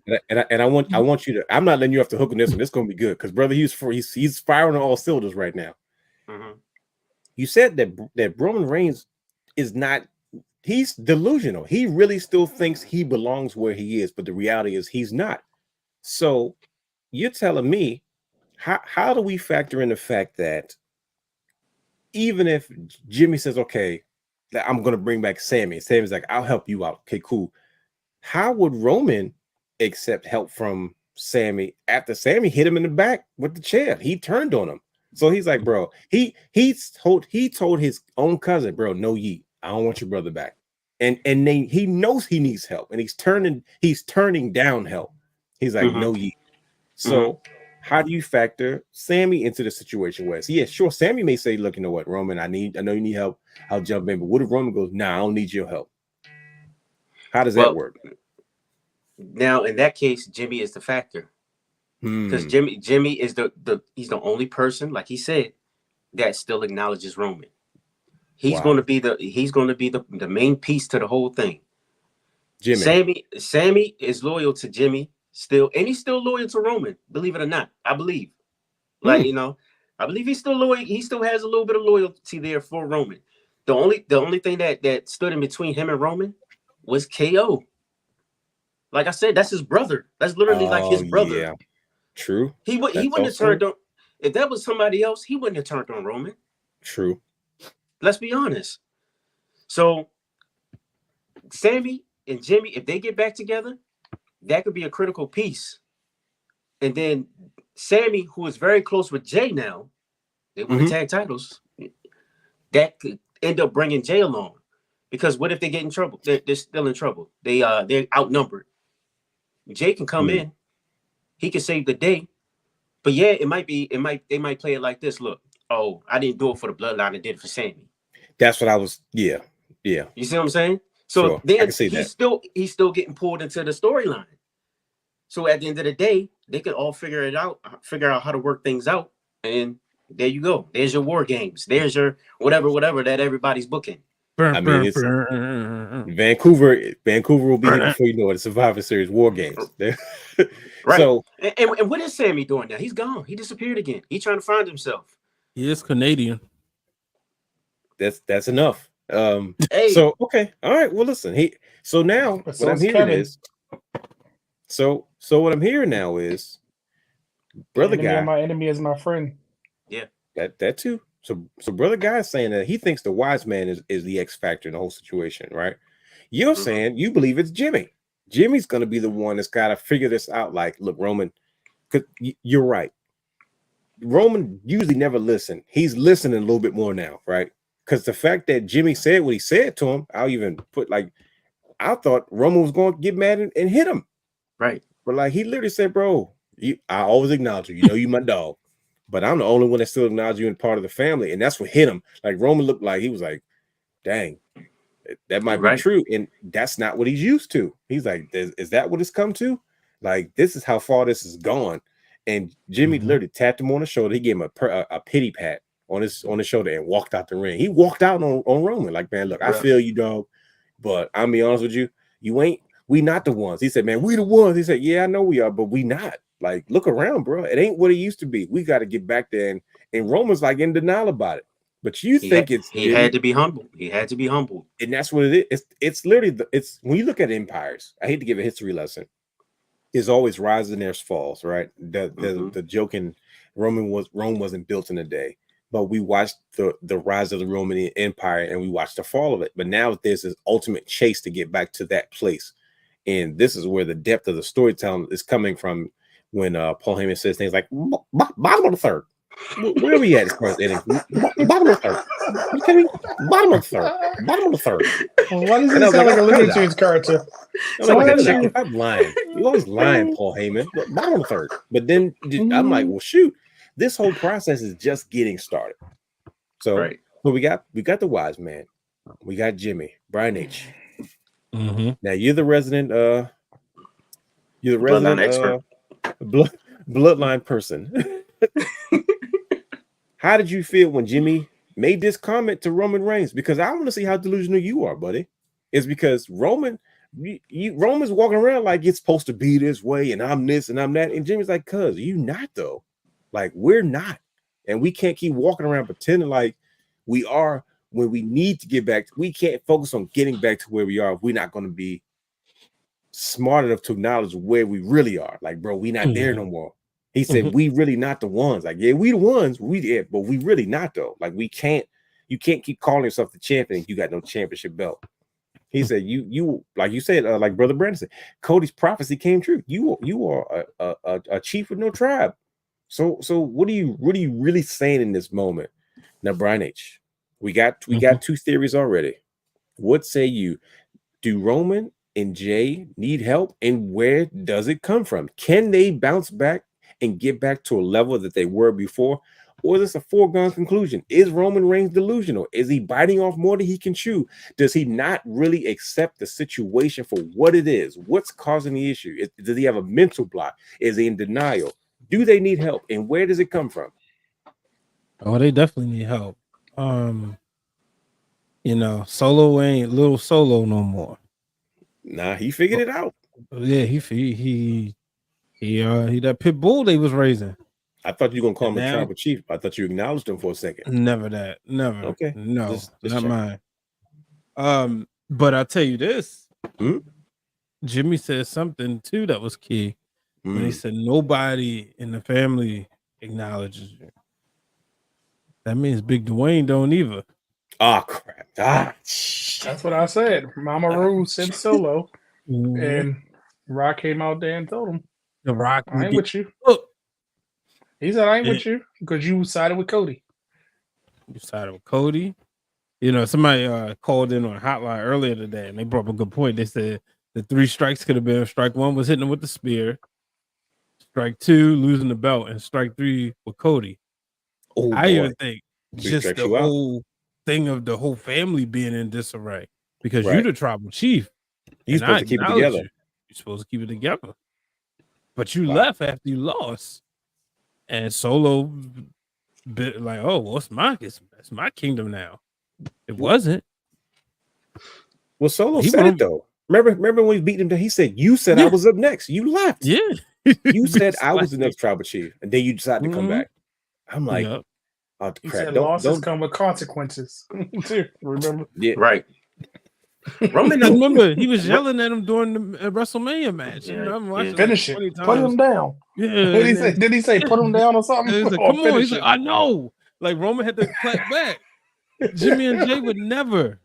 And I want you to. I'm not letting you off the hook on this one. This is gonna be good because brother, he's firing on all cylinders right now. Mm-hmm. You said that Roman Reigns is not. He's delusional. He really still thinks he belongs where he is, but the reality is he's not. So you're telling me how do we factor in the fact that even if Jimmy says, okay, I'm gonna bring back Sammy, Sammy's like, I'll help you out. Okay, cool. How would Roman accept help from Sammy after Sammy hit him in the back with the chair? He turned on him. So he's like, bro, he told his own cousin, bro, no Yeet. I don't want your brother back. And then he knows he needs help and he's turning down help. He's like, no Yeet. So how do you factor Sammy into the situation where sure, Sammy may say, look, you know what, Roman, I know you need help. I'll jump in. But what if Roman goes, nah, I don't need your help? How does that work? Now, in that case, Jimmy is the factor. Because Jimmy is he's the only person, like he said, that still acknowledges Roman. He's going to be the main piece to the whole thing. Sammy is loyal to Jimmy still, and he's still loyal to Roman, believe it or not. I believe. I believe he's still loyal. He still has a little bit of loyalty there for Roman. The only thing that stood in between him and Roman was KO. Like I said, that's his brother. That's literally like his brother. Yeah. True. He wouldn't have turned on. If that was somebody else, he wouldn't have turned on Roman. True. Let's be honest. So Sammy and Jimmy, if they get back together, that could be a critical piece. And then Sammy, who is very close with Jey now, they won the tag titles. That could end up bringing Jey along. Because what if they get in trouble? They're still in trouble. They're outnumbered. Jey can come in. He can save the day. But yeah, they might play it like this. Look, I didn't do it for the bloodline. I did it for Sammy. That's what I was. Yeah. You see what I'm saying? So then he's still getting pulled into the storyline. So at the end of the day, they can all figure out how to work things out. And there you go. There's your war games. There's your whatever that everybody's booking. I mean, it's Vancouver will be here before you know it. Survivor Series War Games. Right. So, and what is Sammy doing now? He's gone. He disappeared again. He's trying to find himself. He is Canadian. That's enough. So okay, all right. Well, listen. So now what I'm hearing is, so what I'm hearing now is, brother guy. My enemy is my friend. Yeah, that too. So brother guy is saying that he thinks the wise man is the X factor in the whole situation, right? You're saying you believe it's Jimmy. Jimmy's going to be the one that's got to figure this out. Like, look, Roman, because you're right. Roman usually never listen. He's listening a little bit more now, right? Because the fact that Jimmy said what he said to him, I'll even put I thought Roman was going to get mad and hit him, right? But he literally said, "Bro, I always acknowledge you. You know you my dog." But I'm the only one that still acknowledges you and part of the family. And that's what hit him. Like Roman looked like he was like, dang, that might be true. And that's not what he's used to. He's like, is that what it's come to? Like, this is how far this is gone. And Jimmy literally tapped him on the shoulder. He gave him a pity pat on his shoulder and walked out the ring. He walked out on Roman. Like, man, look, I feel you, dog. But I'm be honest with you, we not the ones. He said, man, we the ones. He said, yeah, I know we are, but we not. Like, look around, bro. It ain't what it used to be. We got to get back there. And Roman's like in denial about it. But you think he had to be humble. He had to be humble. And that's what it is. It's literally when you look at empires, I hate to give a history lesson. It's always rise and there's falls, right? The joking Rome wasn't built in a day. But we watched the rise of the Roman Empire and we watched the fall of it. But now there's this ultimate chase to get back to that place. And this is where the depth of the storytelling is coming from. When Paul Heyman says things like bottom of the third, where are we at as far as innings? Bottom of the third. You kidding me? Bottom of the third. Bottom of the third. Well, why does it sound like a Looney Tunes character? I'm lying. You always lying, Paul Heyman. Bottom of the third. But then I'm like, well, shoot. this whole process is just getting started. So, so we got the wise man, we got Jimmy, Bryan H. Now you're the resident bloodline expert, bloodline person. How did you feel when Jimmy made this comment to Roman Reigns? Because I want to see how delusional you are, buddy. It's because Roman's walking around like it's supposed to be this way, and I'm this and I'm that, and Jimmy's like, "Cuz you not though, like we're not, and we can't keep walking around pretending like we are when we need to get back. We can't focus on getting back to where we are if we're not going to be smart enough to acknowledge where we really are. Like, bro, we not there no more." He said, "We really not the ones. Like, yeah, we the ones. But we really not though. Like, you can't keep calling yourself the champion and you got no championship belt." He said, "You like you said, like Brother Brandon said, Cody's prophecy came true. You are a chief with no tribe. So what are you really saying in this moment?" Now, Bryan H, we got two theories already. What say you? Do Roman and Jey need help, and where does it come from? Can they bounce back and get back to a level that they were before? Or is this a foregone conclusion? Is Roman Reigns delusional? Is he biting off more than he can chew? Does he not really accept the situation for what it is? What's causing the issue? Does he have a mental block? Is he in denial? Do they need help? And where does it come from? Oh, they definitely need help. Solo ain't little Solo no more. Nah, he figured it out. Yeah, he that pit bull they was raising. I thought you were gonna call him a tribal chief. I thought you acknowledged him for a second. Never that. Never. Okay. No, just not checking. mine. But I'll tell you this. Jimmy said something too that was key. When he said nobody in the family acknowledges you. That means Big Dwayne don't either. Oh crap. That's what I said. Mama Rue sent Solo, and Rock came out there and told him, The Rock, "I ain't with you." Look. He said, "I ain't with you because you sided with Cody." You sided with Cody. Somebody called in on a hotline earlier today, and they brought up a good point. They said the 3 strikes could have been: strike 1 was hitting him with the spear, strike 2 losing the belt, and strike 3 with Cody. I even think just the whole thing of the whole family being in disarray because you're the tribal chief. You're supposed to keep it together. You're supposed to keep it together, but you left after you lost, and Solo bit like, "Oh, well, it's my kingdom now." It wasn't. Well, Solo said it though. Remember when we beat him? He said, "You said I was up next. You left. Yeah, you said I was the next tribal chief, and then you decided to come back." I'm like, "Oh He crap!" said losses come with consequences. Remember? Yeah, right. Roman, remember he was yelling at him during the WrestleMania match. I'm watching finish it. Put him down. Yeah. What did he say? Did he say put him down or something? Like, come on. He's like, I know. Like Roman had to clap back. Jimmy and Jey would never.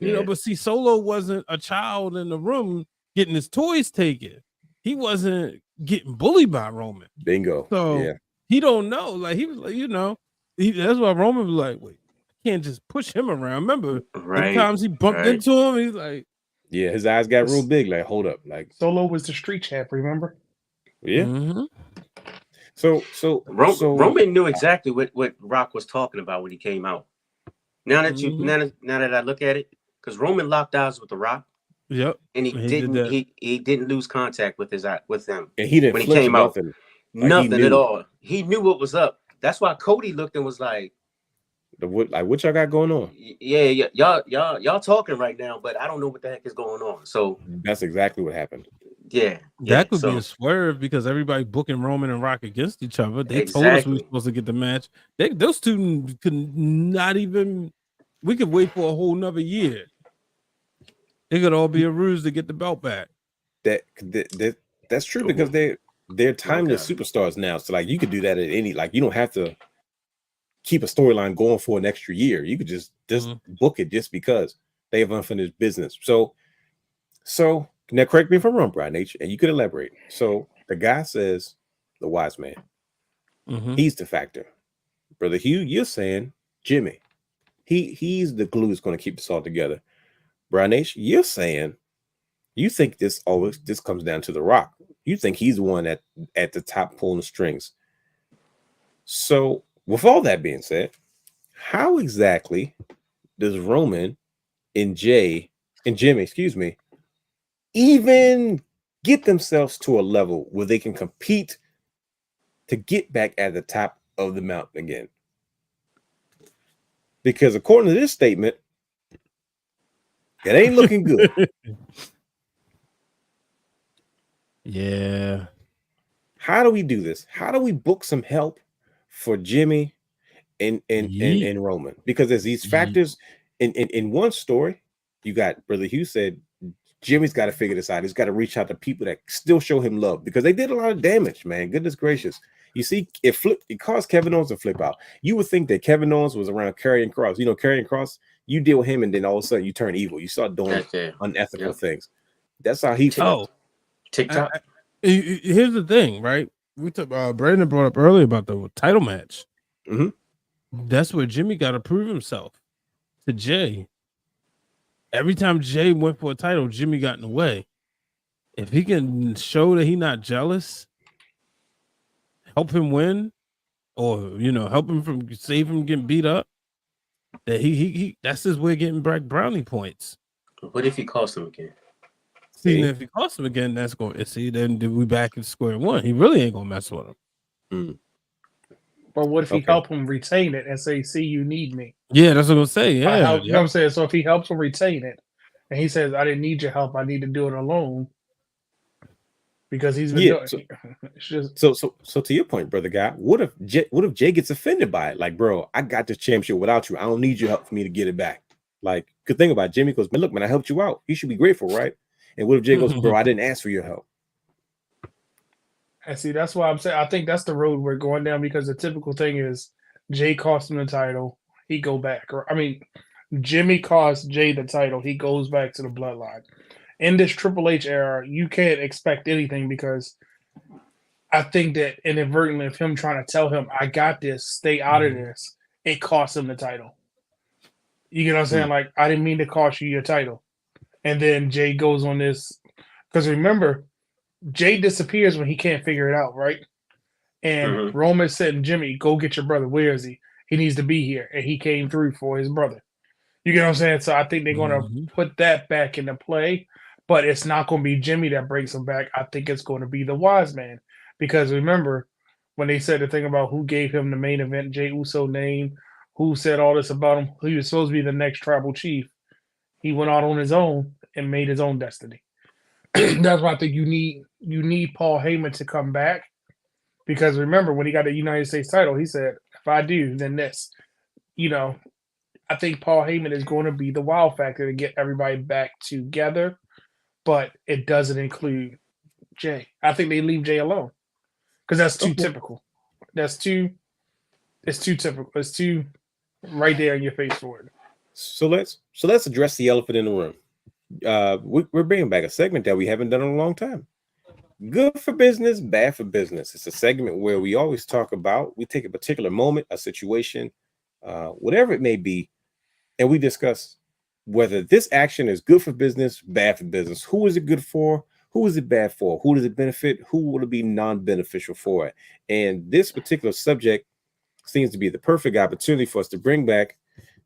But see, Solo wasn't a child in the room getting his toys taken. He wasn't getting bullied by Roman. Bingo. So he don't know. Like he was like, that's why Roman was like, wait, I can't just push him around. Remember the times he bumped into him, he's like, yeah, his eyes got real big. Like, hold up, like Solo was the street champ. Remember? Yeah. So Roman knew exactly what Rock was talking about when he came out. Now that now that I look at it, because Roman locked eyes with the Rock. Yep. And he didn't lose contact with them. And he didn't when he came out. Nothing at all. He knew what was up. That's why Cody looked and was like, what y'all got going on? Yeah, y'all talking right now, but I don't know what the heck is going on. So that's exactly what happened. Yeah. That could be a swerve because everybody booking Roman and Rock against each other. They told us we were supposed to get the match. Those two could not even. We could wait for a whole nother year. It could all be a ruse to get the belt back. That's true because they're timeless superstars now. So like you could do that at any. Like you don't have to keep a storyline going for an extra year. You could just book it just because they have unfinished business. So now correct me if I'm wrong, Bryan H, and you could elaborate. So the guy says the wise man. He's the factor. Brother Hugh, you're saying Jimmy. He's the glue that's going to keep this all together. Bryan H, you're saying you think this comes down to the Rock. You think he's the one at the top pulling the strings. So, with all that being said, how exactly does Roman and Jimmy, even get themselves to a level where they can compete to get back at the top of the mountain again? Because according to this statement, it ain't looking good. Yeah. How do we do this? How do we book some help for Jimmy and Roman? Because there's these factors in one story. You got Brother Hugh said Jimmy's got to figure this out. He's got to reach out to people that still show him love because they did a lot of damage, man. Goodness gracious. You see, it caused Kevin Owens to flip out. You would think that Kevin Owens was around Karrion Kross. You know, Karrion Kross, you deal with him and then all of a sudden you turn evil. You start doing unethical things. That's how he felt. TikTok. Here's the thing, right? We took Brandon brought up earlier about the title match. That's where Jimmy got to prove himself to Jey. Every time Jey went for a title, Jimmy got in the way. If he can show that he's not jealous, help him win, or help him from save him getting beat up, that he that's his way of getting back brownie points. What if he costs him again? See, if he costs him again, that's going to see. Then we back at square one. He really ain't gonna mess with him. But what if he help him retain it and say, "See, you need me"? Yeah, that's what I'm gonna say. Yeah, you know what I'm saying. So if he helps him retain it, and he says, "I didn't need your help. I need to do it alone," because he's been doing. So to your point, brother guy, what if Jey gets offended by it? Like, bro, I got this championship without you. I don't need your help for me to get it back. Like, good thing about Jimmy goes, man, look, man, I helped you out. You should be grateful, right? And what if Jey goes, bro, I didn't ask for your help? And see, that's why I'm saying I think that's the road we're going down because the typical thing is Jey cost him the title, he go back. Or Jimmy cost Jey the title, he goes back to the bloodline. In this Triple H era, you can't expect anything because I think that inadvertently of him trying to tell him, I got this, stay out of this, it cost him the title. You get what I'm saying? Like, I didn't mean to cost you your title. And then Jey goes on this, because remember, Jey disappears when he can't figure it out, right? And Roman said, Jimmy, go get your brother. Where is he? He needs to be here. And he came through for his brother. You get what I'm saying? So I think they're going to put that back into play, but it's not going to be Jimmy that brings him back. I think it's going to be the wise man. Because remember, when they said the thing about who gave him the main event, Jey Uso name, who said all this about him, who was supposed to be the next tribal chief, he went out on his own and made his own destiny. That's why I think you need Paul Heyman to come back. Because remember, when he got the United States title, he said, if I do, then this. I think Paul Heyman is going to be the wow factor to get everybody back together, but it doesn't include Jey. I think they leave Jey alone because that's too typical. It's too typical. It's too right there in your face for it. So let's address the elephant in the room. We're bringing back a segment that we haven't done in a long time. Good for business, bad for business. It's a segment where we always talk about, we take a particular moment, a situation, whatever it may be, and we discuss whether this action is good for business, bad for business. Who is it good for? Who is it bad for? Who does it benefit? Who will it be non-beneficial for it? And this particular subject seems to be the perfect opportunity for us to bring back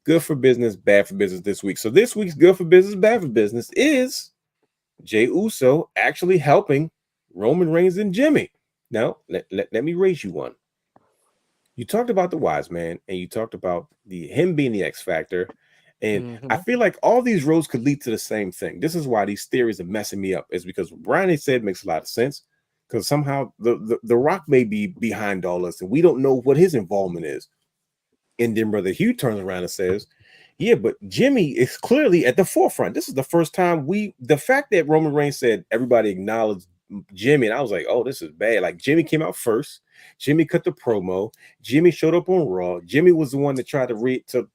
good for business, bad for business this week. So this week's good for business, bad for business is Jey Uso actually helping Roman Reigns and Jimmy. Now, let me raise you one. You talked about the wise man, and you talked about him being the X factor. And I feel like all these roads could lead to the same thing. This is why these theories are messing me up. Is because what Bryan said makes a lot of sense. Because somehow the Rock may be behind all this, and we don't know what his involvement is. And then Brother Hugh turns around and says, yeah, but Jimmy is clearly at the forefront. This is the first time the fact that Roman Reigns said everybody acknowledged Jimmy, and I was like, oh, this is bad. Like, Jimmy came out first. Jimmy cut the promo. Jimmy showed up on Raw. Jimmy was the one that tried to read to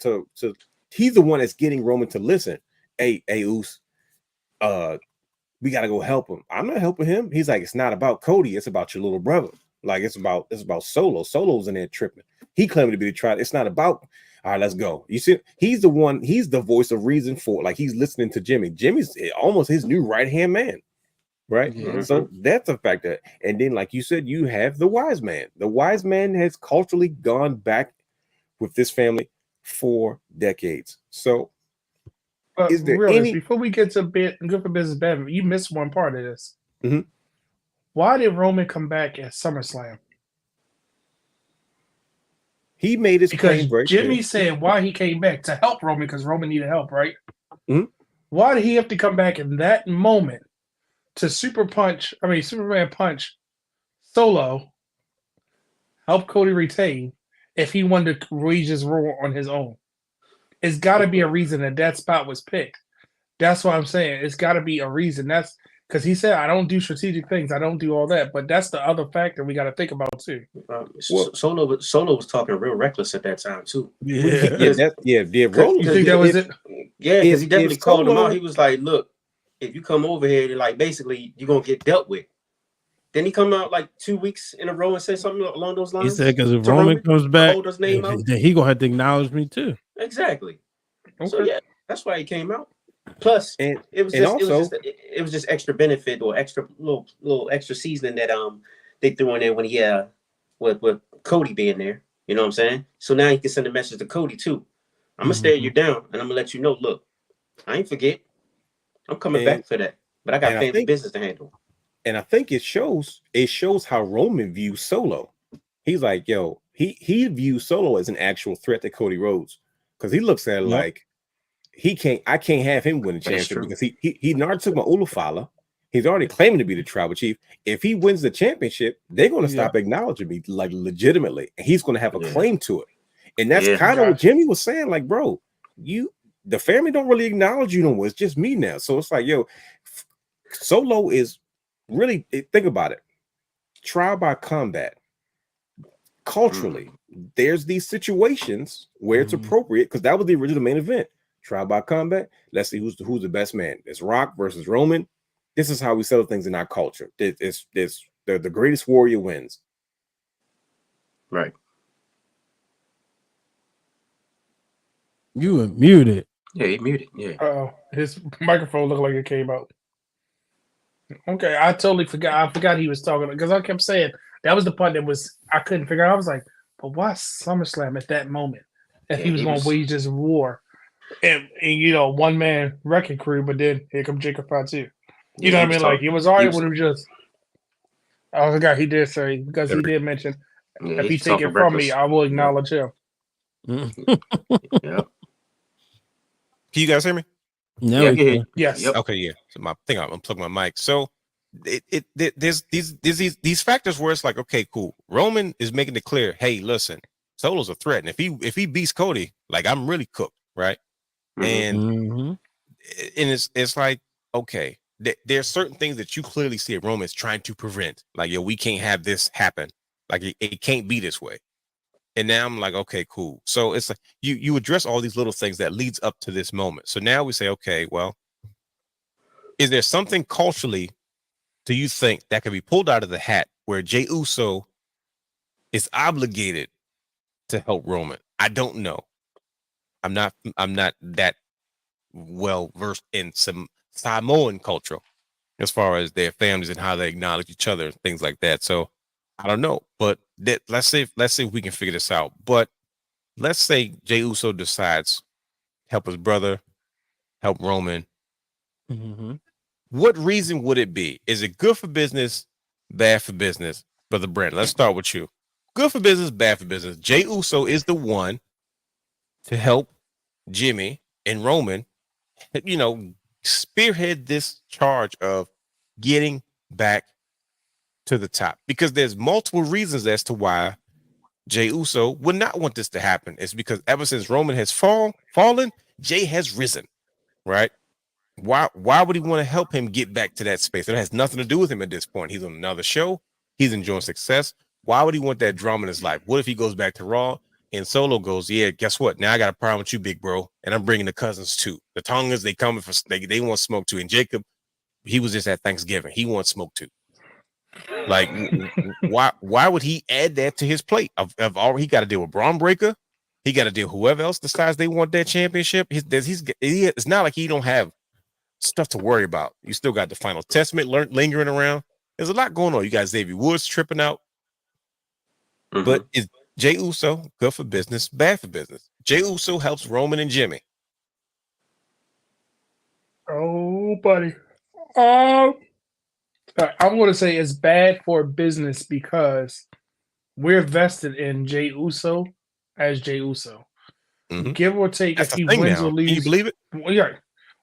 he's the one that's getting Roman to listen. Hey, Us, we got to go help him. I'm not helping him. He's like, it's not about Cody. It's about your little brother. Like, it's about Solo. Solo's in there tripping. He claimed to be the trial. It's not about, all right, let's go. You see, he's the one, he's the voice of reason for it. Like, he's listening to Jimmy. Jimmy's almost his new right-hand man. right? Yeah. So that's a factor. And then, like you said, you have the wise man. The wise man has culturally gone back with this family for decades. So, But is there realist, any? before we get to good for business, bad, you missed one part of this. Mhm. Why did Roman come back at SummerSlam? He made his Because claim very Jimmy clear. said why he came back to help Roman because Roman needed help, right? Mhm. Why did he have to come back in that moment to Superman punch Solo, help Cody retain if he wanted to wage his role on his own? It's got to be a reason that spot was picked. That's what I'm saying. It's got to be a reason. That's because he said, I don't do strategic things. I don't do all that. But that's the other factor we got to think about, too. Solo was talking real reckless at that time, too. Yeah. Roman, you think that was it? Yeah, because he definitely called him Solo, out. He was like, look, if you come over here, like, basically, you're going to get dealt with. Then he come out like 2 weeks in a row and say something along those lines. He said, because if Roman comes back, hold his name out, then he going to have to acknowledge me, too. Exactly. Okay. So, yeah, that's why he came out. Plus, it was just extra benefit or extra little extra seasoning that they threw in there when he with Cody being there. You know what I'm saying? So now he can send a message to Cody too. I'm gonna stare you down and I'm gonna let you know. Look, I ain't forget. I'm coming back for that, but I got family business to handle. And I think it shows how Roman views Solo. He's like, yo, he views Solo as an actual threat to Cody Rhodes because he looks at it like. I can't have him win the championship because he already took my Ulufala. He's already claiming to be the tribal chief. If he wins the championship, they're going to stop acknowledging me like legitimately, and he's going to have a claim to it. And that's kind of what Jimmy was saying. Like, bro, the family don't really acknowledge you no more. It's just me now. So it's like, yo, Solo is really, think about it. Trial by combat. Culturally, there's these situations where it's appropriate because that was the original main event. Trial by combat. Let's see who's the best man. It's Rock versus Roman. This is how we settle things in our culture. It's the greatest warrior wins. Right. You were muted. Yeah, he muted. Yeah. Oh, his microphone looked like it came out. Okay, I totally forgot. I forgot he was talking because I kept saying that was the part that was I couldn't figure out. I was like, but why SummerSlam at that moment? If he was going to wage this war. And one man wrecking crew, but then here comes Jacob Fatu. You know what I mean? Like it was already when it was just. I forgot he did say because he did mention if he take it from me, I will acknowledge him. Yeah. Can you guys hear me? No. Yes. Yep. Okay. Yeah. So I think I'm unplugging my mic. So there's these factors where it's like, okay, cool. Roman is making it clear. Hey, listen, Solo's a threat, and if he beats Cody, like I'm really cooked, right? And it's like, okay, there's certain things that you clearly see at Roman is trying to prevent. Like, yo, we can't have this happen. Like it can't be this way. And now I'm like, okay, cool. So it's like you address all these little things that leads up to this moment. So now we say, okay, well, is there something culturally do you think that could be pulled out of the hat where Jey Uso is obligated to help Roman? I don't know. I'm not that well versed in some Samoan culture as far as their families and how they acknowledge each other and things like that. So I don't know, but let's see if we can figure this out. But let's say Jey Uso decides help his brother, help Roman. What reason would it be? Is it good for business, bad for business? Brother Brent, let's start with you. Good for business, bad for business. Jey Uso is the one to help Jimmy and Roman, spearhead this charge of getting back to the top, because there's multiple reasons as to why Jey Uso would not want this to happen. It's because ever since Roman has fallen, Jey has risen, right? Why would he want to help him get back to that space? It has nothing to do with him at this point. He's on another show. He's enjoying success. Why would he want that drama in his life? What if he goes back to Raw and Solo goes, yeah, guess what? Now I got a problem with you, big bro, and I'm bringing the cousins too. The Tongans, they coming for they want smoke too. And Jacob, he was just at Thanksgiving. He wants smoke too. Like, why would he add that to his plate? Of all he got to deal with Braun Breaker, he got to deal with whoever else decides they want that championship. It's not like he don't have stuff to worry about. You still got the Final Testament lingering around. There's a lot going on. You got Xavier Woods tripping out. But is Jey Uso good for business, bad for business? Jey Uso helps Roman and Jimmy. Oh, buddy. I'm going to say it's bad for business because we're vested in Jey Uso as Jey Uso. Give or take, That's if he wins or loses. Can you believe it?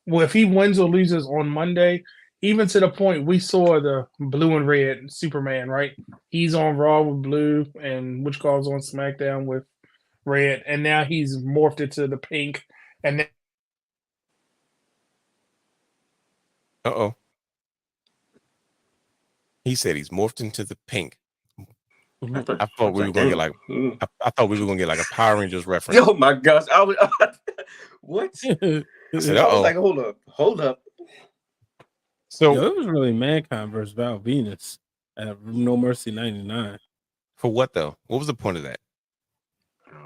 Well, if he wins or loses on Monday, even to the point we saw the blue and red Superman, right? He's on Raw with blue and which calls on SmackDown with red, and now he's morphed into the pink. And then he said he's morphed into the pink. I thought we were gonna get like I thought we were gonna get like a Power Rangers reference. Oh my gosh! What? I said, I was like, hold up. So it was really Mankind versus Val Venus at No Mercy 99. For what though? What was the point of that?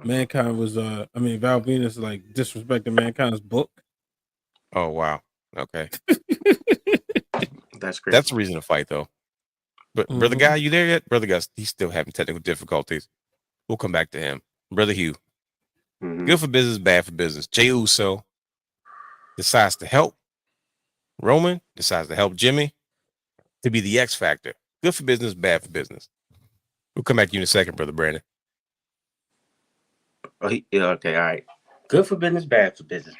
Mankind was Val Venus like disrespecting Mankind's book. Oh wow. Okay. That's crazy. That's a reason to fight though. But Brother Guy, you there yet? Brother Guy, he's still having technical difficulties. We'll come back to him. Brother Hugh. Good for business, bad for business. Jey Uso decides to help Roman, decides to help Jimmy to be the X factor. Good for business, bad for business. We'll come back to you in a second, Brother Brandon. Okay, all right. Good for business, bad for business.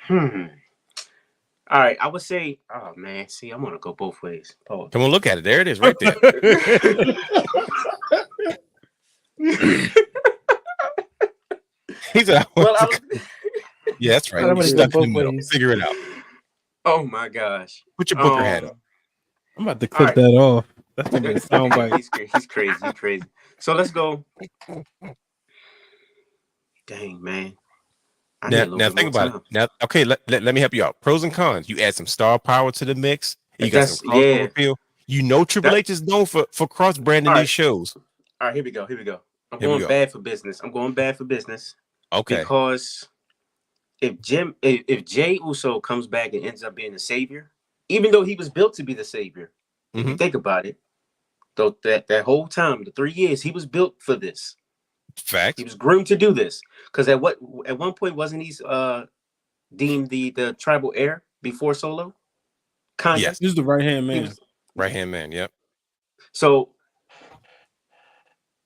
All right, I would say, oh man, see, I'm gonna go both ways. Pause. Come on, look at it. There it is, right there. He said, yeah, that's right. I'm Stuck in the middle. Figure it out. Oh my gosh. Put your Booker hat on. I'm about to clip that off. That's gonna be a soundbite. He's crazy. He's crazy. So let's go. Dang, man. Now think about it. Now, okay, let me help you out. Pros and cons. You add some star power to the mix. You got some crossover appeal. You know Triple H is known for cross branding these shows. All right, here we go. I'm going bad for business. Okay. Because if Jey Uso comes back and ends up being the savior, even though he was built to be the savior, if you think about it, though that whole time, the 3 years, he was built for this. Fact. He was groomed to do this. Because at one point wasn't he deemed the tribal heir before Solo? Kinda. Yes, he's the right hand man. Right hand man, yep. So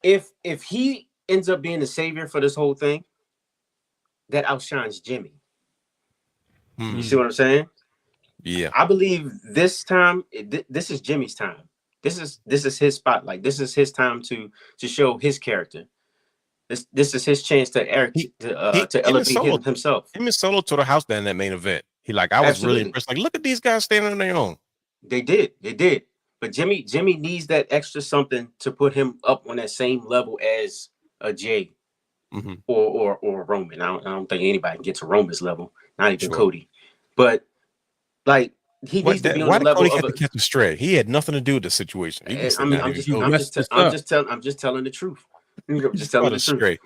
if he ends up being the savior for this whole thing, that outshines Jimmy. You see what I'm saying? Yeah. I believe this time, this is Jimmy's time. This is his spotlight. This is his time to show his character. This is his chance to elevate himself. Him and Solo tore the house down in that main event. I was really impressed. Like, look at these guys standing on their own. They did. But Jimmy needs that extra something to put him up on that same level as a Jey or Roman. I don't think anybody can get to Roman's level. Not even Cody. But like he needs to be on the level Cody had to catch him straight. He had nothing to do with the situation. I'm just telling the truth. I'm just telling the truth.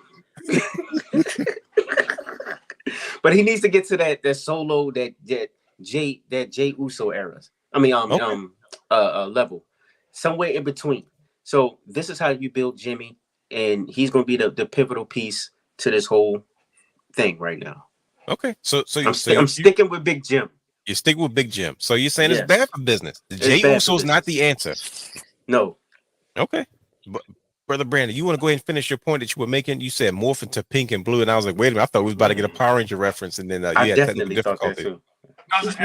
But he needs to get to that Solo, that Jey Uso eras. Level, somewhere in between. So this is how you build Jimmy, and he's going to be the pivotal piece to this whole thing right now. Okay, so I'm sticking with Big Jim. You're sticking with Big Jim. So you're saying it's bad for business. The Jey Uso is not the answer. No. Okay, but Brother Brandon, you want to go ahead and finish your point that you were making? You said morph into pink and blue, and I was like, wait a minute, I thought we was about to get a Power Ranger reference, and then I definitely thought that too. As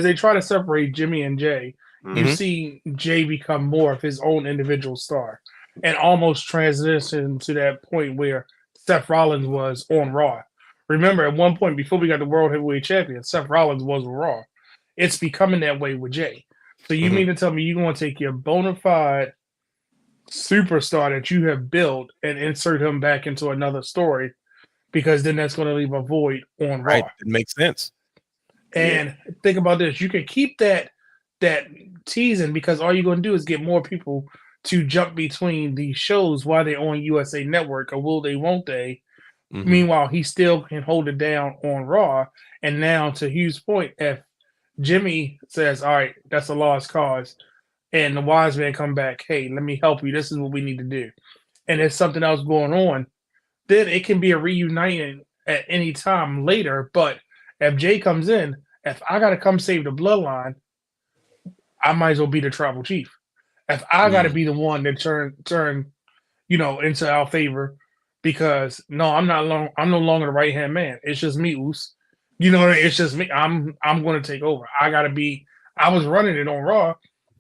they try to separate Jimmy and Jey, you see Jey become more of his own individual star, and almost transition to that point where Seth Rollins was on Raw. Remember, at one point before we got the World Heavyweight Champion, Seth Rollins was on Raw. It's becoming that way with Jey. So you mean to tell me you're going to take your bona fide superstar that you have built and insert him back into another story, because then that's going to leave a void on Raw. Right, it makes sense. And think about this: you can keep that teasing, because all you're going to do is get more people to jump between these shows while they're on USA Network, or will they, won't they? Meanwhile, he still can hold it down on Raw. And now, to Hugh's point, if Jimmy says, "All right, that's a lost cause," and the wise man come back, "Hey, let me help you. This is what we need to do," and there's something else going on. Then it can be a reuniting at any time later. But if Jay comes in, if I gotta come save the bloodline, I might as well be the tribal chief. If I gotta be the one that turn into our favor, because no, I'm not long. I'm no longer the right hand man. It's just me, Oos. You know what I mean? It's just me. I'm going to take over. I gotta be. I was running it on Raw.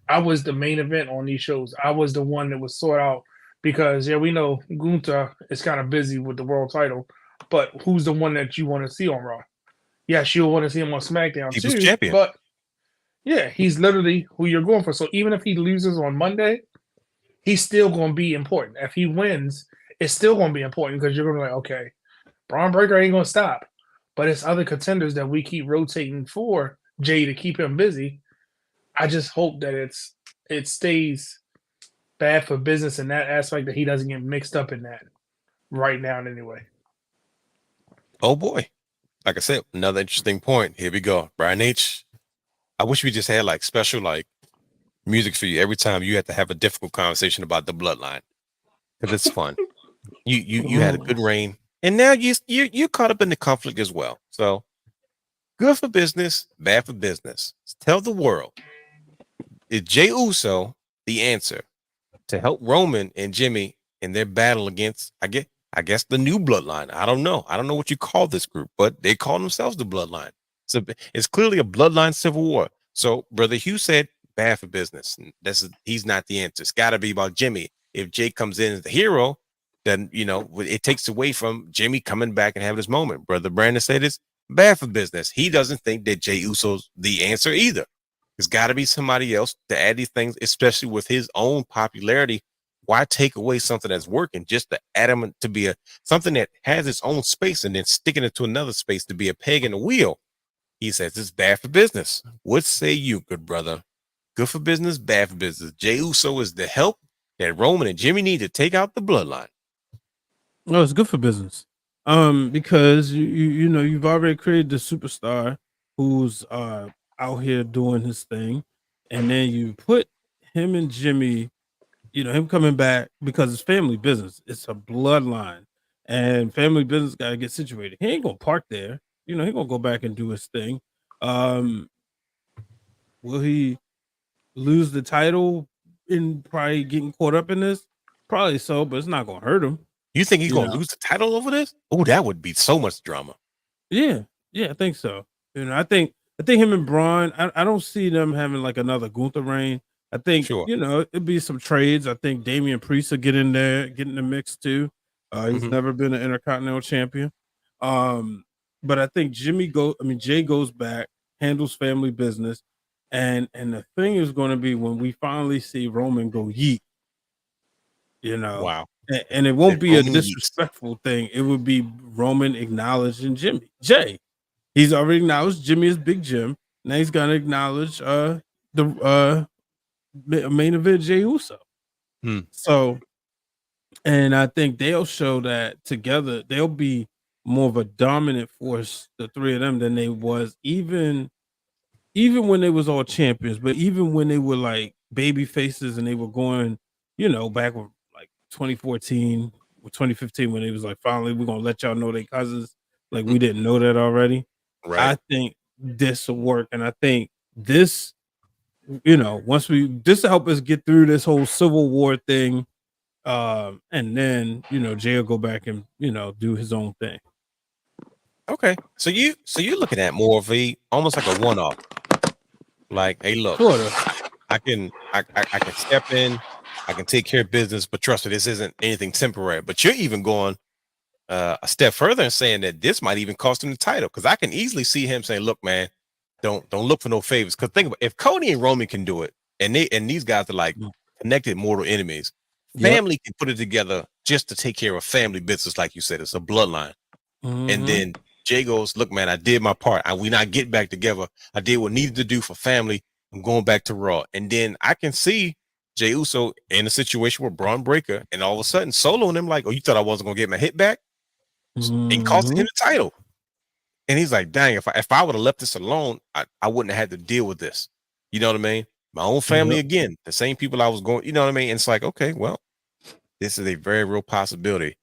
I was the main event on these shows. I was the one that was sought out because we know Gunther is kind of busy with the world title, but who's the one that you want to see on Raw? Yes, you'll want to see him on SmackDown People's too. champion. But yeah, he's literally who you're going for. So even if he loses on Monday, he's still going to be important. If he wins, it's still going to be important because you're going to be like, okay, Braun Breaker ain't going to stop. But it's other contenders that we keep rotating for Jay to keep him busy. I just hope that it stays bad for business in that aspect, that he doesn't get mixed up in that right now anyway. Oh boy. Like I said, another interesting point. Here we go. Brian H. I wish we just had like special like music for you every time you have to have a difficult conversation about the bloodline. Because it's fun. You had a good reign. And now you're caught up in the conflict as well. So good for business, bad for business. Tell the world. Is Jey Uso the answer to help Roman and Jimmy in their battle against, I guess the new bloodline? I don't know. I don't know what you call this group, but they call themselves the bloodline. So it's clearly a bloodline civil war. So Brother Hugh said bad for business. He's not the answer. It's got to be about Jimmy. If Jay comes in as the hero, then it takes away from Jimmy coming back and having his moment. Brother Brandon said it's bad for business. He doesn't think that Jey Uso's the answer either. There's got to be somebody else to add these things, especially with his own popularity. Why take away something that's working just to add him to be something that has its own space and then sticking it to another space to be a peg in the wheel? He says it's bad for business. What say you, good brother? Good for business, bad for business. Jey Uso is the help that Roman and Jimmy need to take out the bloodline. No, it's good for business. Because you've already created the superstar who's out here doing his thing, and then you put him and Jimmy, him coming back because it's family business. It's a bloodline, and family business got to get situated. He ain't gonna park there. He gonna go back and do his thing. Will he lose the title in probably getting caught up in this? Probably so, but it's not gonna hurt him. You think he's gonna lose the title over this? Oh, that would be so much drama. Yeah, I think so. I think him and Braun, I don't see them having like another Gunther reign. I think it'd be some trades. I think Damian Priest will get in there, get in the mix too. He's never been an Intercontinental champion. But I think Jay goes back, handles family business, and the thing is going to be when we finally see Roman go yeet. Wow. And it won't be a disrespectful thing. It would be Roman acknowledging Jay. He's already acknowledged Jimmy is Big Jim. Now he's gonna acknowledge the main event Jey Uso. So, and I think they'll show that together they'll be more of a dominant force, the three of them, than they was even when they was all champions, but even when they were like baby faces and they were going, back with like 2014 or 2015 when it was like, finally we're gonna let y'all know they cousins. Like we didn't know that already. Right. I think this will work, and I think this, once this will help us get through this whole Civil War thing, and then Jay will go back and do his own thing. Okay, so you're looking at more of almost like a one-off. Like, hey, look, I can step in, I can take care of business, but trust me, this isn't anything temporary. But you're even going a step further and saying that this might even cost him the title, because I can easily see him saying, "Look, man, don't look for no favors." Because think about if Cody and Roman can do it, and these guys are like connected mortal enemies, family can put it together just to take care of family business, like you said, it's a bloodline, and then Jay goes, "Look, man, I did my part. We not get back together. I did what needed to do for family. I'm going back to Raw." And then I can see Jey Uso in a situation with Braun Breaker, and all of a sudden soloing him like, "Oh, you thought I wasn't gonna get my hit back?" And costing him the title. And he's like, dang, if I would have left this alone, I wouldn't have had to deal with this. You know what I mean? My own family again, the same people I was going, you know what I mean? And it's like, okay, well, this is a very real possibility.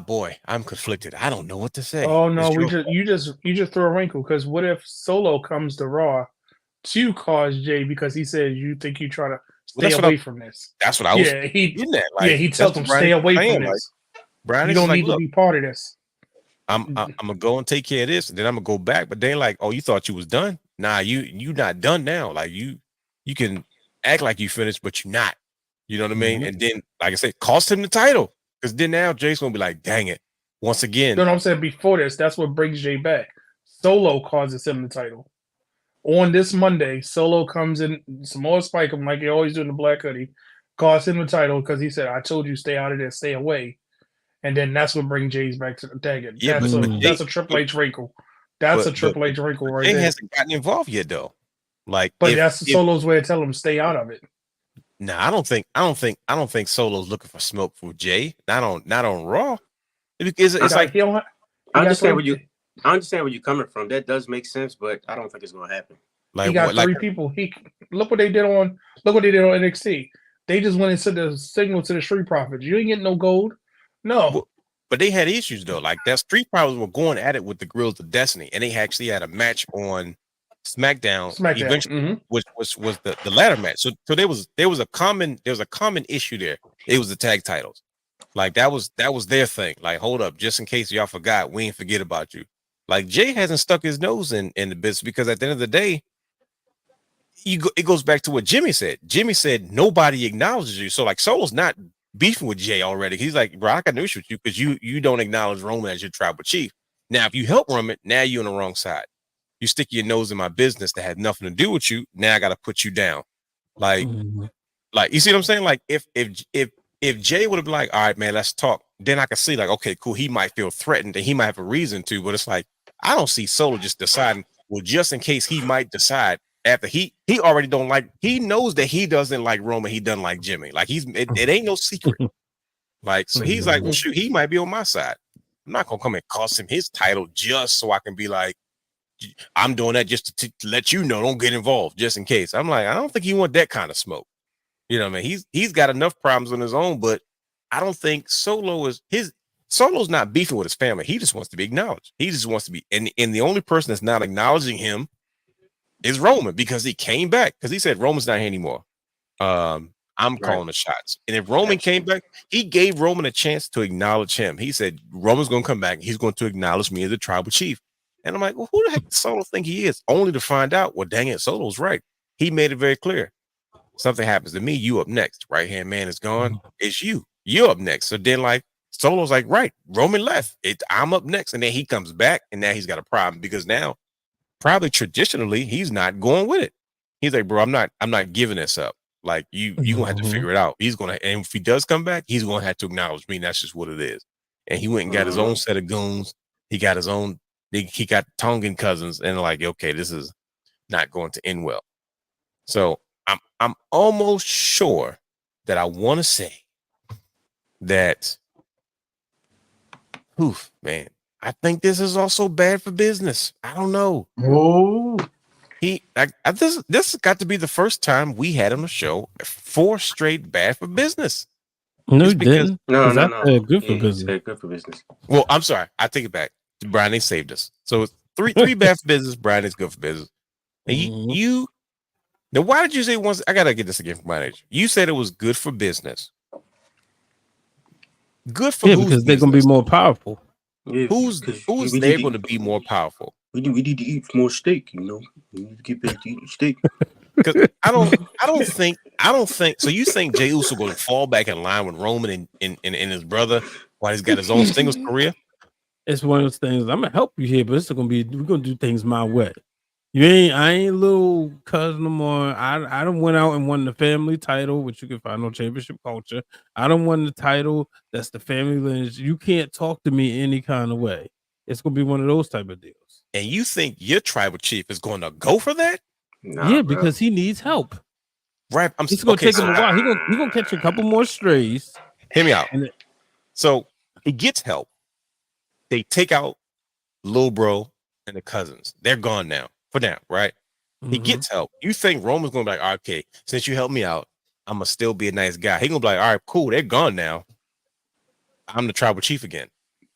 Boy, I'm conflicted. I don't know what to say. Oh no, you just threw a wrinkle, because what if Solo comes to Raw to cause Jey because he says you think you try to stay away from this? That's what I was getting at. Like, he tells him stay away from this. Brian, you don't need to be part of this. I'm gonna go and take care of this, and then I'm gonna go back. But they like, oh, you thought you was done? Nah, you not done now. Like you can act like you finished, but you're not. You know what I mean? And then, like I said, cost him the title, because then now Jay's gonna be like, dang it, once again. You know what I'm saying? Before this, that's what brings Jey back. Solo causes him the title. On this Monday, Solo comes in, some more spike him like he always do in the black hoodie, costs him the title because he said, I told you stay out of this, stay away. And then that's what brings Jay's back to the tag. Yeah, that's a Triple H wrinkle. That's a Triple H wrinkle right there. Jey hasn't gotten involved yet though. Like, but that's Solo's way of telling him stay out of it. Nah, I don't think Solo's looking for smoke for Jey. Not on Raw. It's like I understand where you're coming from. That does make sense, but I don't think it's gonna happen. Like, he got three people. Look what they did on NXT. They just went and sent the signal to the Street Profits. You ain't getting no gold. No. But they had issues though. Like, that Street Profits were going at it with the Grills of Destiny, and they actually had a match on SmackDown. Eventually, which was the ladder match. So there was a common issue there. It was the tag titles. Like, that was their thing. Like, hold up, just in case y'all forgot, we ain't forget about you. Like, Jey hasn't stuck his nose in the business, because at the end of the day, it goes back to what Jimmy said. Jimmy said nobody acknowledges you. So like, Solo's not beefing with Jey already. He's like, bro, I got no issue with you because you don't acknowledge Roman as your tribal chief. Now, if you help Roman, now you're on the wrong side. You stick your nose in my business that had nothing to do with you. Now I got to put you down. Like, you see what I'm saying? Like, if Jey would have been like, all right, man, let's talk, then I could see like, okay, cool. He might feel threatened and he might have a reason to, but it's like, I don't see Solo just deciding, well, just in case he might decide after he already don't like, he knows that he doesn't like Roman. He doesn't like Jimmy. Like, it ain't no secret. Like, so he's like, well, shoot, he might be on my side. I'm not going to come and cost him his title just so I can be like, I'm doing that just to let you know, don't get involved, just in case. I'm like, I don't think he want that kind of smoke. You know what I mean? He's got enough problems on his own, but I don't think Solo's not beefing with his family. He just wants to be acknowledged. He just wants to be, and the only person that's not acknowledging him is Roman, because he came back, because he said Roman's not here anymore. I'm calling the shots. And if Roman came back, he gave Roman a chance to acknowledge him. He said, Roman's going to come back. He's going to acknowledge me as the tribal chief. And I'm like, well, who the heck does Solo think he is? Only to find out, well, dang it, Solo's right. He made it very clear. Something happens to me, you up next. Right-hand man is gone. It's you. You're up next. So then, like, Solo's like, right, Roman left. I'm up next. And then he comes back, and now he's got a problem, because now, probably traditionally, he's not going with it. He's like, bro, I'm not giving this up. Like, you gonna have to figure it out. He's gonna, and if he does come back, he's gonna have to acknowledge me. And that's just what it is. And he went and got his own set of goons. He got his own. He got Tongan cousins, and like, okay, this is not going to end well. So I'm almost sure that I want to say that, man, I think this is also bad for business. I don't know. Oh, this has got to be the first time we had on the show 4 straight bad for business. No, you didn't. No. Good for business. Good for business. Well, I'm sorry. I take it back. Brian, they saved us. So it's three bad for business. Brian is good for business. And you now, why did you say once? I gotta get this again from my age. You said it was good for business. Good for because they're gonna be more powerful. Yeah, who's they're going to be more powerful? We need to eat more steak. You know, we need to get back to eating steak. Because I don't think. So you think Jey Uso going to fall back in line with Roman and his brother while he's got his own singles career? It's one of those things. I'm gonna help you here, but we're gonna do things my way. I ain't little cousin no more. I done went out and won the family title, which you can find on Championship Culture. I done won the title. That's the family lineage. You can't talk to me any kind of way. It's gonna be one of those type of deals. And you think your tribal chief is going to go for that? Nah, because he needs help. Right. It's gonna take him a while. He gonna catch a couple more strays. Hear me out. So he gets help. They take out Lil Bro and the cousins. They're gone now for now, right? He gets help. You think Roman's gonna be like, okay, since you helped me out, I'm gonna still be a nice guy. He gonna be like, all right, cool, they're gone now. I'm the tribal chief again.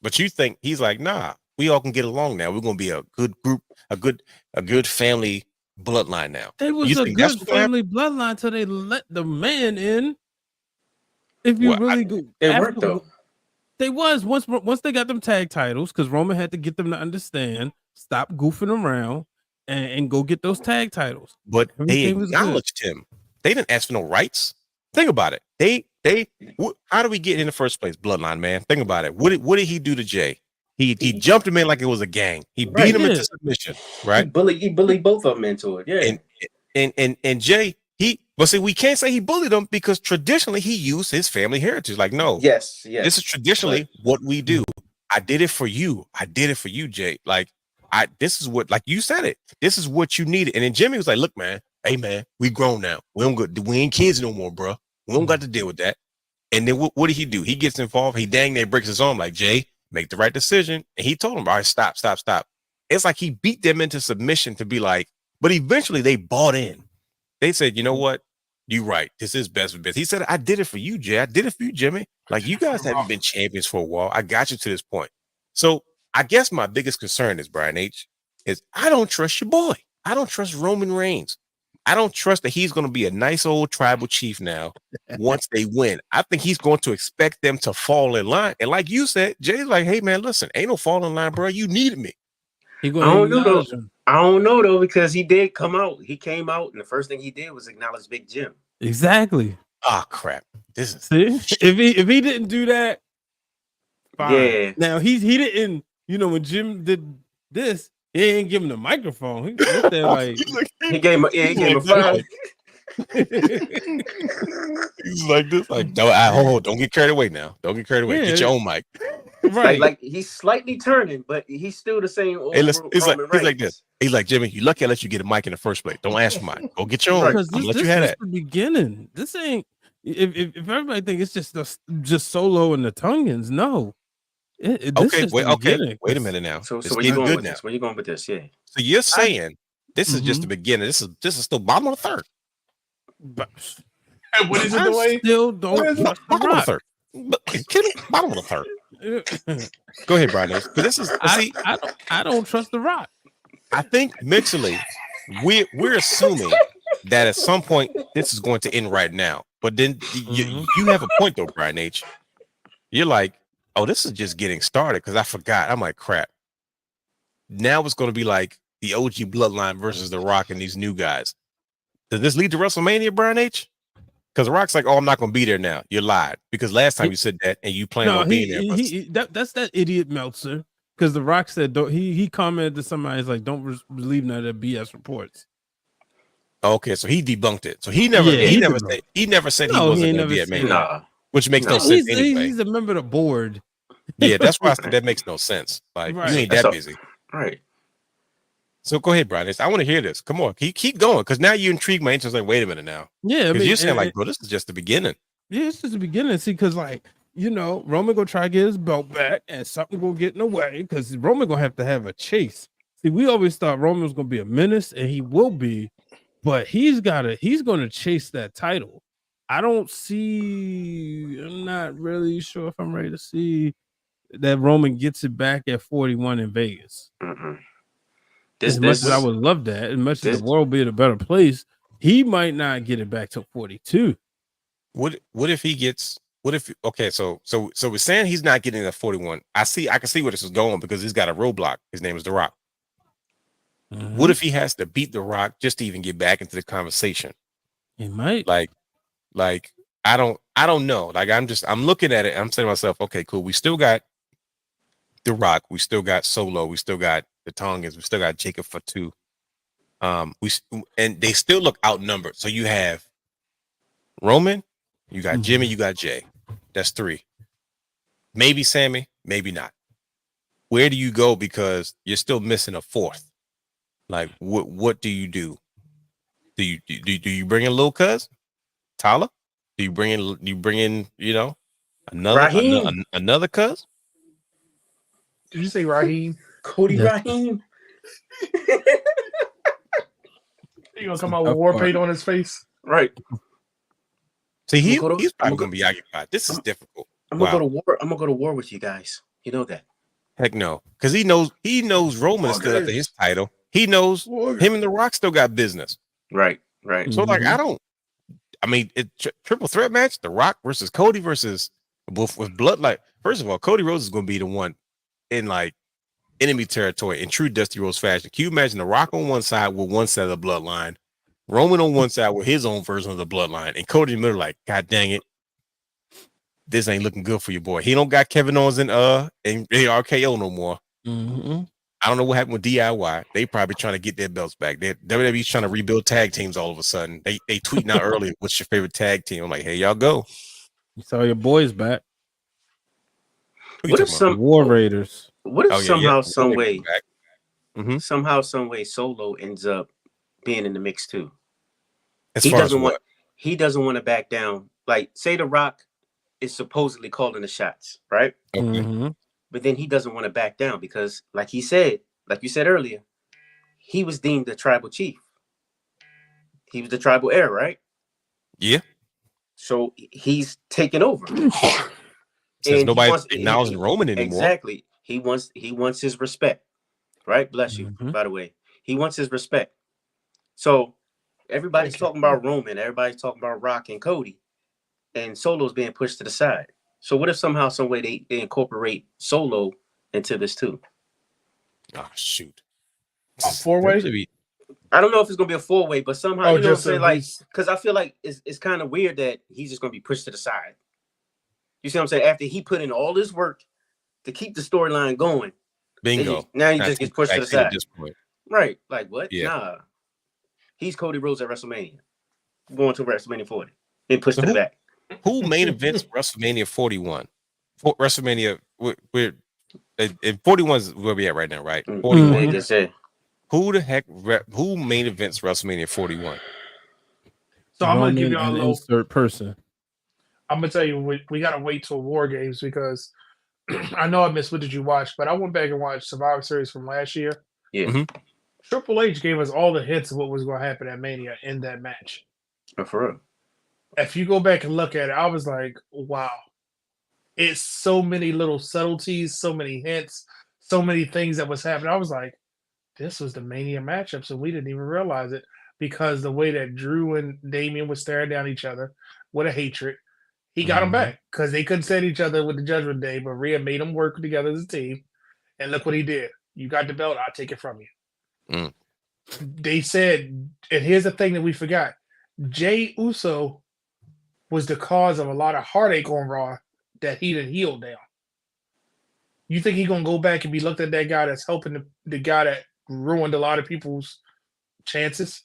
But you think he's like, nah, we all can get along now. We're gonna be a good group, a good family bloodline now. They was a good family bloodline till they let the man in. If you really go, it worked though. They was once they got them tag titles, because Roman had to get them to understand, stop goofing around and go get those tag titles. But they acknowledged him. They didn't ask for no rights. Think about it. How do we get in the first place? Bloodline, man. Think about it. What did he do to Jey? He jumped him in like it was a gang. He beat him into submission. Right. He bullied both of them into it. Yeah. And Jey, but see, we can't say he bullied them because traditionally he used his family heritage. Like, no, yes. This is traditionally what we do. I did it for you. I did it for you, Jey. Like, this is what, like you said it. This is what you needed. And then Jimmy was like, look, man, hey man, we grown now. We ain't kids no more, bro. We don't got to deal with that. And then what did he do? He gets involved. He dang near breaks his arm. Like, Jey, make the right decision. And he told him, all right, stop. It's like he beat them into submission to be like, but eventually they bought in. They said, you know what? You're right. This is best for business. He said, I did it for you, Jey. I did it for you, Jimmy. Like, you guys haven't been champions for a while. I got you to this point. So I guess my biggest concern is, Brian H., is I don't trust your boy. I don't trust Roman Reigns. I don't trust that he's going to be a nice old tribal chief now once they win. I think he's going to expect them to fall in line. And like you said, Jay's like, hey, man, listen, ain't no fall in line, bro. You needed me. I don't know, though, because he did come out. He came out, and the first thing he did was acknowledge Big Jim. Exactly. Ah, crap. This is see? If he didn't do that, fine. Yeah. Now he didn't, when Jim did this, he ain't give him the microphone. He looked there like he gave him a five. He's like this, like, don't get carried away now. Don't get carried away. Yeah. Get your own mic. Right. Like he's slightly turning, but he's still the same. He's like this. He's like, Jimmy, you lucky I let you get a mic in the first place. Don't ask for mine. Go get your own. Because I'm let you have that. The beginning. This ain't. If everybody think it's just Solo and the Tongans, no. Wait a minute now. So where you going with this? Where you going with this? Yeah. So you're saying this is just the beginning. This is still bottom of the third. But what is it the way? Still don't trust the bottom of the third. Bottom of the third. Go ahead, Brian. Because this is I don't trust The Rock. I think mentally we're assuming that at some point this is going to end right now. But then you have a point though, Brian H. You're like, oh, this is just getting started because I forgot. I'm like, crap. Now it's going to be like the OG bloodline versus The Rock and these new guys. Does this lead to WrestleMania, Brian H? Because The Rock's like, oh, I'm not going to be there now. You lied because last time you said that and you planned on being there. That's that idiot Meltzer. Because The Rock said, he commented to somebody, he's like, don't believe none of the BS reports. Okay, so he debunked it. So he never said he wasn't going to be at Mania. Nah. Which makes no sense anyway. He's a member of the board. Yeah, that's why I said that makes no sense. Like, you ain't that busy. Right. So go ahead, Brian. I want to hear this. Come on, keep going. Because now you intrigue my interest. Like, wait a minute now. Yeah, because you're saying, like, bro, this is just the beginning. Yeah, it's just the beginning. See, because, like, Roman gonna try to get his belt back and something gonna get in the way because Roman gonna have to have a chase. See, we always thought Roman was gonna be a menace, and he will be, but he's gonna chase that title. I'm not really sure if I'm ready to see that Roman gets it back at 41 in Vegas. As much as I would love that, as much as the world be in a better place, he might not get it back till 42. What if he gets? So we're saying he's not getting that 41. I can see where this is going because he's got a roadblock. His name is The Rock. What if he has to beat The Rock just to even get back into the conversation? He might. Like I don't know. Like I'm looking at it. I'm saying to myself, okay, cool. We still got The Rock. We still got Solo. We still got the Tongans. We still got Jacob Fatu. And they still look outnumbered. So you have Roman, you got Jimmy, you got Jey. That's 3. Maybe Sammy, maybe not. Where do you go? Because you're still missing a 4th. Like what do you do? Do you bring in Lil Cuz? Tyler? Do you bring in another Cuz? Did you say Raheem? Cody Raheem? He gonna come out with war paint on his face. Right. See, he's probably gonna be occupied. This is difficult. I'm gonna go to war. I'm gonna go to war with you guys. You know that. Heck no, because he knows Roman is still after his title. He knows him and The Rock still got business. Right. So like, triple threat match: The Rock versus Cody versus with blood. Like, first of all, Cody Rhodes is gonna be the one in like enemy territory in true Dusty Rhodes fashion. Can you imagine The Rock on one side with one side of the bloodline, Roman on one side with his own version of the bloodline, and Cody in the middle, like, God dang it, this ain't looking good for you, boy. He don't got Kevin Owens and RKO no more. I don't know what happened with DIY. They probably trying to get their belts back. WWE's trying to rebuild tag teams all of a sudden. They tweeting out earlier, what's your favorite tag team? I'm like, hey, y'all go. You saw your boys back. What if some War Raiders? What if some way Solo ends up being in the mix too? He doesn't want to back down. Like, say The Rock is supposedly calling the shots, right? But then he doesn't want to back down because, like you said earlier, he was deemed the tribal chief. He was the tribal heir, right? Yeah. So he's taken over. Since nobody acknowledging Roman anymore. Exactly. He wants his respect. Right? Bless you, by the way. He wants his respect. So everybody's talking about Roman, everybody's talking about Rock and Cody, and Solo's being pushed to the side. So what if somehow, some way they incorporate Solo into this too? Oh shoot. A 4-way? I don't know if it's gonna be a 4-way, but somehow, you know what I'm saying? Like, because I feel like it's kind of weird that he's just gonna be pushed to the side. You see what I'm saying? After he put in all this work to keep the storyline going. Bingo. Now he just gets pushed to the side. At this point. Right. Like, what? Yeah. Nah. He's Cody Rhodes at WrestleMania. Going to WrestleMania 40. Then pushed to the back. Who main events WrestleMania 41? WrestleMania, we're 41 is where we at right now, right? 41. Who the heck? Who main events WrestleMania 41? So I'm gonna give you a little insert person. I'm gonna tell you, we gotta wait till War Games because I know I missed what did you watch, but I went back and watched Survivor Series from last year. Yeah. Triple H gave us all the hints of what was going to happen at Mania in that match. Oh, for real. If you go back and look at it, I was like, wow. It's so many little subtleties, so many hints, so many things that was happening. I was like, this was the Mania matchup, so we didn't even realize it because the way that Drew and Damian were staring down each other with a hatred, he got them back because they couldn't stand each other with the Judgment Day, but Rhea made them work together as a team. And look what he did. You got the belt, I'll take it from you. They said, and here's the thing that we forgot. Jey Uso was the cause of a lot of heartache on Raw that he done healed down. You think he gonna go back and be looked at that guy that's helping the guy that ruined a lot of people's chances?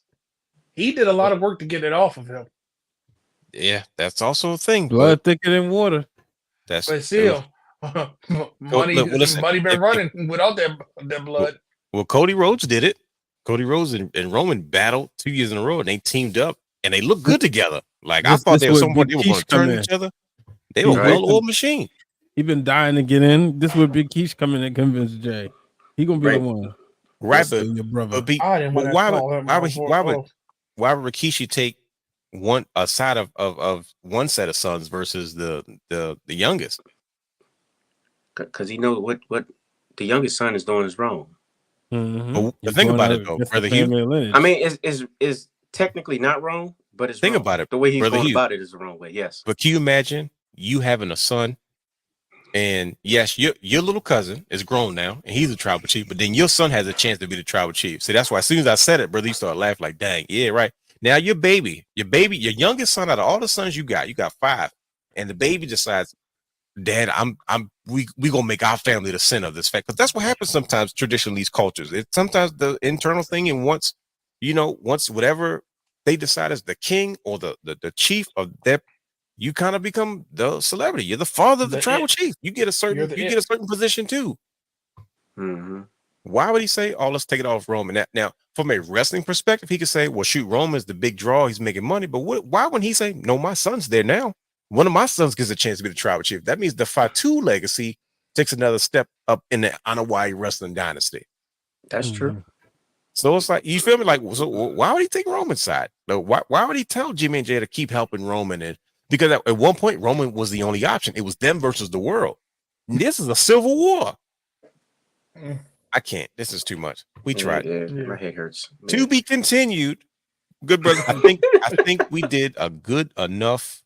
He did a lot of work to get it off of him. Yeah, that's also a thing. Blood thicker than water. But still, money been running without that blood. Well, Cody Rhodes did it. Cody Rhodes and Roman battled 2 years in a row, and they teamed up, and they looked good together. Like, I thought they were someone they were going to turn each other. They were a well-oiled machine. He been dying to get in. This would Big Keish come in and convince Jay. He gonna be the one. Right, but your brother. Why would Rikishi take a side of one set of sons versus the youngest? Because he knows what the youngest son is doing is wrong. But the thing about it, though, Brother Hugh, I mean, is technically not wrong, but it's think wrong. About it. The way he's Brother going Hugh, about it is the wrong way. Yes. But can you imagine you having a son, and yes, your little cousin is grown now, and he's a tribal chief, but then your son has a chance to be the tribal chief. See, that's why as soon as I said it, brother, you started laughing like, dang, yeah, right. Now your youngest son out of all the sons you got 5, and the baby decides, Dad, we gonna make our family the center of this fact, because that's what happens sometimes traditionally in these cultures. It's sometimes the internal thing, and once whatever they decide is the king or the chief of that, you kind of become the celebrity. You're the father of the tribal chief. You get a certain position too. Why would he say, "Oh, let's take it off Roman"? Now, from a wrestling perspective, he could say, "Well, shoot, Roman's the big draw. He's making money." But why wouldn't he say, "No, my son's there now. One of my sons gets a chance to be the tribal chief." That means the Fatu legacy takes another step up in the Anoa'i wrestling dynasty. That's true. So it's like, you feel me? Like, so why would he take Roman's side? No, why would he tell Jimmy and Jey to keep helping Roman? And because at one point Roman was the only option. It was them versus the world. And this is a civil war. I can't. This is too much. We tried. Yeah, my head hurts. To be continued. Good brother. I think we did a good enough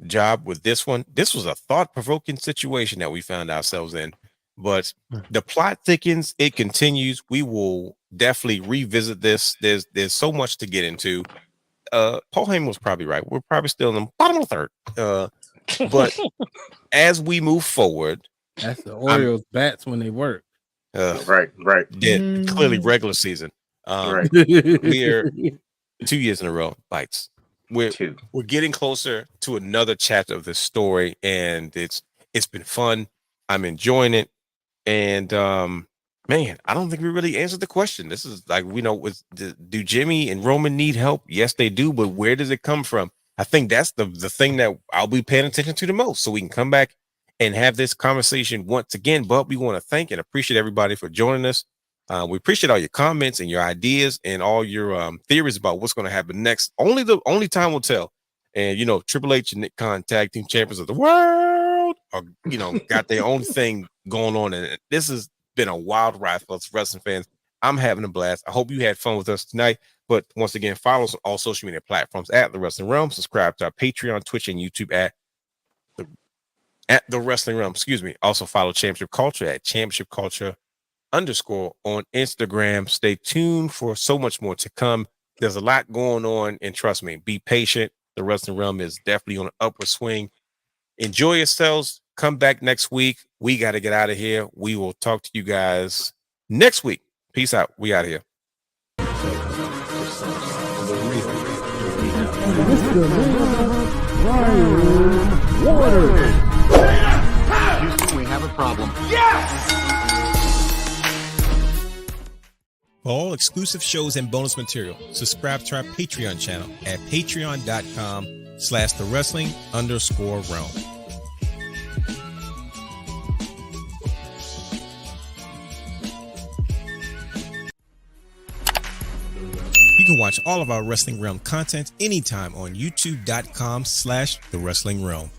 job with this one. This was a thought-provoking situation that we found ourselves in. But the plot thickens, it continues. We will definitely revisit this. There's so much to get into. Paul Heyman was probably right. We're probably still in the bottom of the third. But as we move forward, that's the Orioles bats when they work. Right. Yeah, clearly regular season. Right. We're 2 years in a row bites. We're getting closer to another chapter of this story, and it's been fun. I'm enjoying it. And man, I don't think we really answered the question. This is like, we know, do Jimmy and Roman need help? Yes, they do, but where does it come from? I think that's the thing that I'll be paying attention to the most, so we can come back and have this conversation once again. But we want to thank and appreciate everybody for joining us. We appreciate all your comments and your ideas and all your theories about what's going to happen next. Only time will tell. And Triple H and Nick Khan, tag team champions of the world, are got their own thing going on, and this has been a wild ride for us wrestling fans. I'm having a blast. I hope you had fun with us tonight. But once again, follow us on all social media platforms at The Wrestling Realm. Subscribe to our Patreon, Twitch, and YouTube at The Wrestling Realm. Excuse me. Also follow Championship Culture at Championship Culture _ on Instagram. Stay tuned for so much more to come. There's a lot going on, and trust me, be patient. The Wrestling Realm is definitely on an upward swing. Enjoy yourselves. Come back next week. We got to get out of here. We will talk to you guys next week. Peace out. We out of here. Houston, we have a problem. For all exclusive shows and bonus material, subscribe to our Patreon channel at patreon.com/thewrestling_realm. You can watch all of our Wrestling Realm content anytime on youtube.com/thewrestling realm.